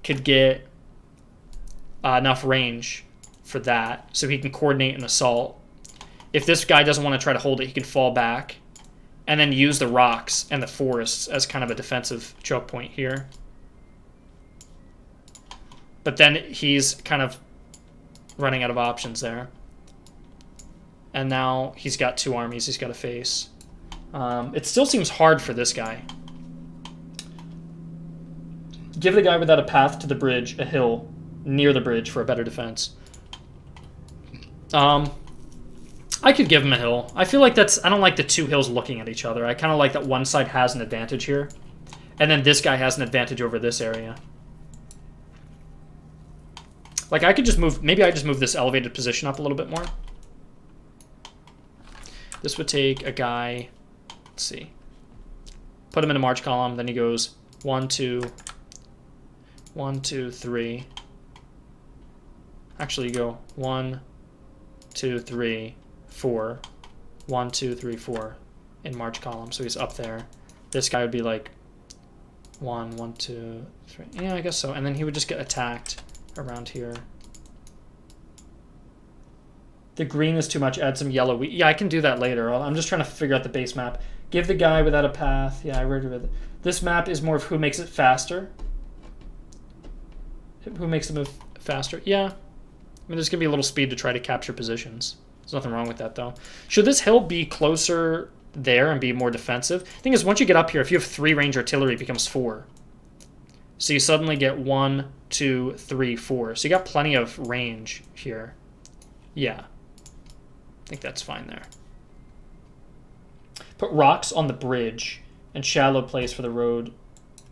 could get enough range for that, so he can coordinate an assault. If this guy doesn't want to try to hold it, he can fall back and then use the rocks and the forests as kind of a defensive choke point here. But then he's kind of running out of options there. And now he's got 2 armies he's got to face. It still seems hard for this guy. Give the guy without a path to the bridge a hill near the bridge for a better defense. I could give him a hill. I feel like I don't like the 2 hills looking at each other. I kind of like that one side has an advantage here. And then this guy has an advantage over this area. Like, I could just move... Maybe I just move this elevated position up a little bit more. This would take a guy... Let's see. Put him in a march column. Then he goes 1, 2... 1, 2, 3. Actually, you go 1, 2, 3... 4, 1, 2, 3, 4 in march column, so he's up there. This guy would be like 1, 1, 2, 3. Yeah, I guess so. And then he would just get attacked around here. The green is too much. Add some yellow. Yeah, I can do that later. I'm just trying to figure out the base map. Give the guy without a path. Yeah, I read it. This map is more of who makes it faster. Who makes the move faster? Yeah. I mean, there's gonna be a little speed to try to capture positions. There's nothing wrong with that, though. Should this hill be closer there and be more defensive? The thing is, once you get up here, if you have 3 range artillery, it becomes 4. So you suddenly get 1, 2, 3, 4. So you got plenty of range here. Yeah. I think that's fine there. Put rocks on the bridge and shallow place for the road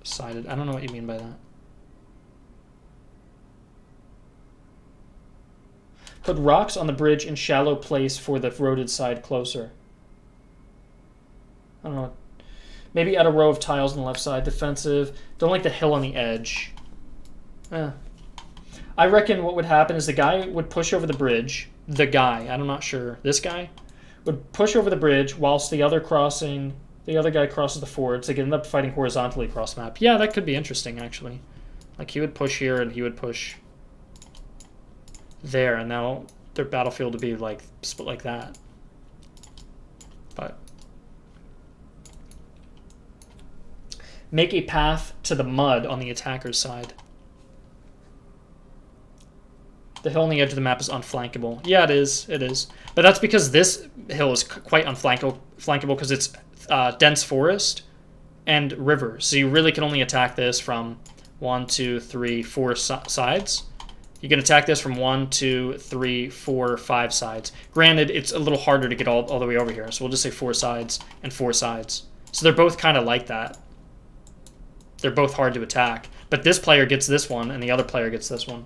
sided. I don't know what you mean by that. Put rocks on the bridge in shallow place for the roaded side closer. I don't know. Maybe add a row of tiles on the left side. Defensive. Don't like the hill on the edge. I reckon what would happen is the guy would push over the bridge. The guy, I'm not sure. This guy would push over the bridge whilst the other guy crosses the ford. So they could end up fighting horizontally across the map. Yeah, that could be interesting, actually. Like, he would push here and he would push there, and now their battlefield would be like split like that. But make a path to the mud on the attacker's side. The hill on the edge of the map is unflankable. Yeah, it is. It is. But that's because this hill is quite unflankable because it's dense forest and river. So you really can only attack this from 1, 2, 3, 4 sides. You can attack this from 1, 2, 3, 4, 5 sides. Granted, it's a little harder to get all the way over here. So we'll just say 4 sides and 4 sides. So they're both kind of like that. They're both hard to attack. But this player gets this one and the other player gets this one.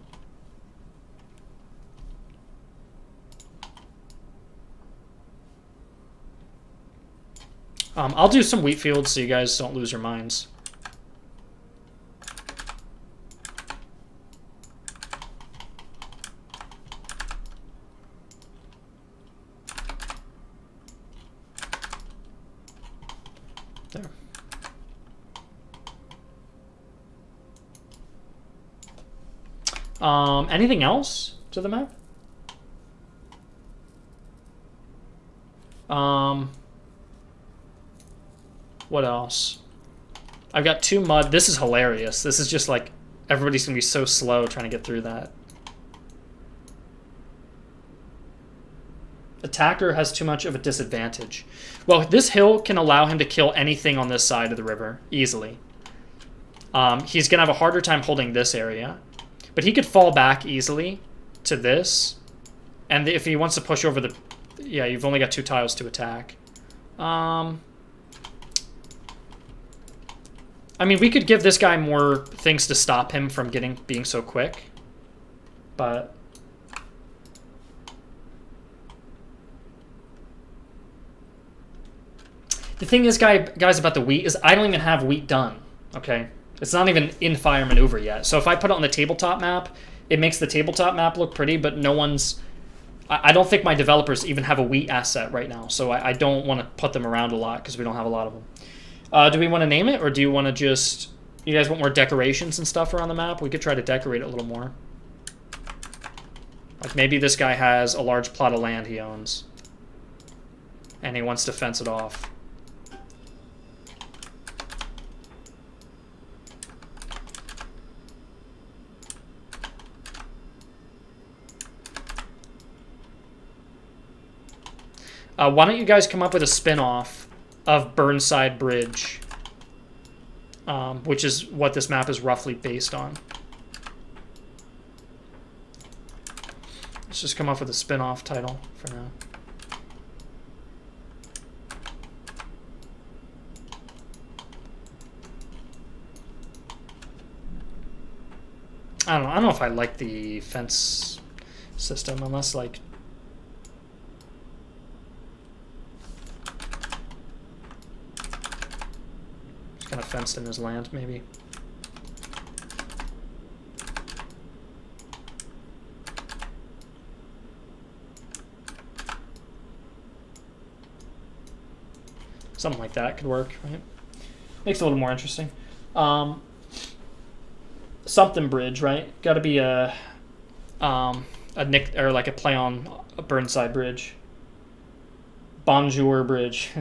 I'll do some wheat fields so you guys don't lose your minds. There. Anything else to the map? What else? I've got 2 mud. This is hilarious. This is just like everybody's gonna be so slow trying to get through that. Attacker has too much of a disadvantage. Well, this hill can allow him to kill anything on this side of the river easily. He's gonna have a harder time holding this area, but he could fall back easily to this, and if he wants to push over the, yeah, you've only got 2 tiles to attack. I mean, we could give this guy more things to stop him from being so quick. But the thing is, guys, about the wheat is I don't even have wheat done, okay? It's not even in Fire Maneuver yet. So if I put it on the tabletop map, it makes the tabletop map look pretty, but no one's... I don't think my developers even have a wheat asset right now, so I don't want to put them around a lot because we don't have a lot of them. Do we want to name it, or do you want to just... You guys want more decorations and stuff around the map? We could try to decorate it a little more. Like maybe this guy has a large plot of land he owns, and he wants to fence it off. Why don't you guys come up with a spin-off of Burnside Bridge, which is what this map is roughly based on. Let's just come up with a spin-off title for now. I don't know if I like the fence system, unless like... kind of fenced in his land, maybe. Something like that could work, right? Makes it a little more interesting. Something bridge, right? Got to be a nick or like a play on a Burnside Bridge. Bonjour Bridge.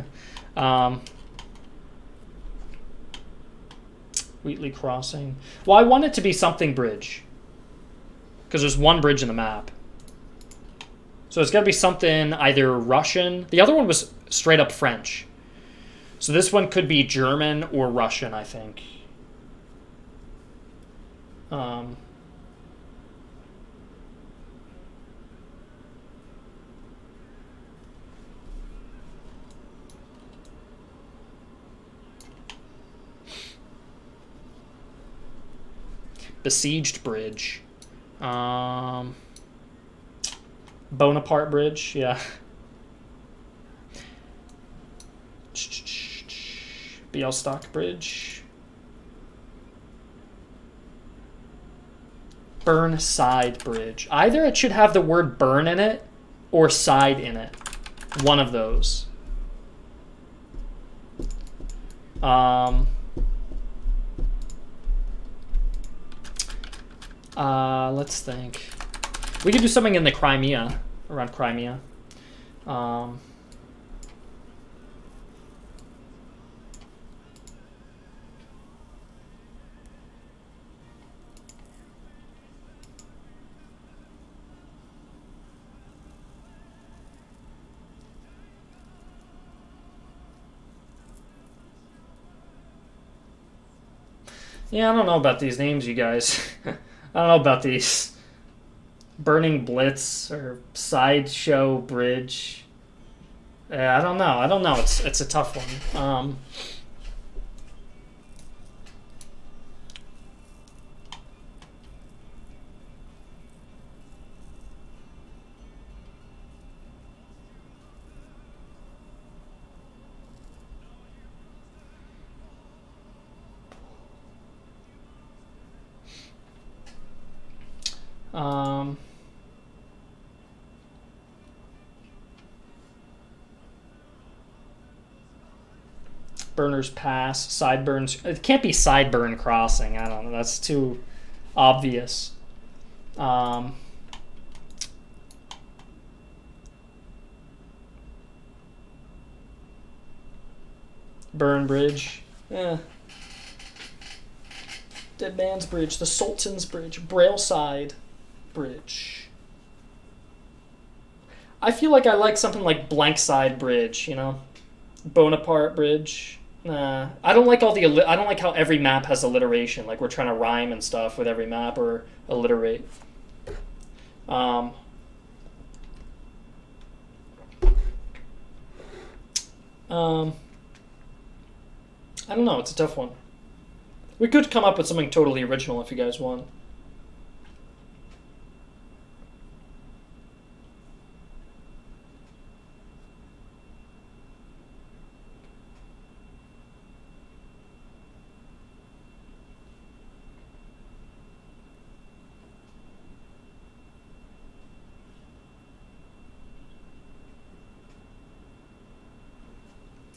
Wheatley Crossing. Well, I want it to be something bridge, because there's one bridge in the map. So it's got to be something either Russian. The other one was straight up French. So this one could be German or Russian, I think. Besieged Bridge. Bonaparte Bridge, yeah. Bielstock Bridge. Burnside Bridge. Either it should have the word burn in it or side in it. One of those. Let's think. We could do something in the Crimea, around Crimea. Yeah, I don't know about these names, you guys. I don't know about these. Burning Blitz or Sideshow Bridge. I don't know. I don't know. It's a tough one. Burner's Pass, Sideburns. It can't be Sideburn Crossing. I don't know. That's too obvious. Burn Bridge. Dead Man's Bridge. The Sultan's Bridge. Brailside Bridge. I feel like I like something like Blankside Bridge, you know? Bonaparte Bridge. Nah, I don't like I don't like how every map has alliteration. Like we're trying to rhyme and stuff with every map or alliterate. I don't know. It's a tough one. We could come up with something totally original if you guys want.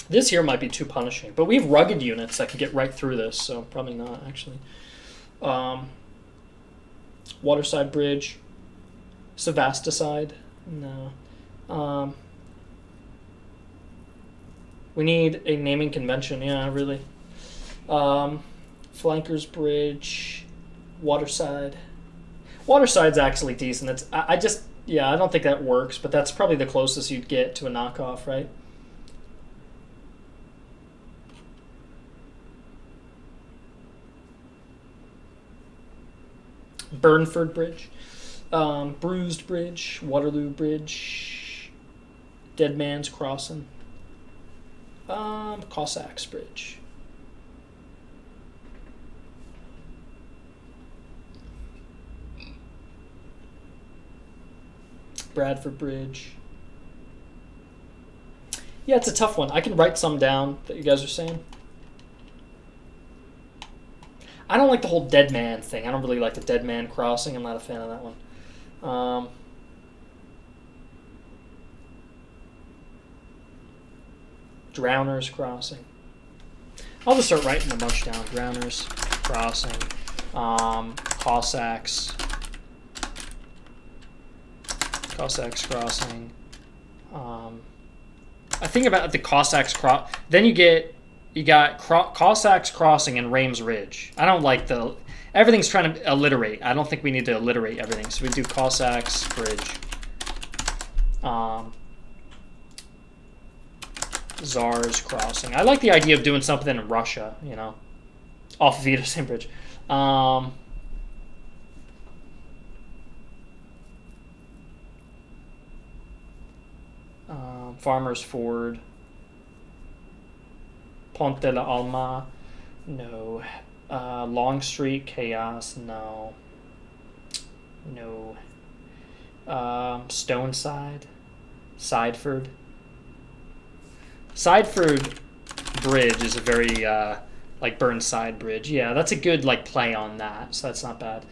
This here might be too punishing, but we have rugged units that can get right through this, so probably not, actually. Waterside Bridge. Sevasticide. No. We need a naming convention, yeah, really. Flankers Bridge. Waterside. Waterside's actually decent. I don't think that works, but that's probably the closest you'd get to a knockoff, right? Burnford Bridge, Bruised Bridge, Waterloo Bridge, Dead Man's Crossing, Cossacks Bridge. Bradford Bridge. Yeah, it's a tough one. I can write some down that you guys are saying. I don't like the whole Dead Man thing. I don't really like the Dead Man Crossing. I'm not a fan of that one. Drowners Crossing. I'll just start writing a bunch down. Drowners Crossing. Cossacks. Cossacks Crossing. I think about the Cossacks Cross. Then you got Cossacks Crossing and Reims Ridge. I don't like everything's trying to alliterate. I don't think we need to alliterate everything. So we do Cossacks Bridge. Tsars Crossing. I like the idea of doing something in Russia, you know, off of Vitosin Bridge. Farmer's Ford. Ponte de la Alma, no. Longstreet Chaos, no. No. Stoneside, Sideford. Sideford Bridge is a very like Burnside Bridge. Yeah, that's a good like play on that, so that's not bad.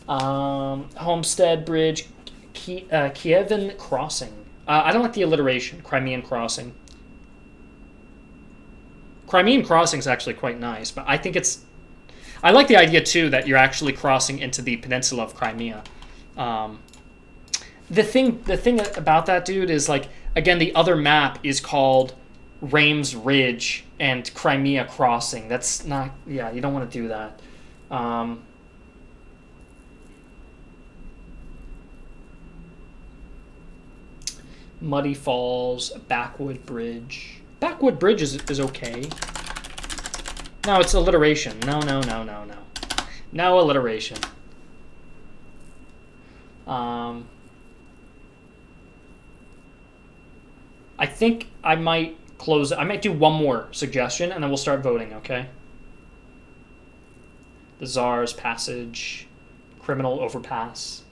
Homestead Bridge, Kievan Crossing. I don't like the alliteration. Crimean Crossing. Crimean Crossing is actually quite nice, but I think I like the idea too that you're actually crossing into the peninsula of Crimea. The thing about that, dude, is like, again, the other map is called Reims Ridge and Crimea Crossing. That's not, yeah, you don't want to do that. Muddy Falls, Backwood Bridge. Backwood Bridge is okay. No, it's alliteration. No, no, no, no, no. No alliteration. I think I might close. I might do one more suggestion, and then we'll start voting, okay? The Tsar's Passage, Criminal Overpass.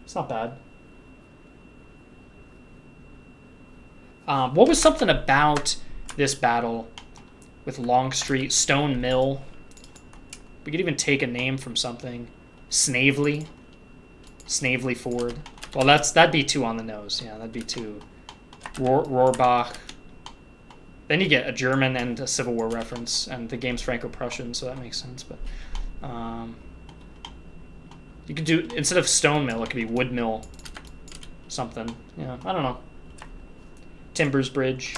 It's not bad. What was something about this battle with Longstreet? Stone Mill. We could even take a name from something. Snavely. Snavely Ford. Well, that'd be too on the nose. Yeah, that'd be too. Rohrbach. Then you get a German and a Civil War reference, and the game's Franco-Prussian, so that makes sense. But you could do, instead of Stone Mill, it could be Wood Mill something. Yeah, I don't know. Timbers Bridge.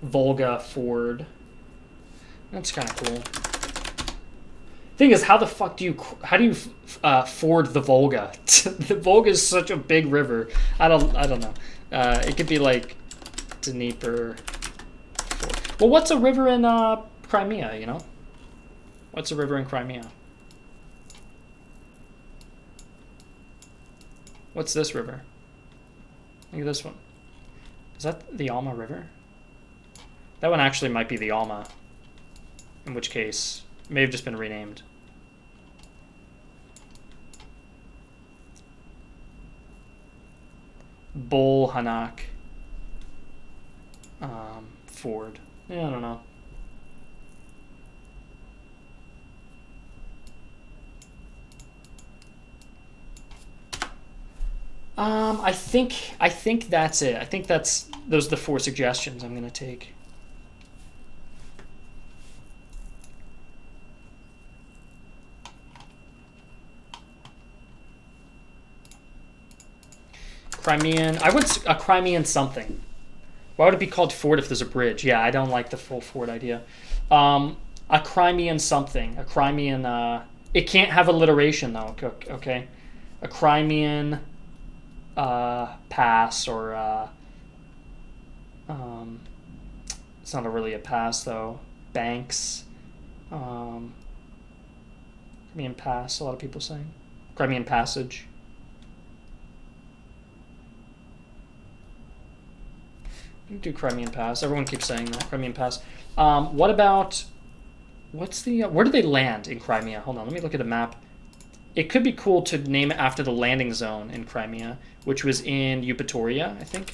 Volga Ford. That's kind of cool. Thing is, how the fuck do you ford the Volga? The Volga is such a big river. I don't know. It could be like Dnieper. Well, what's a river in Crimea? You know, what's a river in Crimea? What's this river? Look at this one. Is that the Alma River? That one actually might be the Alma. In which case, it may have just been renamed. Bolhanak. Ford. Yeah, I don't know. I think that's it. I think those are the 4 suggestions I'm gonna take. Crimean. I would a Crimean something. Why would it be called Ford if there's a bridge? Yeah, I don't like the full Ford idea. A Crimean something. A Crimean. It can't have alliteration though. Okay. A Crimean pass or it's not really a pass though. Banks. Crimean Pass. A lot of people saying Crimean Passage. You can do Crimean Pass. Everyone keeps saying that. Crimean Pass. What about... What's the... where do they land in Crimea? Hold on, let me look at a map. It could be cool to name it after the landing zone in Crimea, which was in Eupatoria, I think.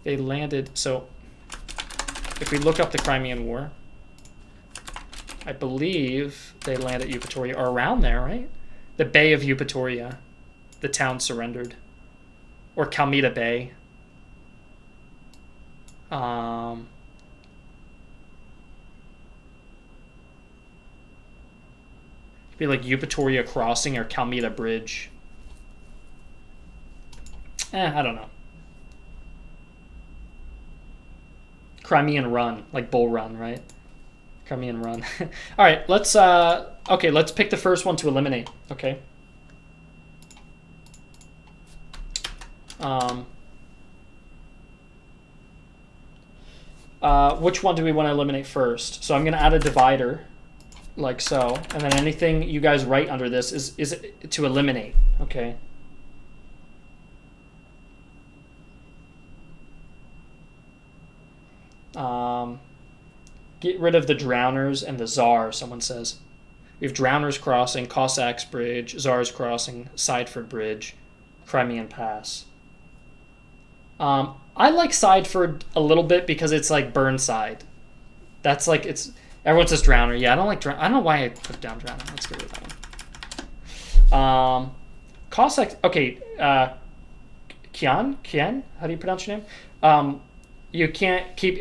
They landed... So, if we look up the Crimean War, I believe they landed at Eupatoria, or around there, right? The Bay of Eupatoria. The town surrendered. Or Kalmita Bay. It'd be like Eupatoria Crossing or Kalmita Bridge. I don't know. Crimean Run, like Bull Run, right? Crimean Run. All right, let's okay, let's pick the first one to eliminate. Okay. Which one do we want to eliminate first? So I'm going to add a divider, like so, and then anything you guys write under this is to eliminate. Okay. Get rid of the Drowners and the Tsar, someone says. We have Drowners Crossing, Cossacks Bridge, Tsar's Crossing, Sideford Bridge, Crimean Pass. I like Sideford a little bit because it's like Burnside. That's like, it's... Everyone says Drowner. Yeah, I don't like Drowner. I don't know why I put down Drowner. Let's get rid of that one. Cossacks... Okay, Kian? How do you pronounce your name? You can't keep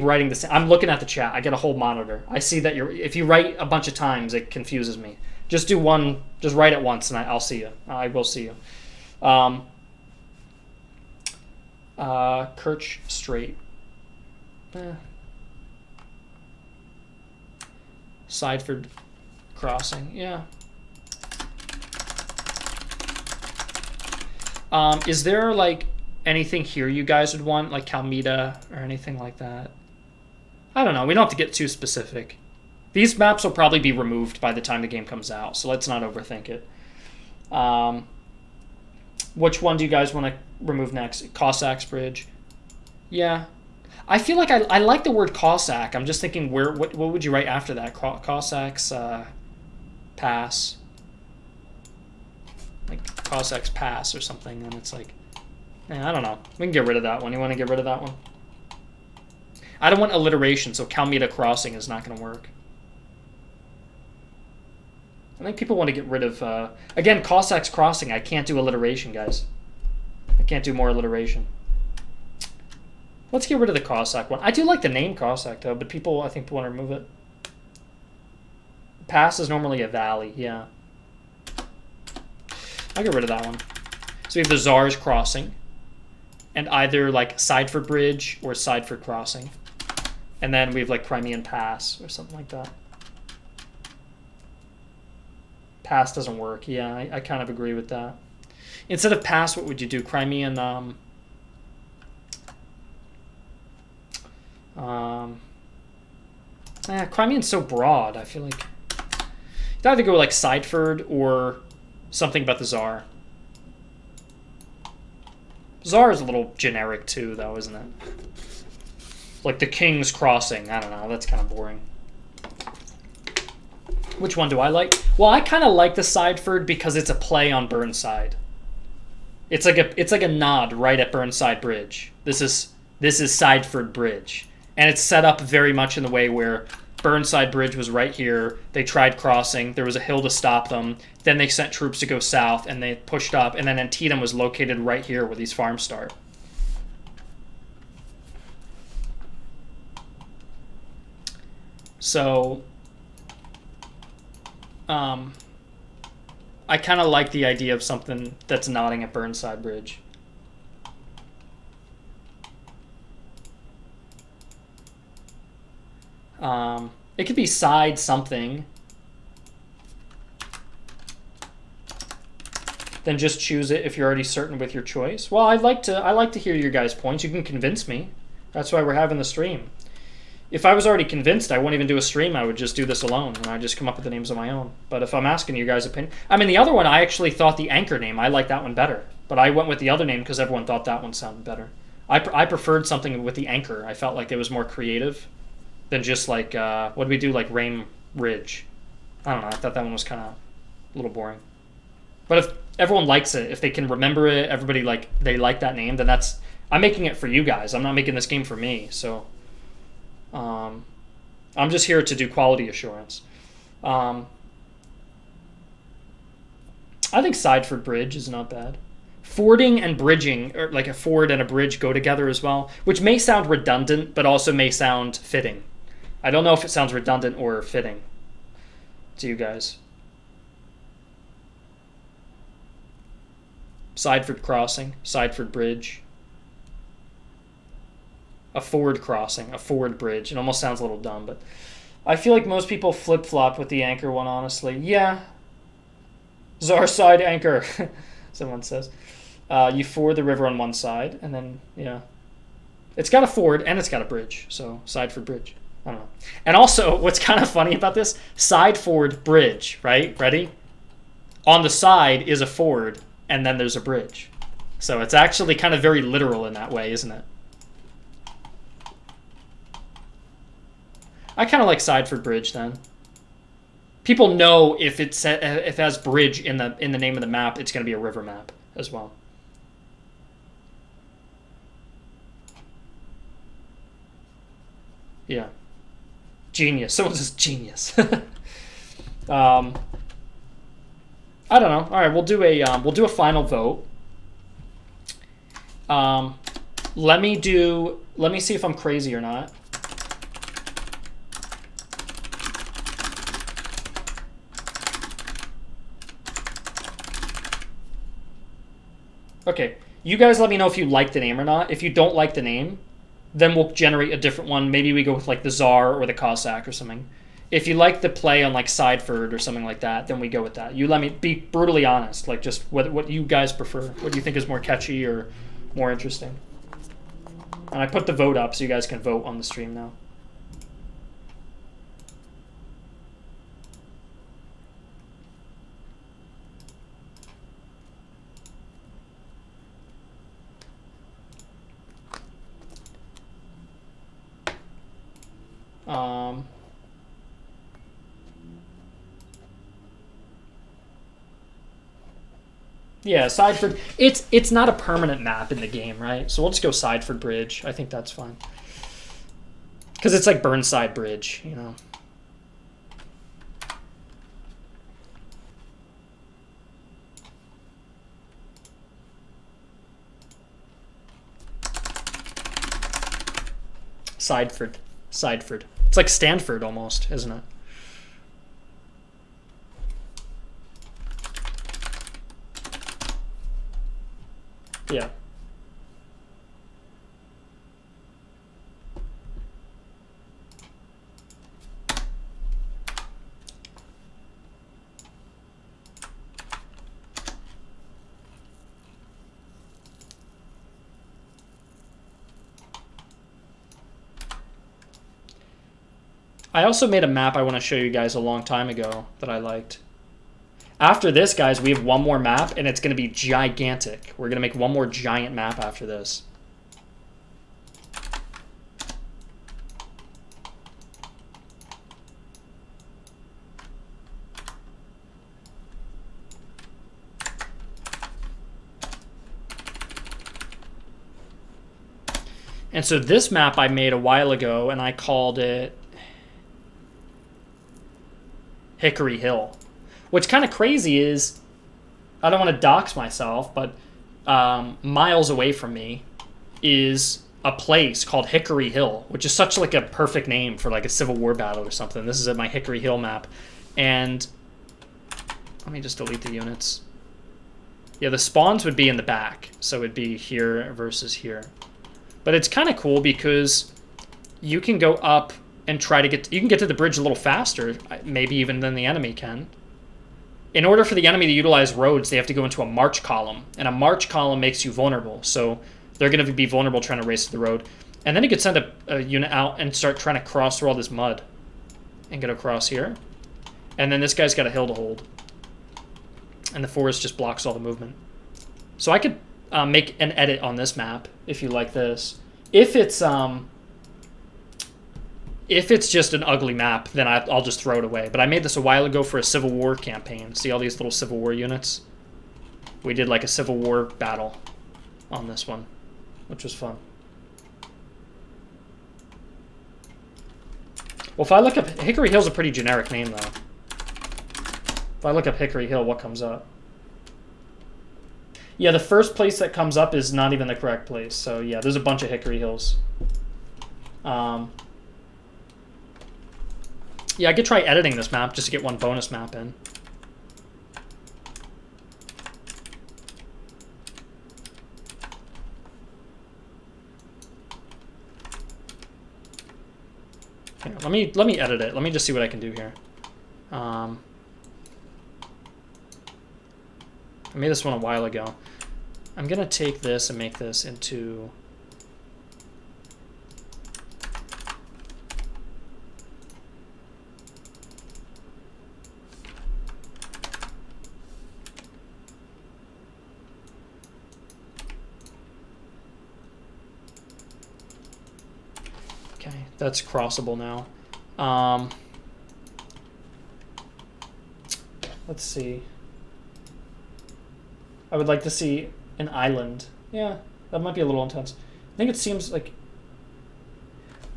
writing this. I'm looking at the chat. I get a whole monitor. I see that if you write a bunch of times, it confuses me. Just do one. Just write it once, and I'll see you. I will see you. Kerch Strait. Sideford Crossing. Yeah. Is there like anything here you guys would want, like Calmeda or anything like that? I don't know. We don't have to get too specific. These maps will probably be removed by the time the game comes out, so let's not overthink it. Which one do you guys want to remove next? Cossacks Bridge. Yeah. I feel like I like the word Cossack. I'm just thinking what would you write after that? Cossacks Pass. Like Cossacks Pass or something, and it's like, I don't know. We can get rid of that one. You want to get rid of that one? I don't want alliteration, so Calmeda Crossing is not going to work. I think people want to get rid of... again, Cossacks Crossing. I can't do alliteration, guys. I can't do more alliteration. Let's get rid of the Cossack one. I do like the name Cossack, though, but people, I think, want to remove it. Pass is normally a valley, yeah. I'll get rid of that one. So we have the Tsar's Crossing. And either, like, Sideford Bridge or Sideford Crossing. And then we have, like, Crimean Pass or something like that. Pass doesn't work. Yeah, I kind of agree with that. Instead of pass, what would you do? Crimean, Crimean's so broad. I feel like you'd either go like Sideford or something about the Tsar. Tsar is a little generic too, though, isn't it? Like the King's Crossing. I don't know. That's kind of boring. Which one do I like? Well, I kind of like the Sideford because it's a play on Burnside. It's like a nod right at Burnside Bridge. This is Sideford Bridge, and it's set up very much in the way where Burnside Bridge was right here. They tried crossing. There was a hill to stop them. Then they sent troops to go south, and they pushed up. And then Antietam was located right here where these farms start. So, I kind of like the idea of something that's nodding at Burnside Bridge. It could be side something. Then just choose it if you're already certain with your choice. Well, I like to hear your guys' points. You can convince me. That's why we're having the stream. If I was already convinced, I wouldn't even do a stream. I would just do this alone, and I'd just come up with the names of my own. But if I'm asking you guys' opinion... I mean, the other one, I actually thought the Anchor name, I liked that one better. But I went with the other name because everyone thought that one sounded better. I preferred something with the Anchor. I felt like it was more creative than just like... what did we do? Like Rain Ridge. I don't know. I thought that one was kind of a little boring. But if everyone likes it, if they can remember it, everybody they like that name, then that's... I'm making it for you guys. I'm not making this game for me, so... I'm just here to do quality assurance. I think Sideford Bridge is not bad. Fording and bridging, or like a ford and a bridge, go together as well, which may sound redundant, but also may sound fitting. I don't know if it sounds redundant or fitting to you guys. Sideford Crossing, Sideford Bridge. A Ford Crossing, a Ford Bridge. It almost sounds a little dumb, but I feel like most people flip-flop with the Anchor one, honestly. Yeah. Tsar side Anchor, someone says. You ford the river on one side, and then, yeah. It's got a ford, and it's got a bridge, so Sideford Bridge. I don't know. And also, what's kind of funny about this, Sideford Bridge, right? Ready? On the side is a ford, and then there's a bridge. So it's actually kind of very literal in that way, isn't it? I kind of like Sideford Bridge then. People know if it has bridge in the name of the map, it's going to be a river map as well. Yeah. Genius. Someone says genius. I don't know. All right, we'll do a final vote. Let me see if I'm crazy or not. Okay, you guys let me know if you like the name or not. If you don't like the name, then we'll generate a different one. Maybe we go with like the Tsar or the Cossack or something. If you like the play on like Sideford or something like that, then we go with that. You let me be brutally honest, like just what you guys prefer. What do you think is more catchy or more interesting? And I put the vote up so you guys can vote on the stream now. Yeah, Sideford. It's not a permanent map in the game, right? So we'll just go Sideford Bridge. I think that's fine. Because it's like Burnside Bridge, you know. Sideford. Sideford. It's like Stanford almost, isn't it? Yeah. I also made a map I want to show you guys a long time ago that I liked. After this, guys, we have one more map, and it's going to be gigantic. We're going to make one more giant map after this. And so this map I made a while ago, and I called it Hickory Hill. What's kind of crazy is, I don't want to dox myself, but miles away from me is a place called Hickory Hill, which is such like a perfect name for like a Civil War battle or something. This is at my Hickory Hill map. And let me just delete the units. Yeah, the spawns would be in the back. So it'd be here versus here. But it's kind of cool because you can go up and try to you can get to the bridge a little faster, maybe even than the enemy can. In order for the enemy to utilize roads, they have to go into a march column. And a march column makes you vulnerable. So they're going to be vulnerable trying to race to the road. And then you could send a unit out and start trying to cross through all this mud. And get across here. And then this guy's got a hill to hold. And the forest just blocks all the movement. So I could make an edit on this map, if you like this. If it's just an ugly map, then I'll just throw it away. But I made this a while ago for a Civil War campaign. See all these little Civil War units? We did like a Civil War battle on this one, which was fun. Well, if I look up... Hickory Hill's a pretty generic name, though. If I look up Hickory Hill, what comes up? Yeah, the first place that comes up is not even the correct place. So, yeah, there's a bunch of Hickory Hills. Yeah, I could try editing this map just to get one bonus map in. Hang on, let me edit it. Let me just see what I can do here. I made this one a while ago. I'm gonna take this and make this into... Okay, that's crossable now. Let's see. I would like to see an island. Yeah, that might be a little intense. I think it seems like...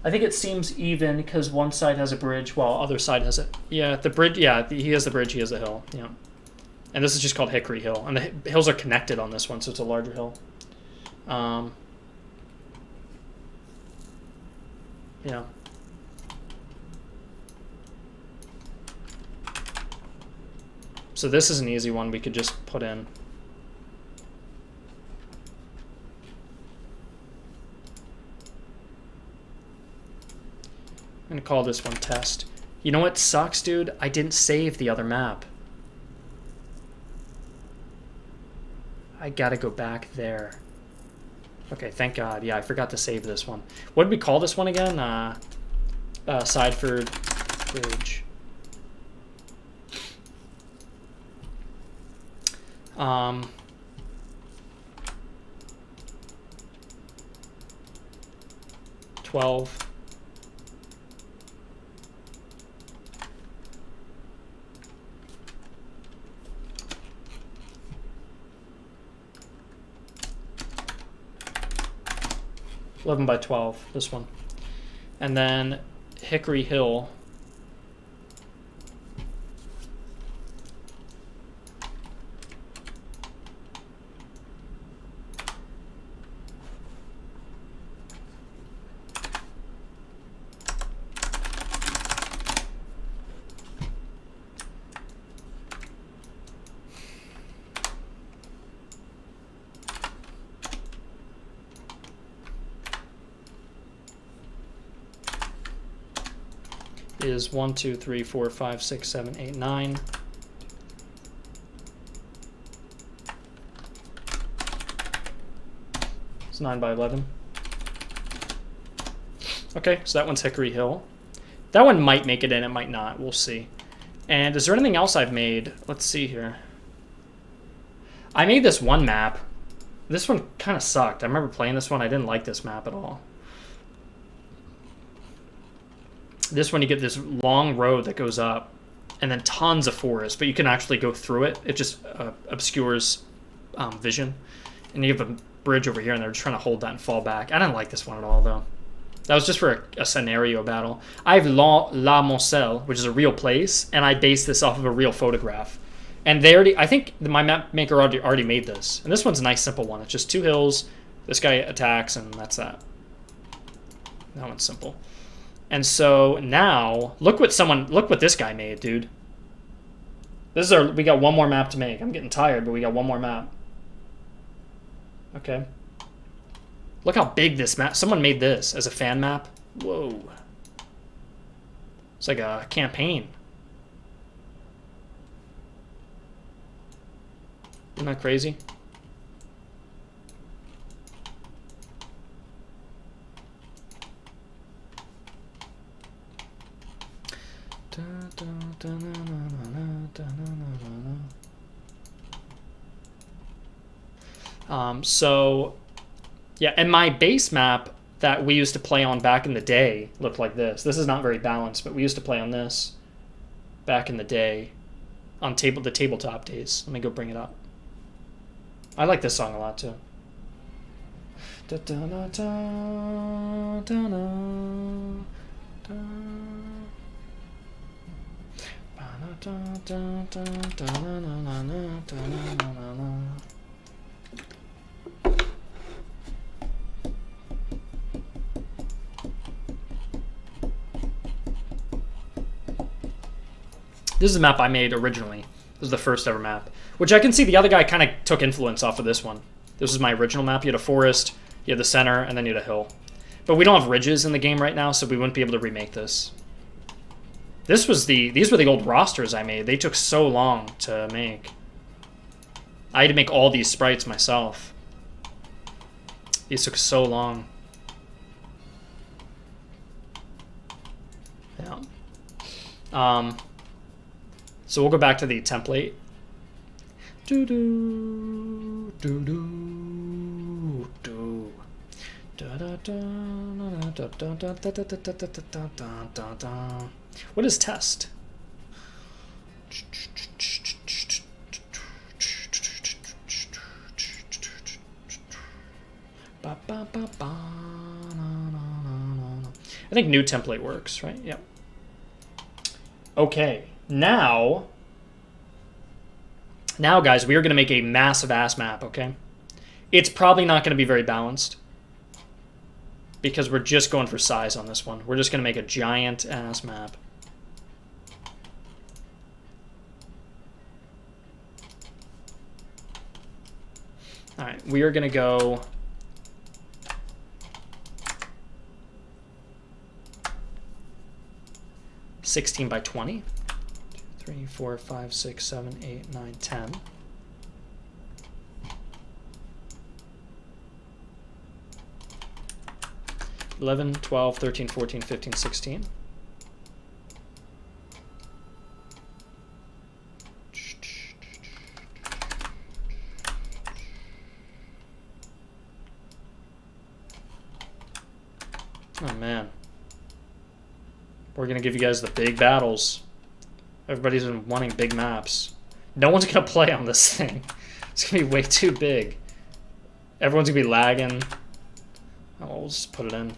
I think it seems even because one side has a bridge while other side has it. Yeah, the bridge... Yeah, he has the bridge, he has the hill. Yeah. And this is just called Hickory Hill. And the hills are connected on this one, so it's a larger hill. Yeah. So this is an easy one we could just put in. I'm going to call this one test. You know what sucks, dude? I didn't save the other map. I gotta go back there. Okay, thank God. Yeah, I forgot to save this one. What did we call this one again? Sideford Bridge. 12. $11 by 12, this one. And then Hickory Hill. Is 1, 2, 3, 4, 5, 6, 7, 8, 9. It's 9 by 11. Okay, so that one's Hickory Hill. That one might make it in, it might not. We'll see. And is there anything else I've made? Let's see here. I made this one map. This one kind of sucked. I remember playing this one. I didn't like this map at all. This one, you get this long road that goes up and then tons of forest, but you can actually go through it. It just obscures vision. And you have a bridge over here, and they're trying to hold that and fall back. I didn't like this one at all, though. That was just for a scenario battle. I have La Moncelle, which is a real place, and I based this off of a real photograph. And they already, I think my map maker already made this. And this one's a nice, simple one. It's just 2 hills. This guy attacks, and that's that. That one's simple. And so now, look what this guy made, dude. This is we got one more map to make. I'm getting tired, but we got one more map. Okay. Look how big this map, someone made this as a fan map. Whoa. It's like a campaign. Isn't that crazy? So, yeah, and my base map that we used to play on back in the day looked like this. This is not very balanced, but we used to play on this back in the day on the tabletop days. Let me go bring it up. I like this song a lot, too. This is a map I made originally. This was the first ever map. Which I can see the other guy kind of took influence off of this one. This was my original map. You had a forest, you had the center, and then you had a hill. But we don't have ridges in the game right now, so we wouldn't be able to remake this. These were the old rosters I made. They took so long to make. I had to make all these sprites myself. These took so long. Yeah. So we'll go back to the template. What is test? I think new template works, right? Yep. Okay, now, guys, we are going to make a massive ass map, okay? It's probably not going to be very balanced because we're just going for size on this one. We're just going to make a giant ass map. All right, we are going to go 16 by 20. 2, 3, 4, 5, 6, 7, 8, 9, 10. 11, 12, 13, 14, 15, 16. Oh man. We're gonna give you guys the big battles. Everybody's been wanting big maps. No one's gonna play on this thing. It's gonna be way too big. Everyone's gonna be lagging. Oh, we'll just put it in.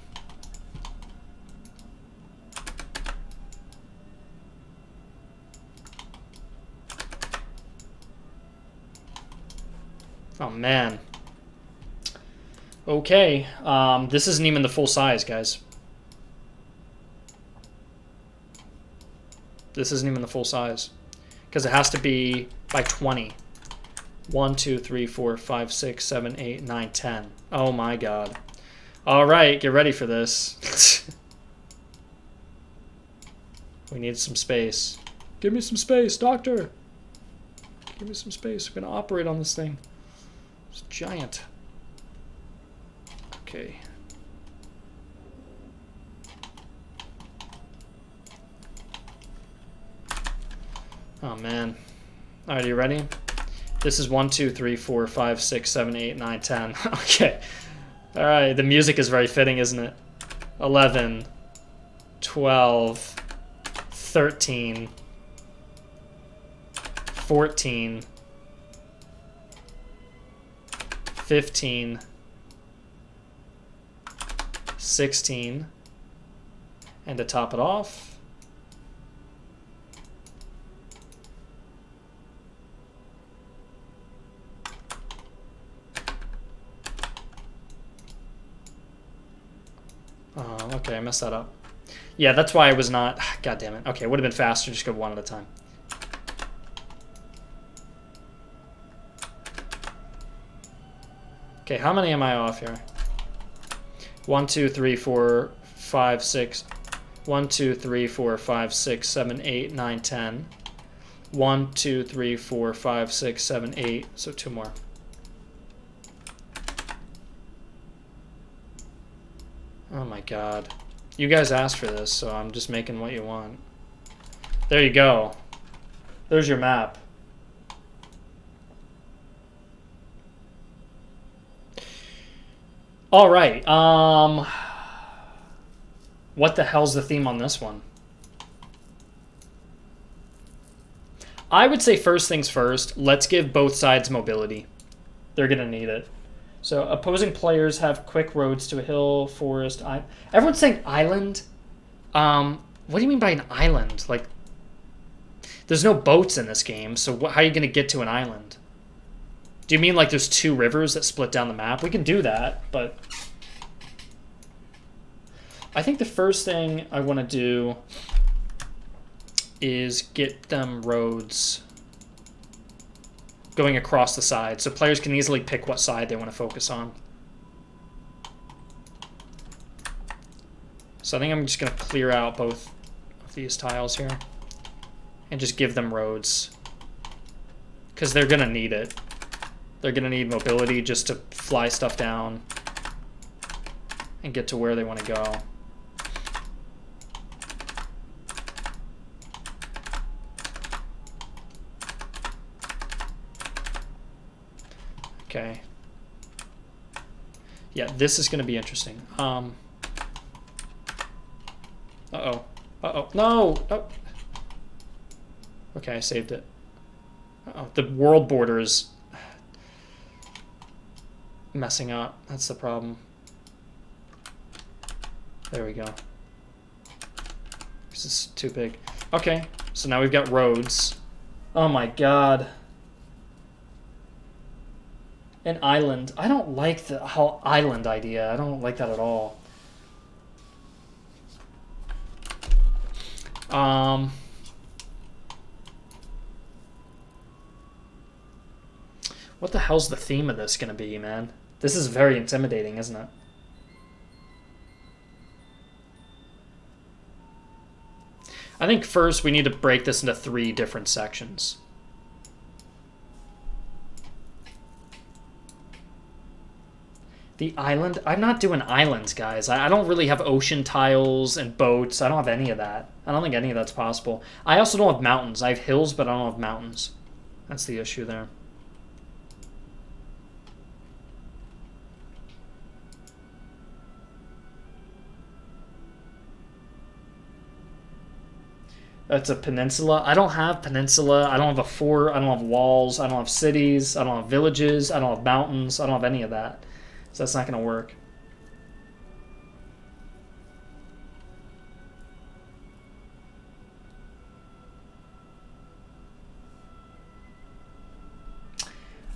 Oh man. Okay, this isn't even the full size, guys. This isn't even the full size. Because it has to be by 20. 1, 2, 3, 4, 5, 6, 7, 8, 9, 10. Oh my god. Alright, get ready for this. We need some space. Give me some space, doctor! Give me some space. We're gonna operate on this thing. It's giant. Okay. Oh man. Alright, you ready? This is 1, 2, 3, 4, 5, 6, 7, 8, 9, 10. Okay. Alright, the music is very fitting, isn't it? 11, 12, 13, 14, 15, 16, and to top it off, okay, I messed that up. Yeah, that's why I was not... God damn it. Okay, it would have been faster, just go one at a time. Okay, how many am I off here? 1, 2, 3, 4, 5, 6. 1, 2, 3, 4, 5, 6, 7, 8, 9, 10. 1, 2, 3, 4, 5, 6, 7, 8. So 2 more. Oh my god. You guys asked for this, so I'm just making what you want. There you go. There's your map. All right. What the hell's the theme on this one? I would say first things first, let's give both sides mobility. They're going to need it. So opposing players have quick roads to a hill, forest, everyone's saying island. What do you mean by an island? Like, there's no boats in this game, so how are you going to get to an island? Do you mean like there's 2 rivers that split down the map? We can do that, but I think the first thing I want to do is get them roads going across the side, so players can easily pick what side they want to focus on. So I think I'm just going to clear out both of these tiles here and just give them roads, because they're going to need it. They're going to need mobility just to fly stuff down and get to where they want to go. Okay. Yeah, this is going to be interesting. Uh-oh. Uh-oh. No! Oh. Okay, I saved it. Uh-oh. The world border is messing up. That's the problem. There we go. This is too big. Okay, so now we've got roads. Oh my god. An island. I don't like the whole island idea. I don't like that at all. What the hell's the theme of this gonna be, man? This is very intimidating, isn't it? I think first we need to break this into 3 different sections. The island? I'm not doing islands, guys. I don't really have ocean tiles and boats. I don't have any of that. I don't think any of that's possible. I also don't have mountains. I have hills, but I don't have mountains. That's the issue there. That's a peninsula. I don't have peninsula. I don't have a fort. I don't have walls. I don't have cities. I don't have villages. I don't have mountains. I don't have any of that. So that's not going to work.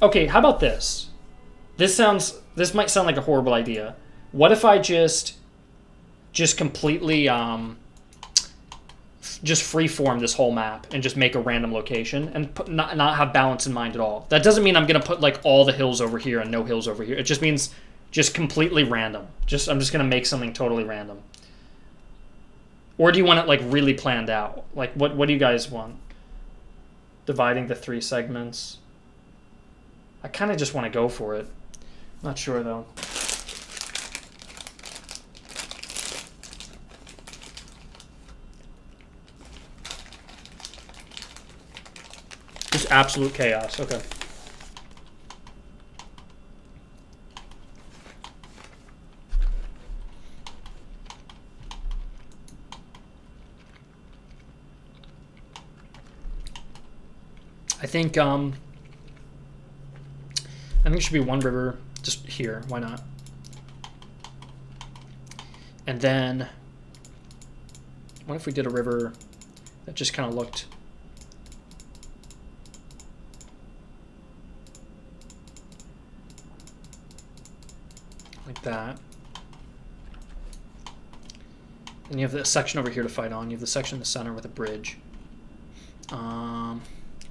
Okay, how about this? This might sound like a horrible idea. What if I just completely just freeform this whole map and just make a random location and not have balance in mind at all? That doesn't mean I'm going to put like all the hills over here and no hills over here. It just means just completely random. I'm just going to make something totally random. Or do you want it like really planned out? Like what do you guys want? Dividing the 3 segments. I kind of just want to go for it. Not sure though. Just absolute chaos. Okay. I think it should be 1 river just here. Why not? And then what if we did a river that just kind of looked like that? And you have the section over here to fight on. You have the section in the center with a bridge.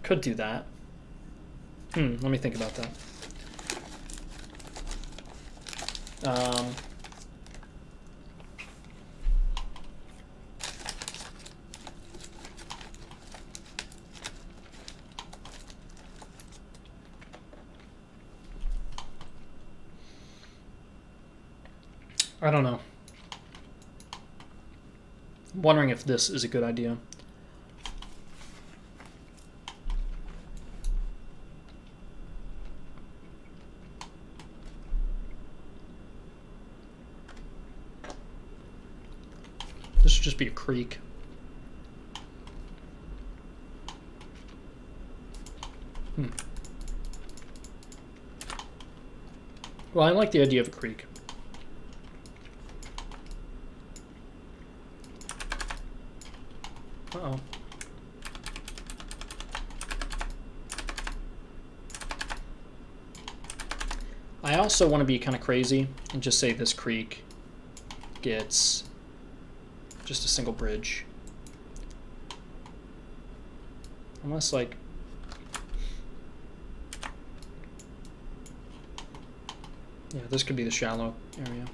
Could do that. Let me think about that. I don't know. I'm wondering if this is a good idea. This should just be a creek. Well, I like the idea of a creek. Uh-oh. I also want to be kind of crazy and just say this creek gets just a single bridge. Unless, like... yeah, this could be the shallow area.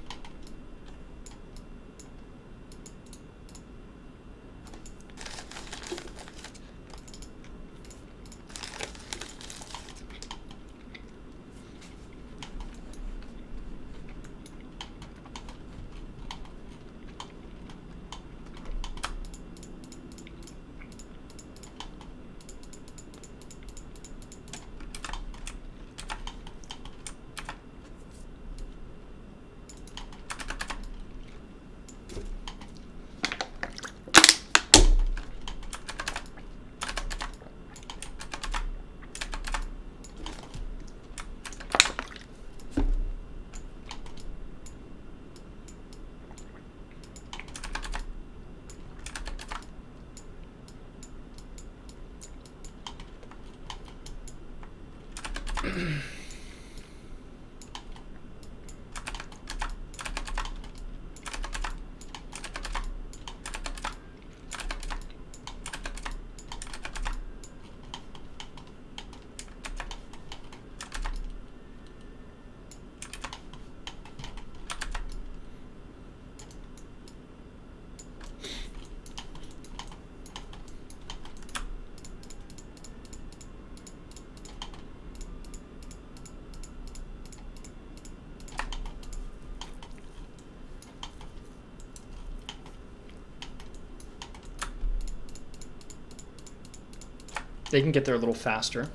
They can get there a little faster.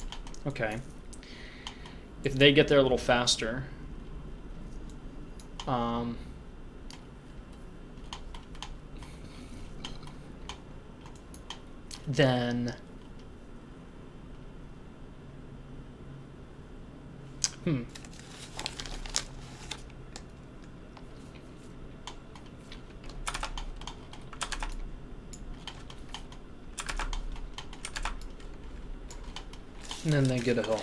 Okay. If they get there a little faster, then and then they get a hill.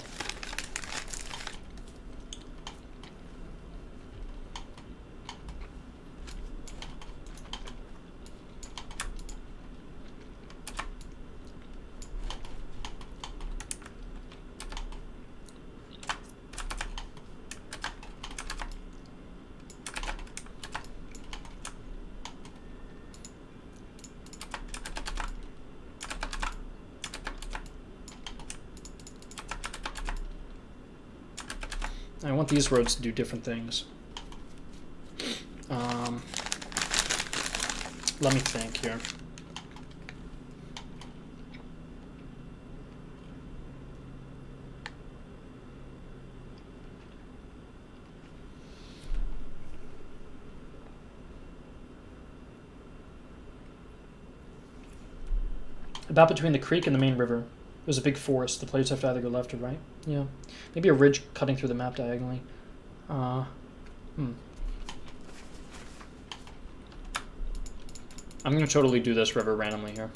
I want these roads to do different things. Let me think here. About between the creek and the main river. There's a big forest. The players have to either go left or right. Yeah. Maybe a ridge cutting through the map diagonally. I'm going to totally do this river randomly here.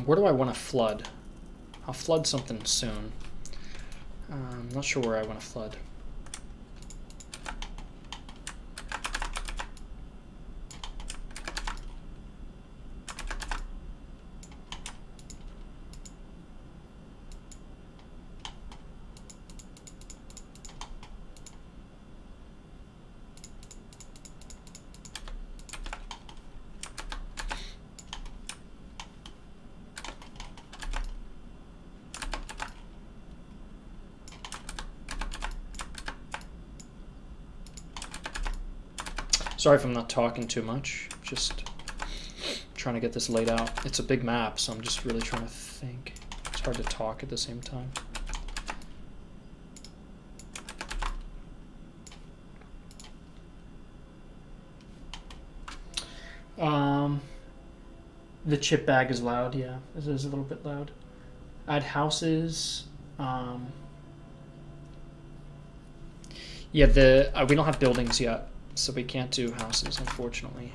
Where do I want to flood? I'll flood something soon. I'm not sure where I want to flood. Sorry if I'm not talking too much, just trying to get this laid out. It's a big map, so I'm just really trying to think. It's hard to talk at the same time. The chip bag is loud, yeah. It is a little bit loud. Add houses. Yeah, we don't have buildings yet, so we can't do houses, unfortunately.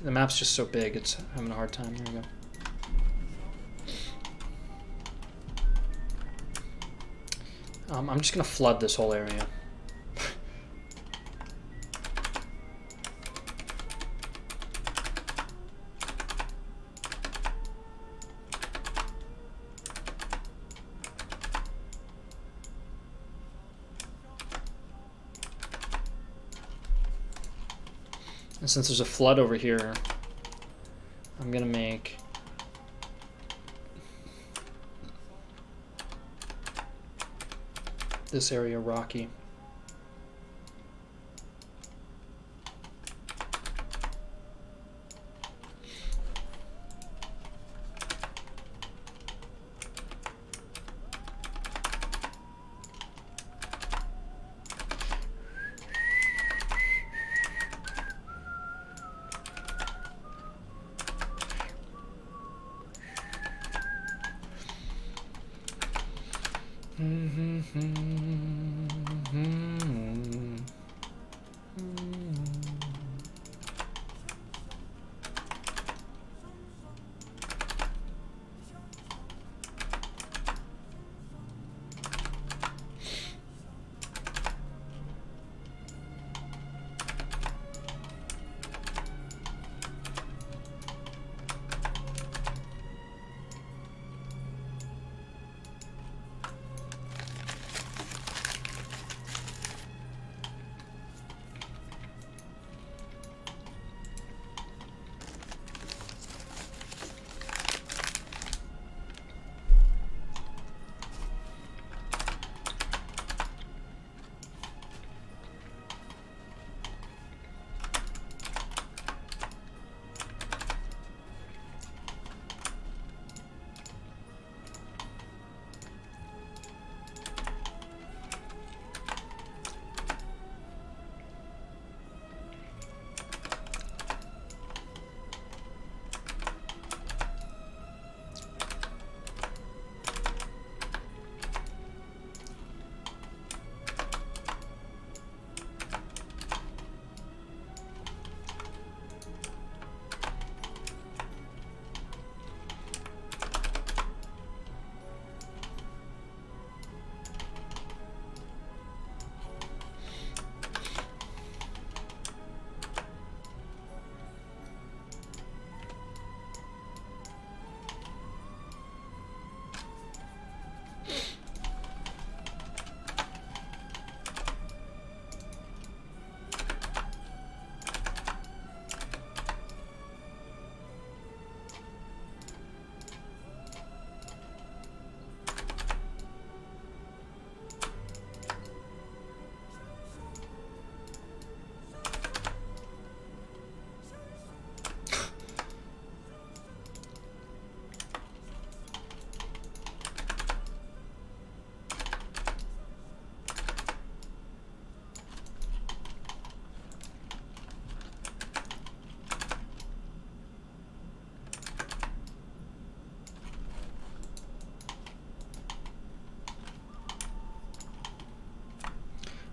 The map's just so big, it's having a hard time. There we go. I'm just going to flood this whole area. And since there's a flood over here, I'm going to make this area rocky.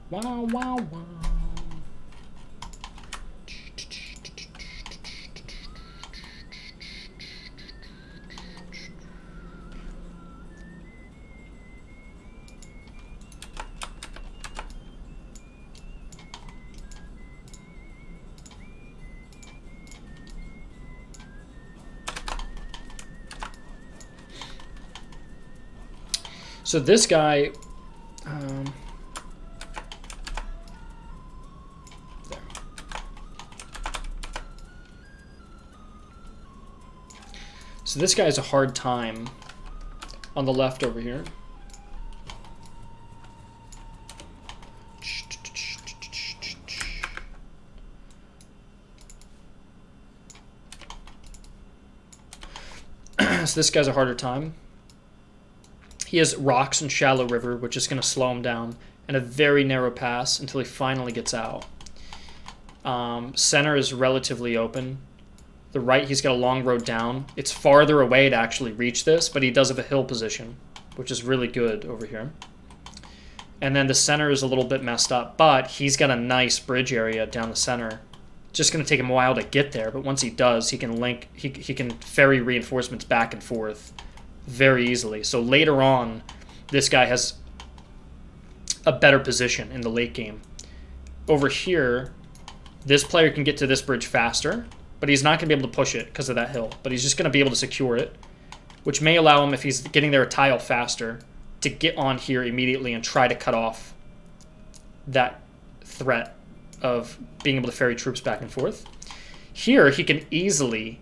Wow, wow, wow. So this guy, so this guy has a hard time on the left over here. So this guy's a harder time. He has rocks and shallow river, which is going to slow him down, and a very narrow pass until he finally gets out. Center is relatively open. The right, he's got a long road down. It's farther away to actually reach this, but he does have a hill position, which is really good over here. And then the center is a little bit messed up, but he's got a nice bridge area down the center Just going to take him a while to get there, but once he does, he can link, he can ferry reinforcements back and forth very easily. So later on, this guy has a better position in the late game. Over here, this player can get to this bridge faster, but he's not going to be able to push it because of that hill. But he's just going to be able to secure it, which may allow him, if he's getting there a tile faster, to get on here immediately and try to cut off that threat of being able to ferry troops back and forth. Here, he can easily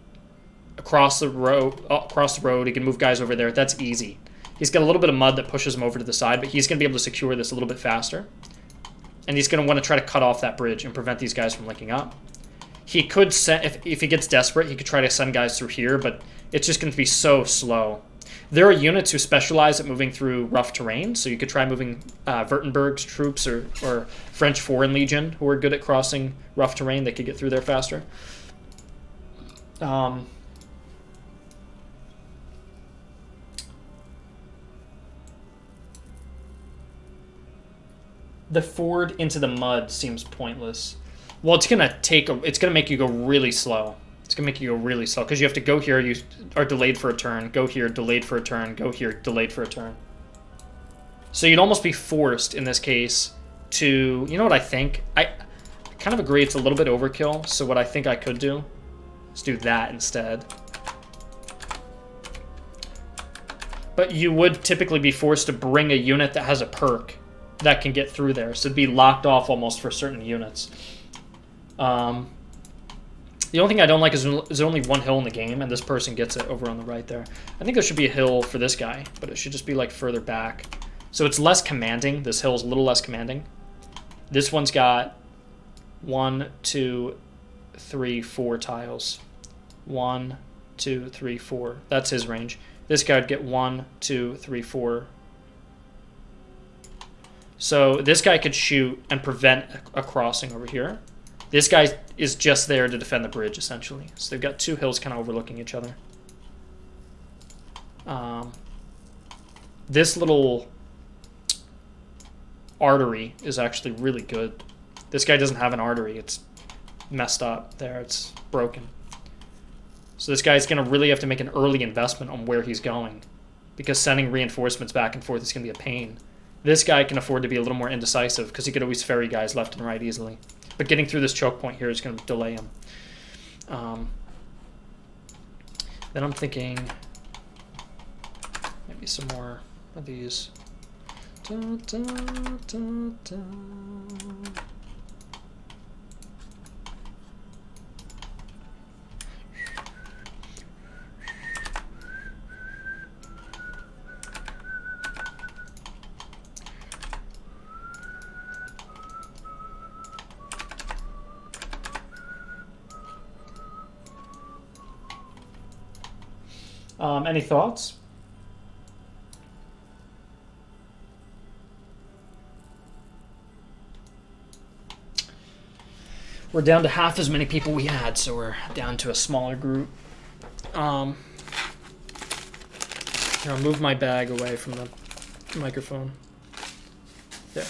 across the road, he can move guys over there. That's easy. He's got a little bit of mud that pushes him over to the side, but he's going to be able to secure this a little bit faster. And he's going to want to try to cut off that bridge and prevent these guys from linking up. He could send, if he gets desperate, he could try to send guys through here, but it's just going to be so slow. There are units who specialize at moving through rough terrain, so you could try moving Württemberg's troops or French Foreign Legion, who are good at crossing rough terrain. They could get through there faster. The ford into the mud seems pointless. Well, it's gonna make you go really slow. It's gonna make you go really slow because you have to go here, you are delayed for a turn, go here, delayed for a turn, go here, delayed for a turn. So you'd almost be forced in this case to, you know what I think? I kind of agree it's a little bit overkill, so what I think I could do is do that instead. But you would typically be forced to bring a unit that has a perk that can get through there, so it'd be locked off almost for certain units. The only thing I don't like is there's only one hill in the game, and this person gets it over on the right there. I think there should be a hill for this guy, but it should just be like further back. So it's less commanding. This hill's a little less commanding. This one's got 1, 2, 3, 4 tiles. 1, 2, 3, 4. That's his range. This guy would get 1, 2, 3, 4. So this guy could shoot and prevent a crossing over here. This guy is just there to defend the bridge, essentially. So they've got two hills kind of overlooking each other. This little artery is actually really good. This guy doesn't have an artery. It's messed up there. It's broken. So this guy's going to really have to make an early investment on where he's going, because sending reinforcements back and forth is going to be a pain. This guy can afford to be a little more indecisive because he could always ferry guys left and right easily. But getting through this choke point here is going to delay him. Then I'm thinking maybe some more of these. Da, da, da, da. Any thoughts? We're down to half as many people we had, so we're down to a smaller group. Here, I'll move my bag away from the microphone. There.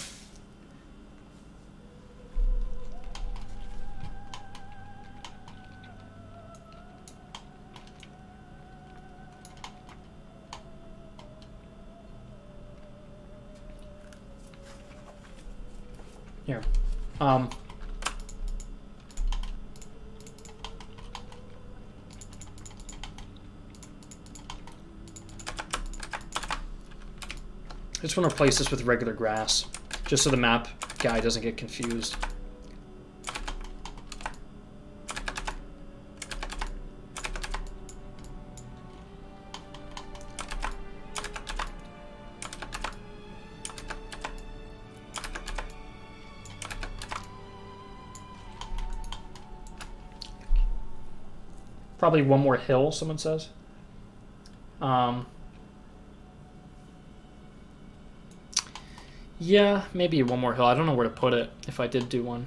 Here. I just want to replace this with regular grass, just so the map guy doesn't get confused. Probably one more hill, someone says. Yeah, maybe one more hill. I don't know where to put it if I did do one.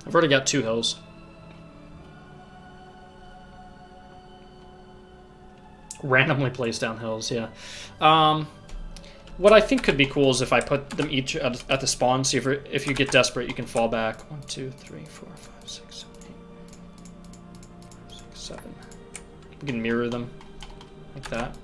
I've already got 2 hills. Randomly place down hills, yeah. What I think could be cool is if I put them each at the spawn. See if you get desperate, you can fall back. 1, 2, 3, 4, 5, 6, 7, 8, 6, 7. You can mirror them like that.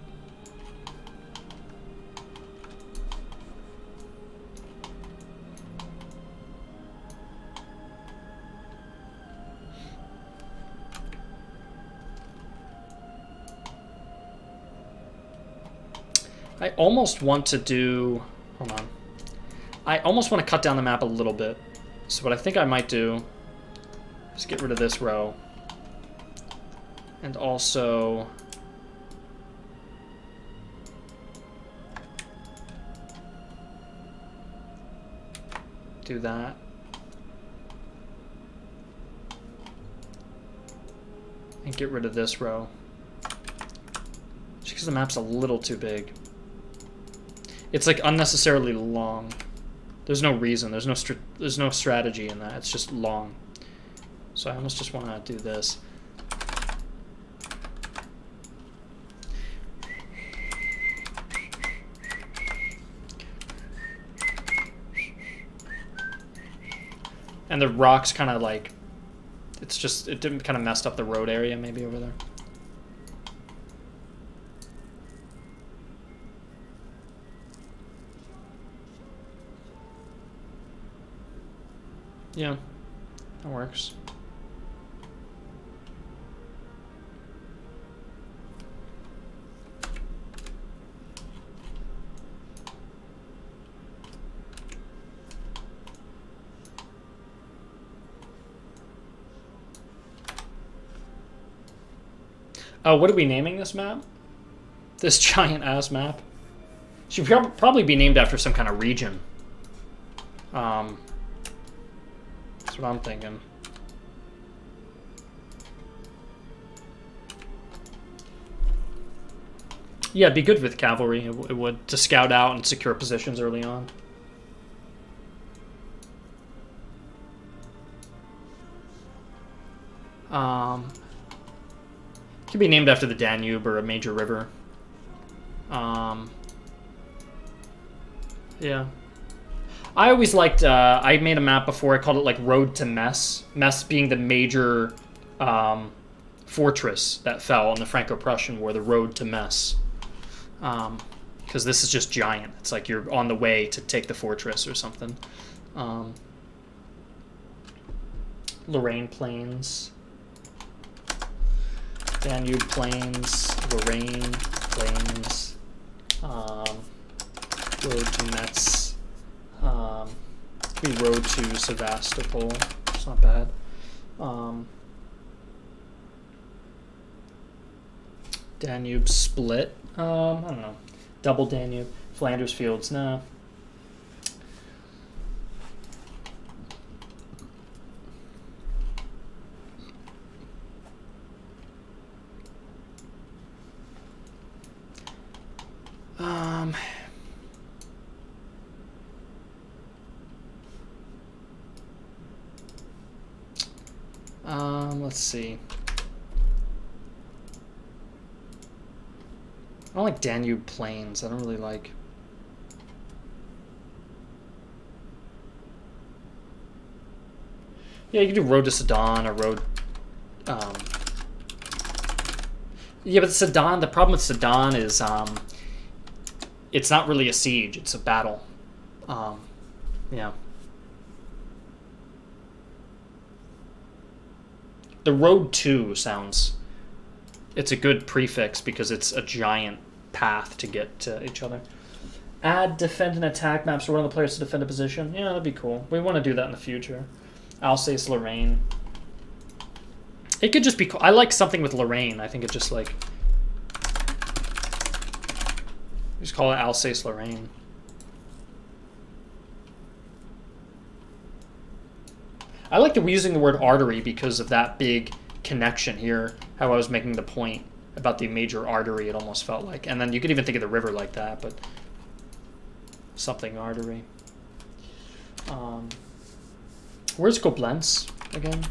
I almost want to do... Hold on. I almost want to cut down the map a little bit. So what I think I might do is get rid of this row. And also... do that. And get rid of this row. Just because the map's a little too big. It's like unnecessarily long. There's no reason. There's no strategy in that. It's just long. So I almost just want to do this. And the rocks kind of like, it's just, it didn't kind of messed up the road area maybe over there. Yeah, that works. Oh, what are we naming this map? This giant ass map? Should probably be named after some kind of region. That's what I'm thinking. Yeah, it'd be good with cavalry. It would, to scout out and secure positions early on. Could be named after the Danube or a major river. Yeah. I always liked, I made a map before, I called it like Road to Metz. Metz being the major fortress that fell in the Franco-Prussian War, the Road to Metz. Because this is just giant. It's like you're on the way to take the fortress or something. Lorraine Plains. Danube Plains, Lorraine Plains, Road to Metz, maybe Road to Sevastopol. It's not bad. Danube Split. I don't know. Double Danube. Flanders Fields. No. Let's see. I don't like Danube Plains. I don't really like. Yeah, you can do Road to Sedan or Road. Yeah, but Sedan. The problem with Sedan is it's not really a siege. It's a battle. Yeah. The Road to sounds... It's a good prefix because it's a giant path to get to each other. Add defend and attack maps for one of the players to defend a position. Yeah, that'd be cool. We want to do that in the future. Alsace-Lorraine. It could just be cool. I like something with Lorraine. I think it just like... Just call it Alsace-Lorraine. I like using the word artery because of that big connection here, how I was making the point about the major artery, it almost felt like. And then you could even think of the river like that, but something artery. Where's Koblenz? again?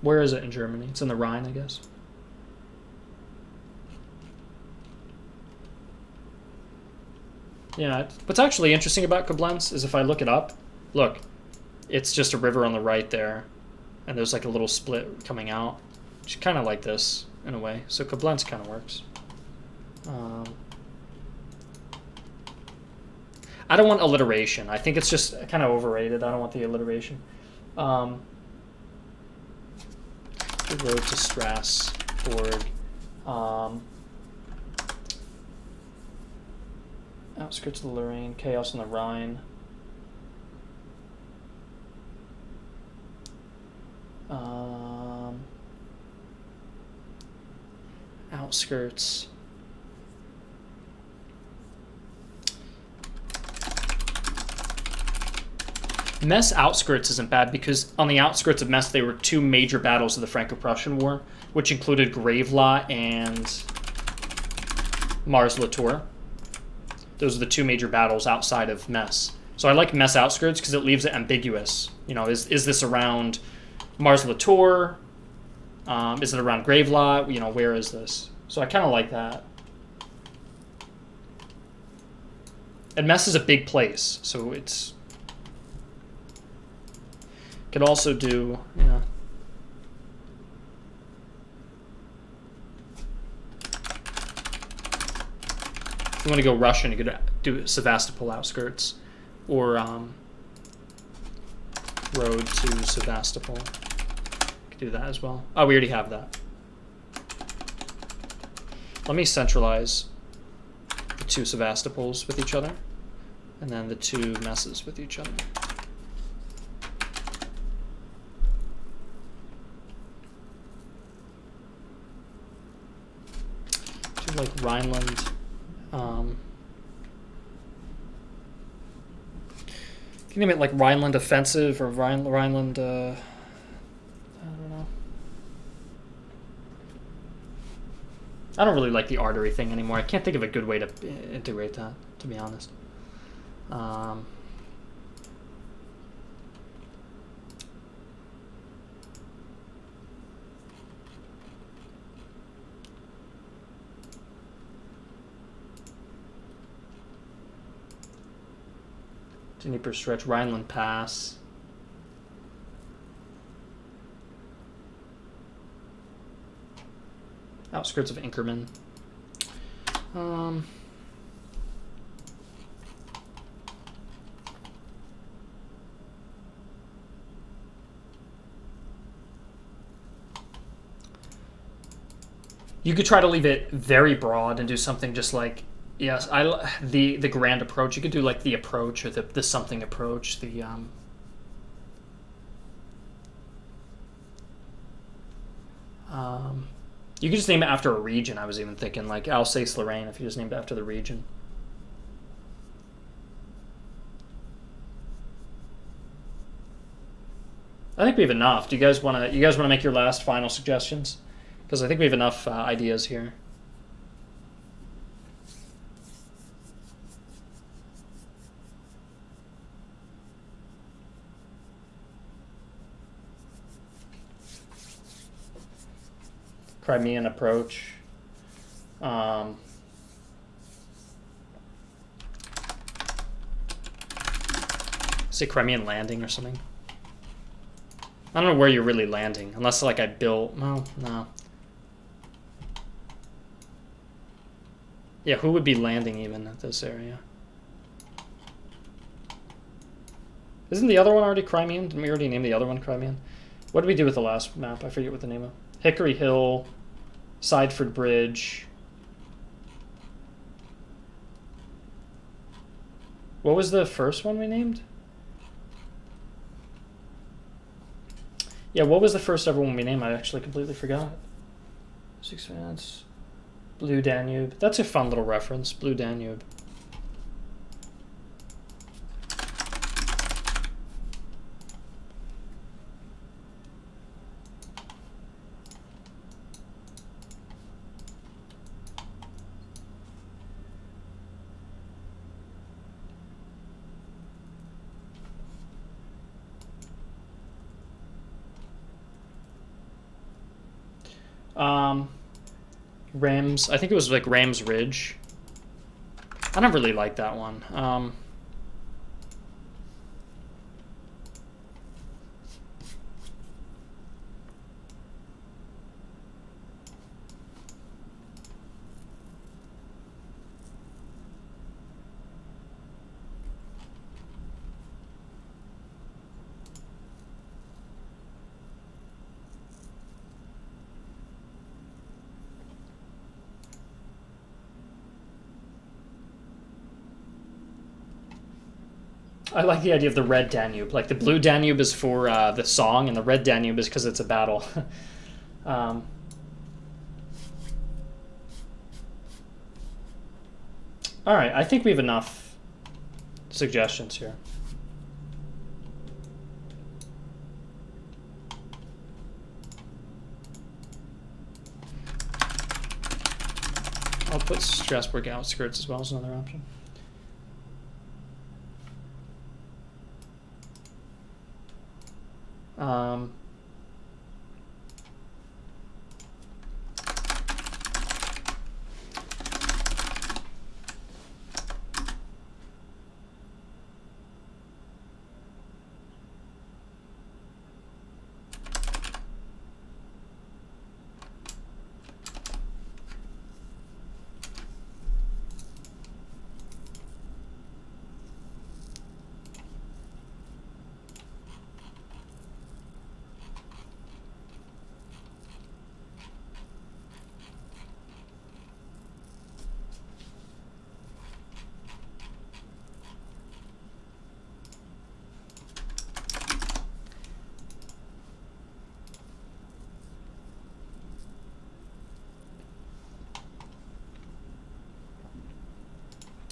Where is it in Germany? It's in the Rhine, I guess. Yeah, what's actually interesting about Koblenz is if I look it up, look, it's just a river on the right there, and there's like a little split coming out. It's kind of like this, in a way. So Koblenz kind of works. I don't want alliteration. I think it's just kind of overrated. I don't want the alliteration. The road to Strasbourg. Outskirts of the Lorraine. Chaos on the Rhine. Outskirts. Metz outskirts isn't bad because on the outskirts of Metz there were two major battles of the Franco-Prussian War, which included Gravelotte and Mars-la-Tour. Those are the two major battles outside of Metz. So I like Metz outskirts because it leaves it ambiguous. You know, is this around Mars-la-Tour? Is it around Gravelotte? You know, where is this? So I kind of like that. And Metz is a big place, so it's... Could also do, yeah. If you want to go Russian, you could do Sevastopol outskirts, or road to Sevastopol. You could do that as well. Oh, we already have that. Let me centralize the two Sevastopols with each other, and then the two Messes with each other. Like Rhineland. Can you name it like Rhineland Offensive or Rhineland? I don't know. I don't really like the artery thing anymore. I can't think of a good way to integrate that, to be honest. Dnieper stretch, Rhineland Pass. Outskirts of Inkerman. You could try to leave it very broad and do something just like, yes, the grand approach. You could do like the approach or the something approach. The you could just name it after a region. I was even thinking like Alsace-Lorraine if you just named it after the region. I think we have enough. Do you guys want to make your last final suggestions? Because I think we have enough ideas here. Crimean approach. Say Crimean landing or something. I don't know where you're really landing, unless like I built. Well, no. Yeah, who would be landing even at this area? Isn't the other one already Crimean? Didn't we already name the other one Crimean? What did we do with the last map? I forget what the name of. Hickory Hill, Sideford Bridge. What was the first one we named? Yeah, what was the first ever one we named? I actually completely forgot. Six Fans. Blue Danube. That's a fun little reference. Blue Danube. Rams. I think it was like Rams Ridge. I don't really like that one. I like the idea of the red Danube. Like the blue Danube is for the song, and the red Danube is because it's a battle. All right, I think we have enough suggestions here. I'll put Strasbourg outskirts as well as another option.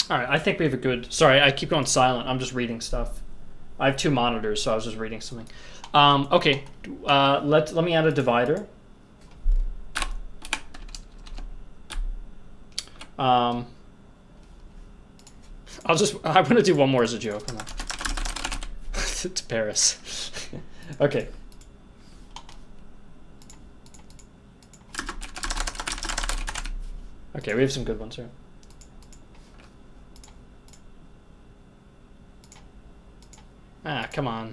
All right, I think we have a good... Sorry, I keep going silent. I'm just reading stuff. I have two monitors, so I was just reading something. Okay, let me add a divider. I'm gonna do one more as a joke. To Paris. Okay. Okay, we have some good ones here. Ah, come on.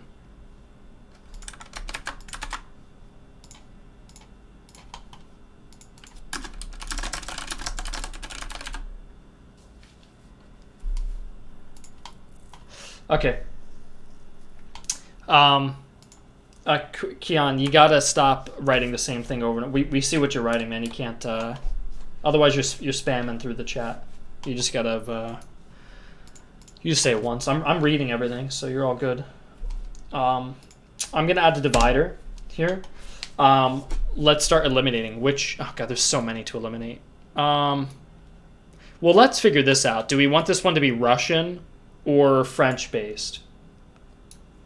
Okay. Kian, you gotta stop writing the same thing over. We see what you're writing, man. You can't. Otherwise, you're spamming through the chat. You just gotta. You just say it once. I'm reading everything, so you're all good. I'm gonna add the divider here. Let's start eliminating. Which, oh god, there's so many to eliminate. Well, let's figure this out. Do we want this one to be Russian or French based?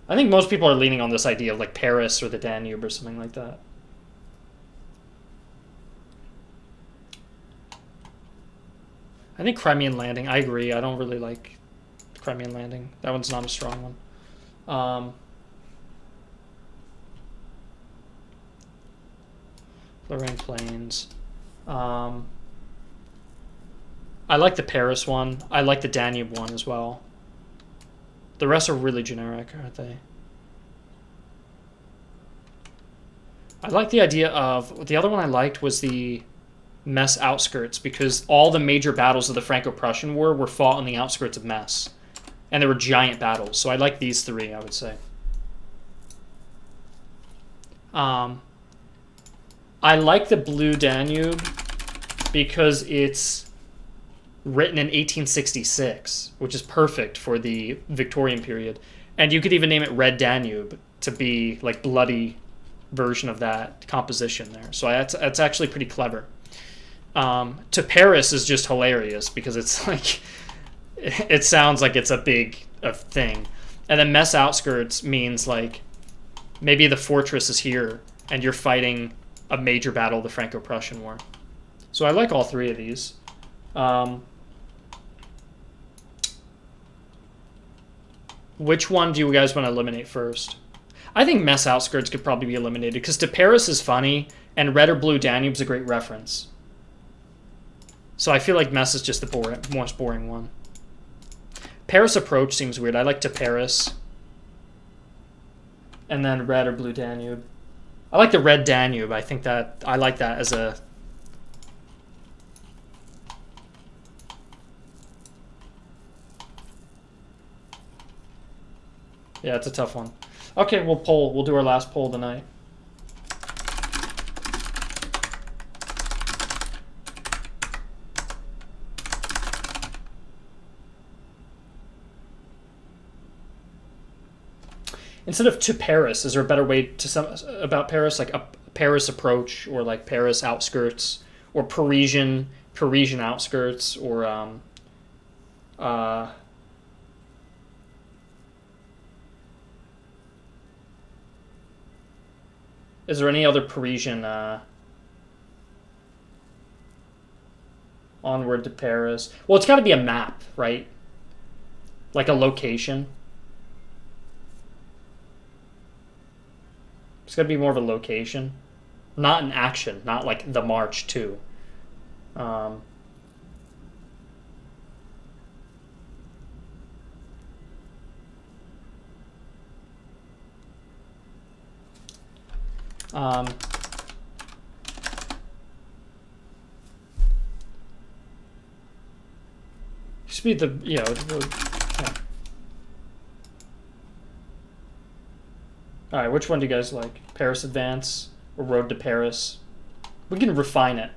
I think most people are leaning on this idea of like Paris or the Danube or something like that. I think Crimean Landing. I agree. I don't really like Crimean Landing. That one's not a strong one. Lorraine Plains. I like the Paris one. I like the Danube one as well. The rest are really generic, aren't they? I like the idea of... The other one I liked was the Metz outskirts, because all the major battles of the Franco-Prussian War were fought on the outskirts of Metz. And there were giant battles. So I like these three, I would say. I like the Blue Danube because it's written in 1866, which is perfect for the Victorian period. And you could even name it Red Danube to be like bloody version of that composition there. So that's actually pretty clever. To Paris is just hilarious because it's like... It sounds like it's a big thing. And then Metz outskirts means like maybe the fortress is here and you're fighting a major battle of the Franco-Prussian War. So I like all three of these. Which one do you guys want to eliminate first? I think Metz outskirts could probably be eliminated because to Paris is funny and Red or Blue Danube's a great reference. So I feel like Metz is just the most boring one. Paris approach seems weird. I like to Paris. And then Red or Blue Danube. I like the Red Danube. I think that I like that as a... Yeah, it's a tough one. Okay, we'll poll. We'll do our last poll tonight. Instead of to Paris, is there a better way to about Paris, like a Paris approach, or like Paris outskirts, or Parisian outskirts, or is there any other Parisian onward to Paris? Well, it's got to be a map, right? Like a location. It's got to be more of a location, not an action, not like the march to. Um, used to be the yeah. All right, which one do you guys like? Paris Advance or Road to Paris? We can refine it.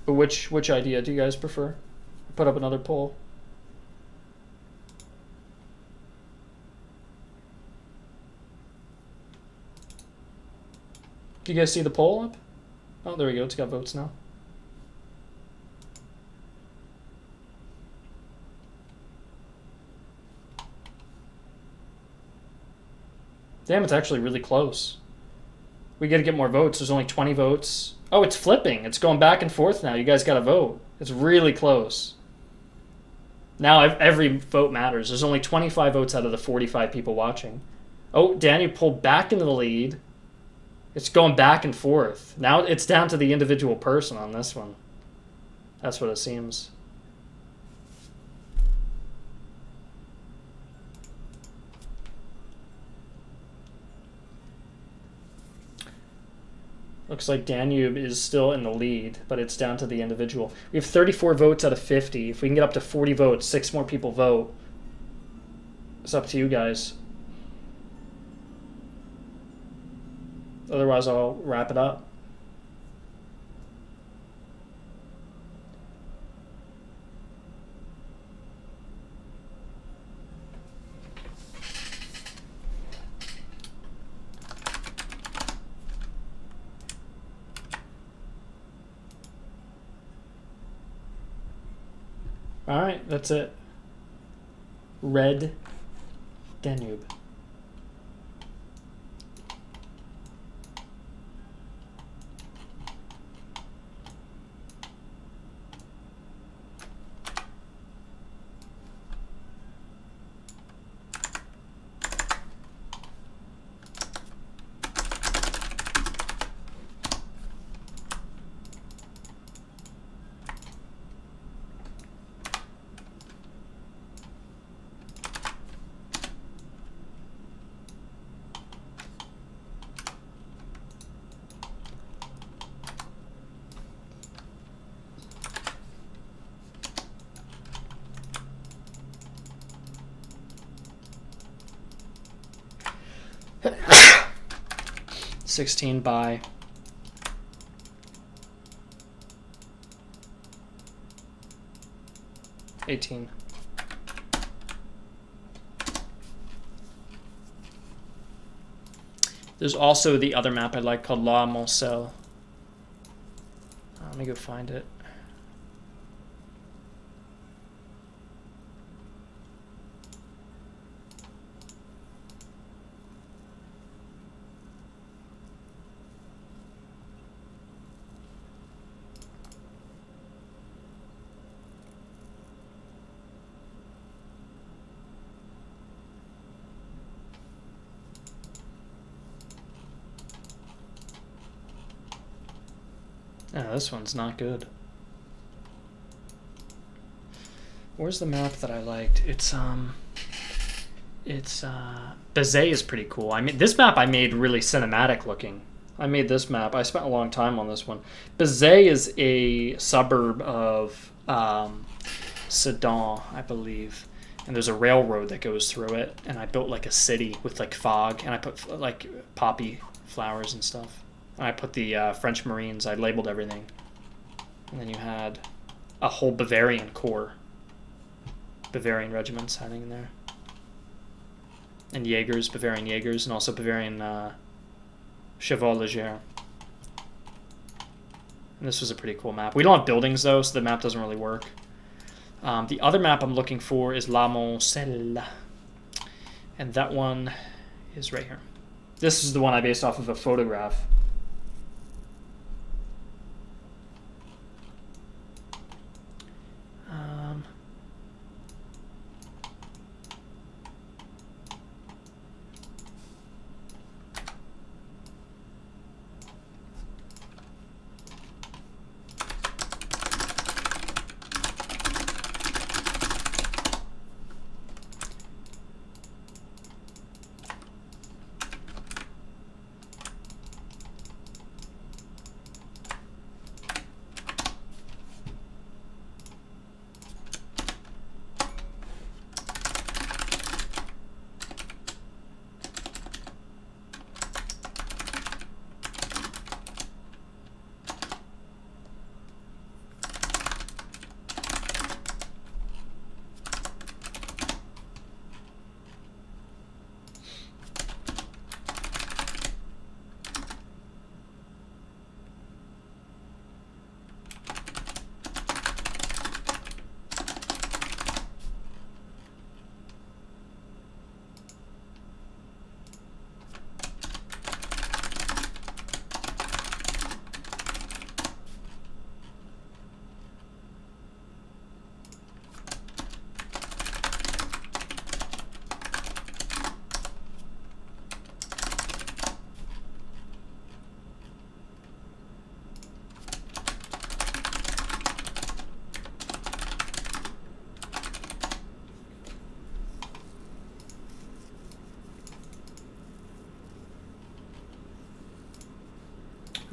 But which idea do you guys prefer? Put up another poll. Do you guys see the poll up? Oh, there we go. It's got votes now. Damn, it's actually really close. We got to get more votes. There's only 20 votes. Oh, it's flipping. It's going back and forth now. You guys got to vote. It's really close. Now every vote matters. There's only 25 votes out of the 45 people watching. Oh, Danny pulled back into the lead. It's going back and forth. Now it's down to the individual person on this one. That's what it seems. Looks like Danube is still in the lead, but it's down to the individual. We have 34 votes out of 50. If we can get up to 40 votes, 6 more people vote. It's up to you guys. Otherwise, I'll wrap it up. All right, that's it. Red Danube. $16 by $18. There's also the other map I like called La Moncel. Let me go find it. Yeah, this one's not good. Where's the map that I liked? It's Bazet is pretty cool. I mean, this map I made really cinematic looking. I made this map. I spent a long time on this one. Bazet is a suburb of Sedan, I believe. And there's a railroad that goes through it. And I built like a city with like fog. And I put like poppy flowers and stuff. And I put the French Marines. I labeled everything. And then you had a whole Bavarian corps. Bavarian regiments hiding in there. And Jaegers, Bavarian Jaegers, and also Bavarian Cheval Leger. And this was a pretty cool map. We don't have buildings, though, so the map doesn't really work. The other map I'm looking for is La Moncelle. And that one is right here. This is the one I based off of a photograph.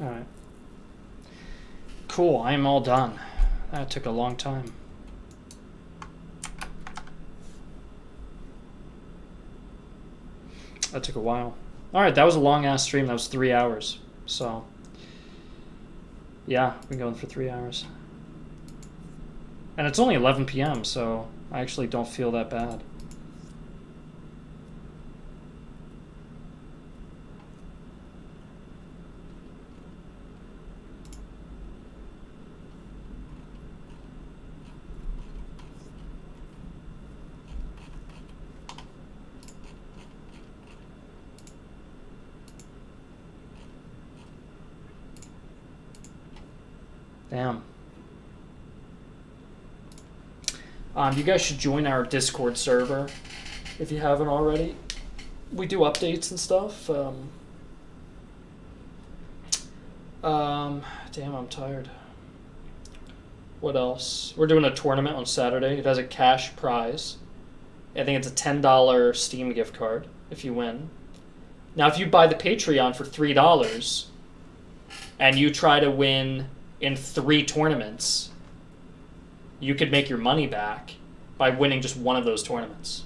Alright. Cool, I am all done. That took a long time. That took a while. Alright, that was a long-ass stream. That was 3 hours. So, yeah, I've been going for 3 hours. And it's only 11 p.m., so I actually don't feel that bad. Damn. You guys should join our Discord server if you haven't already. We do updates and stuff. Damn, I'm tired. What else? We're doing a tournament on Saturday. It has a cash prize. I think it's a $10 Steam gift card if you win. Now, if you buy the Patreon for $3 and you try to win in 3 tournaments, you could make your money back by winning just one of those tournaments.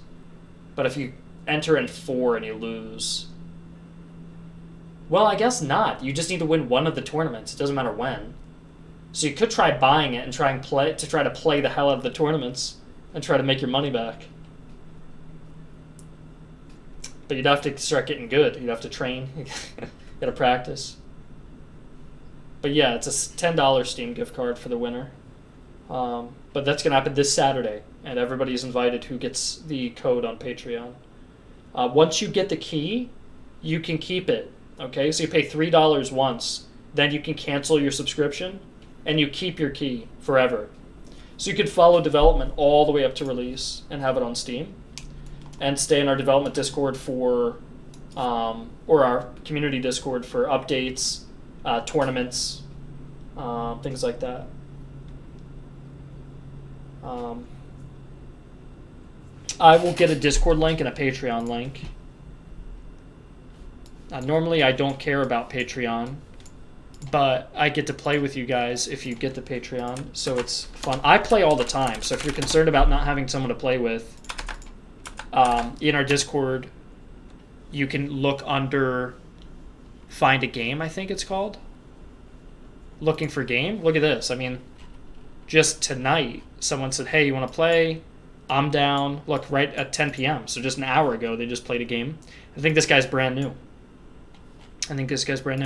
But if you enter in 4 and you lose, well, I guess not. You just need to win one of the tournaments. It doesn't matter when. So you could try buying it and try to play the hell out of the tournaments and try to make your money back. But you'd have to start getting good. You'd have to train. You gotta practice. But yeah, it's a $10 Steam gift card for the winner. But that's going to happen this Saturday, and everybody's invited who gets the code on Patreon. Once you get the key, you can keep it. Okay, so you pay $3 once, then you can cancel your subscription, and you keep your key forever. So you could follow development all the way up to release and have it on Steam, and stay in our development Discord for, or our community Discord for updates, tournaments, things like that. I will get a Discord link and a Patreon link. Normally I don't care about Patreon, but I get to play with you guys if you get the Patreon, so it's fun. I play all the time, so if you're concerned about not having someone to play with, in our Discord, you can look under Find a Game, I think it's called. Looking for game. Look at this. I mean, just tonight, someone said, hey, you want to play? I'm down. Look, right at 10 p.m., so just an hour ago, they just played a game. I think this guy's brand new.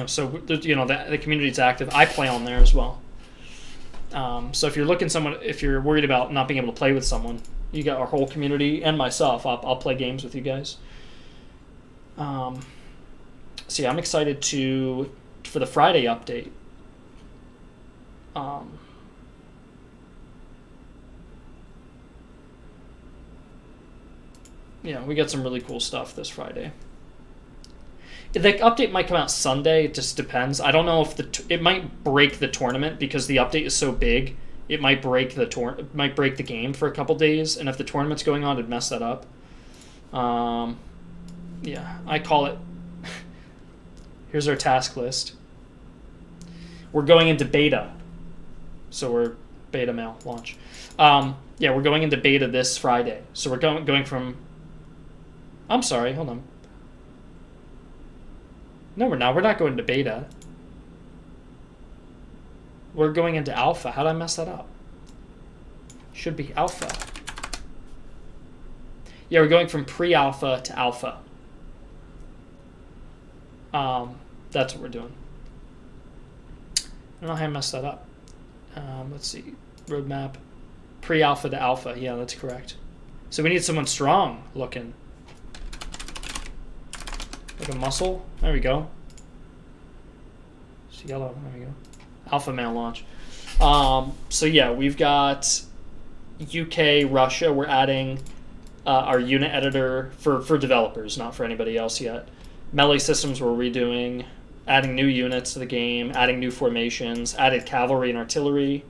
So, you know, the community's active. I play on there as well. So if you're worried about not being able to play with someone, you got our whole community and myself. I'll play games with you guys. So yeah, I'm excited for the Friday update. Yeah, we got some really cool stuff this Friday. The update might come out Sunday. It just depends. I don't know if it might break the tournament because the update is so big. It might break the game for a couple days, and if the tournament's going on, it'd mess that up. Yeah, I call it. Here's our task list. We're going into beta, so we're beta mail launch. Yeah, we're going into beta this Friday. So we're going from. I'm sorry. Hold on. No, we're not. We're not going to beta. We're going into alpha. How did I mess that up? Should be alpha. Yeah, we're going from pre-alpha to alpha. That's what we're doing. I don't know how I messed that up. Let's see. Roadmap. Pre-alpha to alpha. Yeah, that's correct. So we need someone strong looking. Like a muscle. There we go. It's yellow. There we go. Alpha mail launch. So yeah, we've got UK, Russia. We're adding our unit editor for developers, not for anybody else yet. Melee systems we're redoing, adding new units to the game, adding new formations, added cavalry and artillery,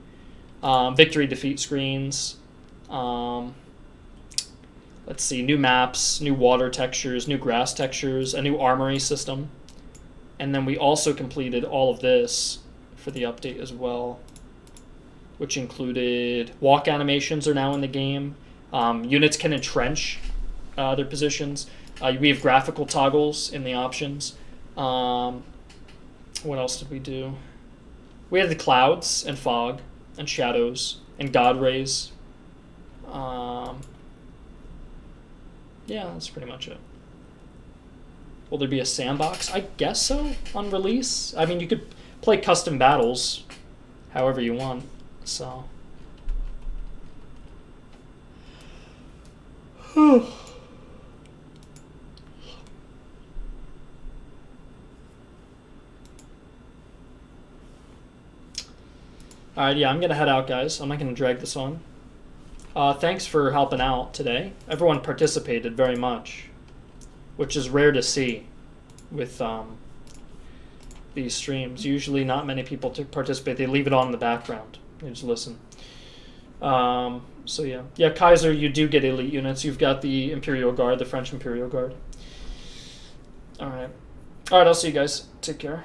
victory defeat screens. Let's see, new maps, new water textures, new grass textures, a new armory system. And then we also completed all of this for the update as well, which included walk animations are now in the game. Units can entrench their positions. We have graphical toggles in the options. What else did we do? We had the clouds and fog and shadows and god rays. Yeah, that's pretty much it. Will there be a sandbox? I guess so on release. I mean, you could play custom battles however you want. So. Alright, yeah, I'm going to head out, guys. I'm not going to drag this on. Thanks for helping out today. Everyone participated very much, which is rare to see with these streams. Usually not many people participate. They leave it on in the background. They just listen. So yeah. Yeah, Kaiser, you do get elite units. You've got the Imperial Guard, the French Imperial Guard. Alright. Alright, I'll see you guys. Take care.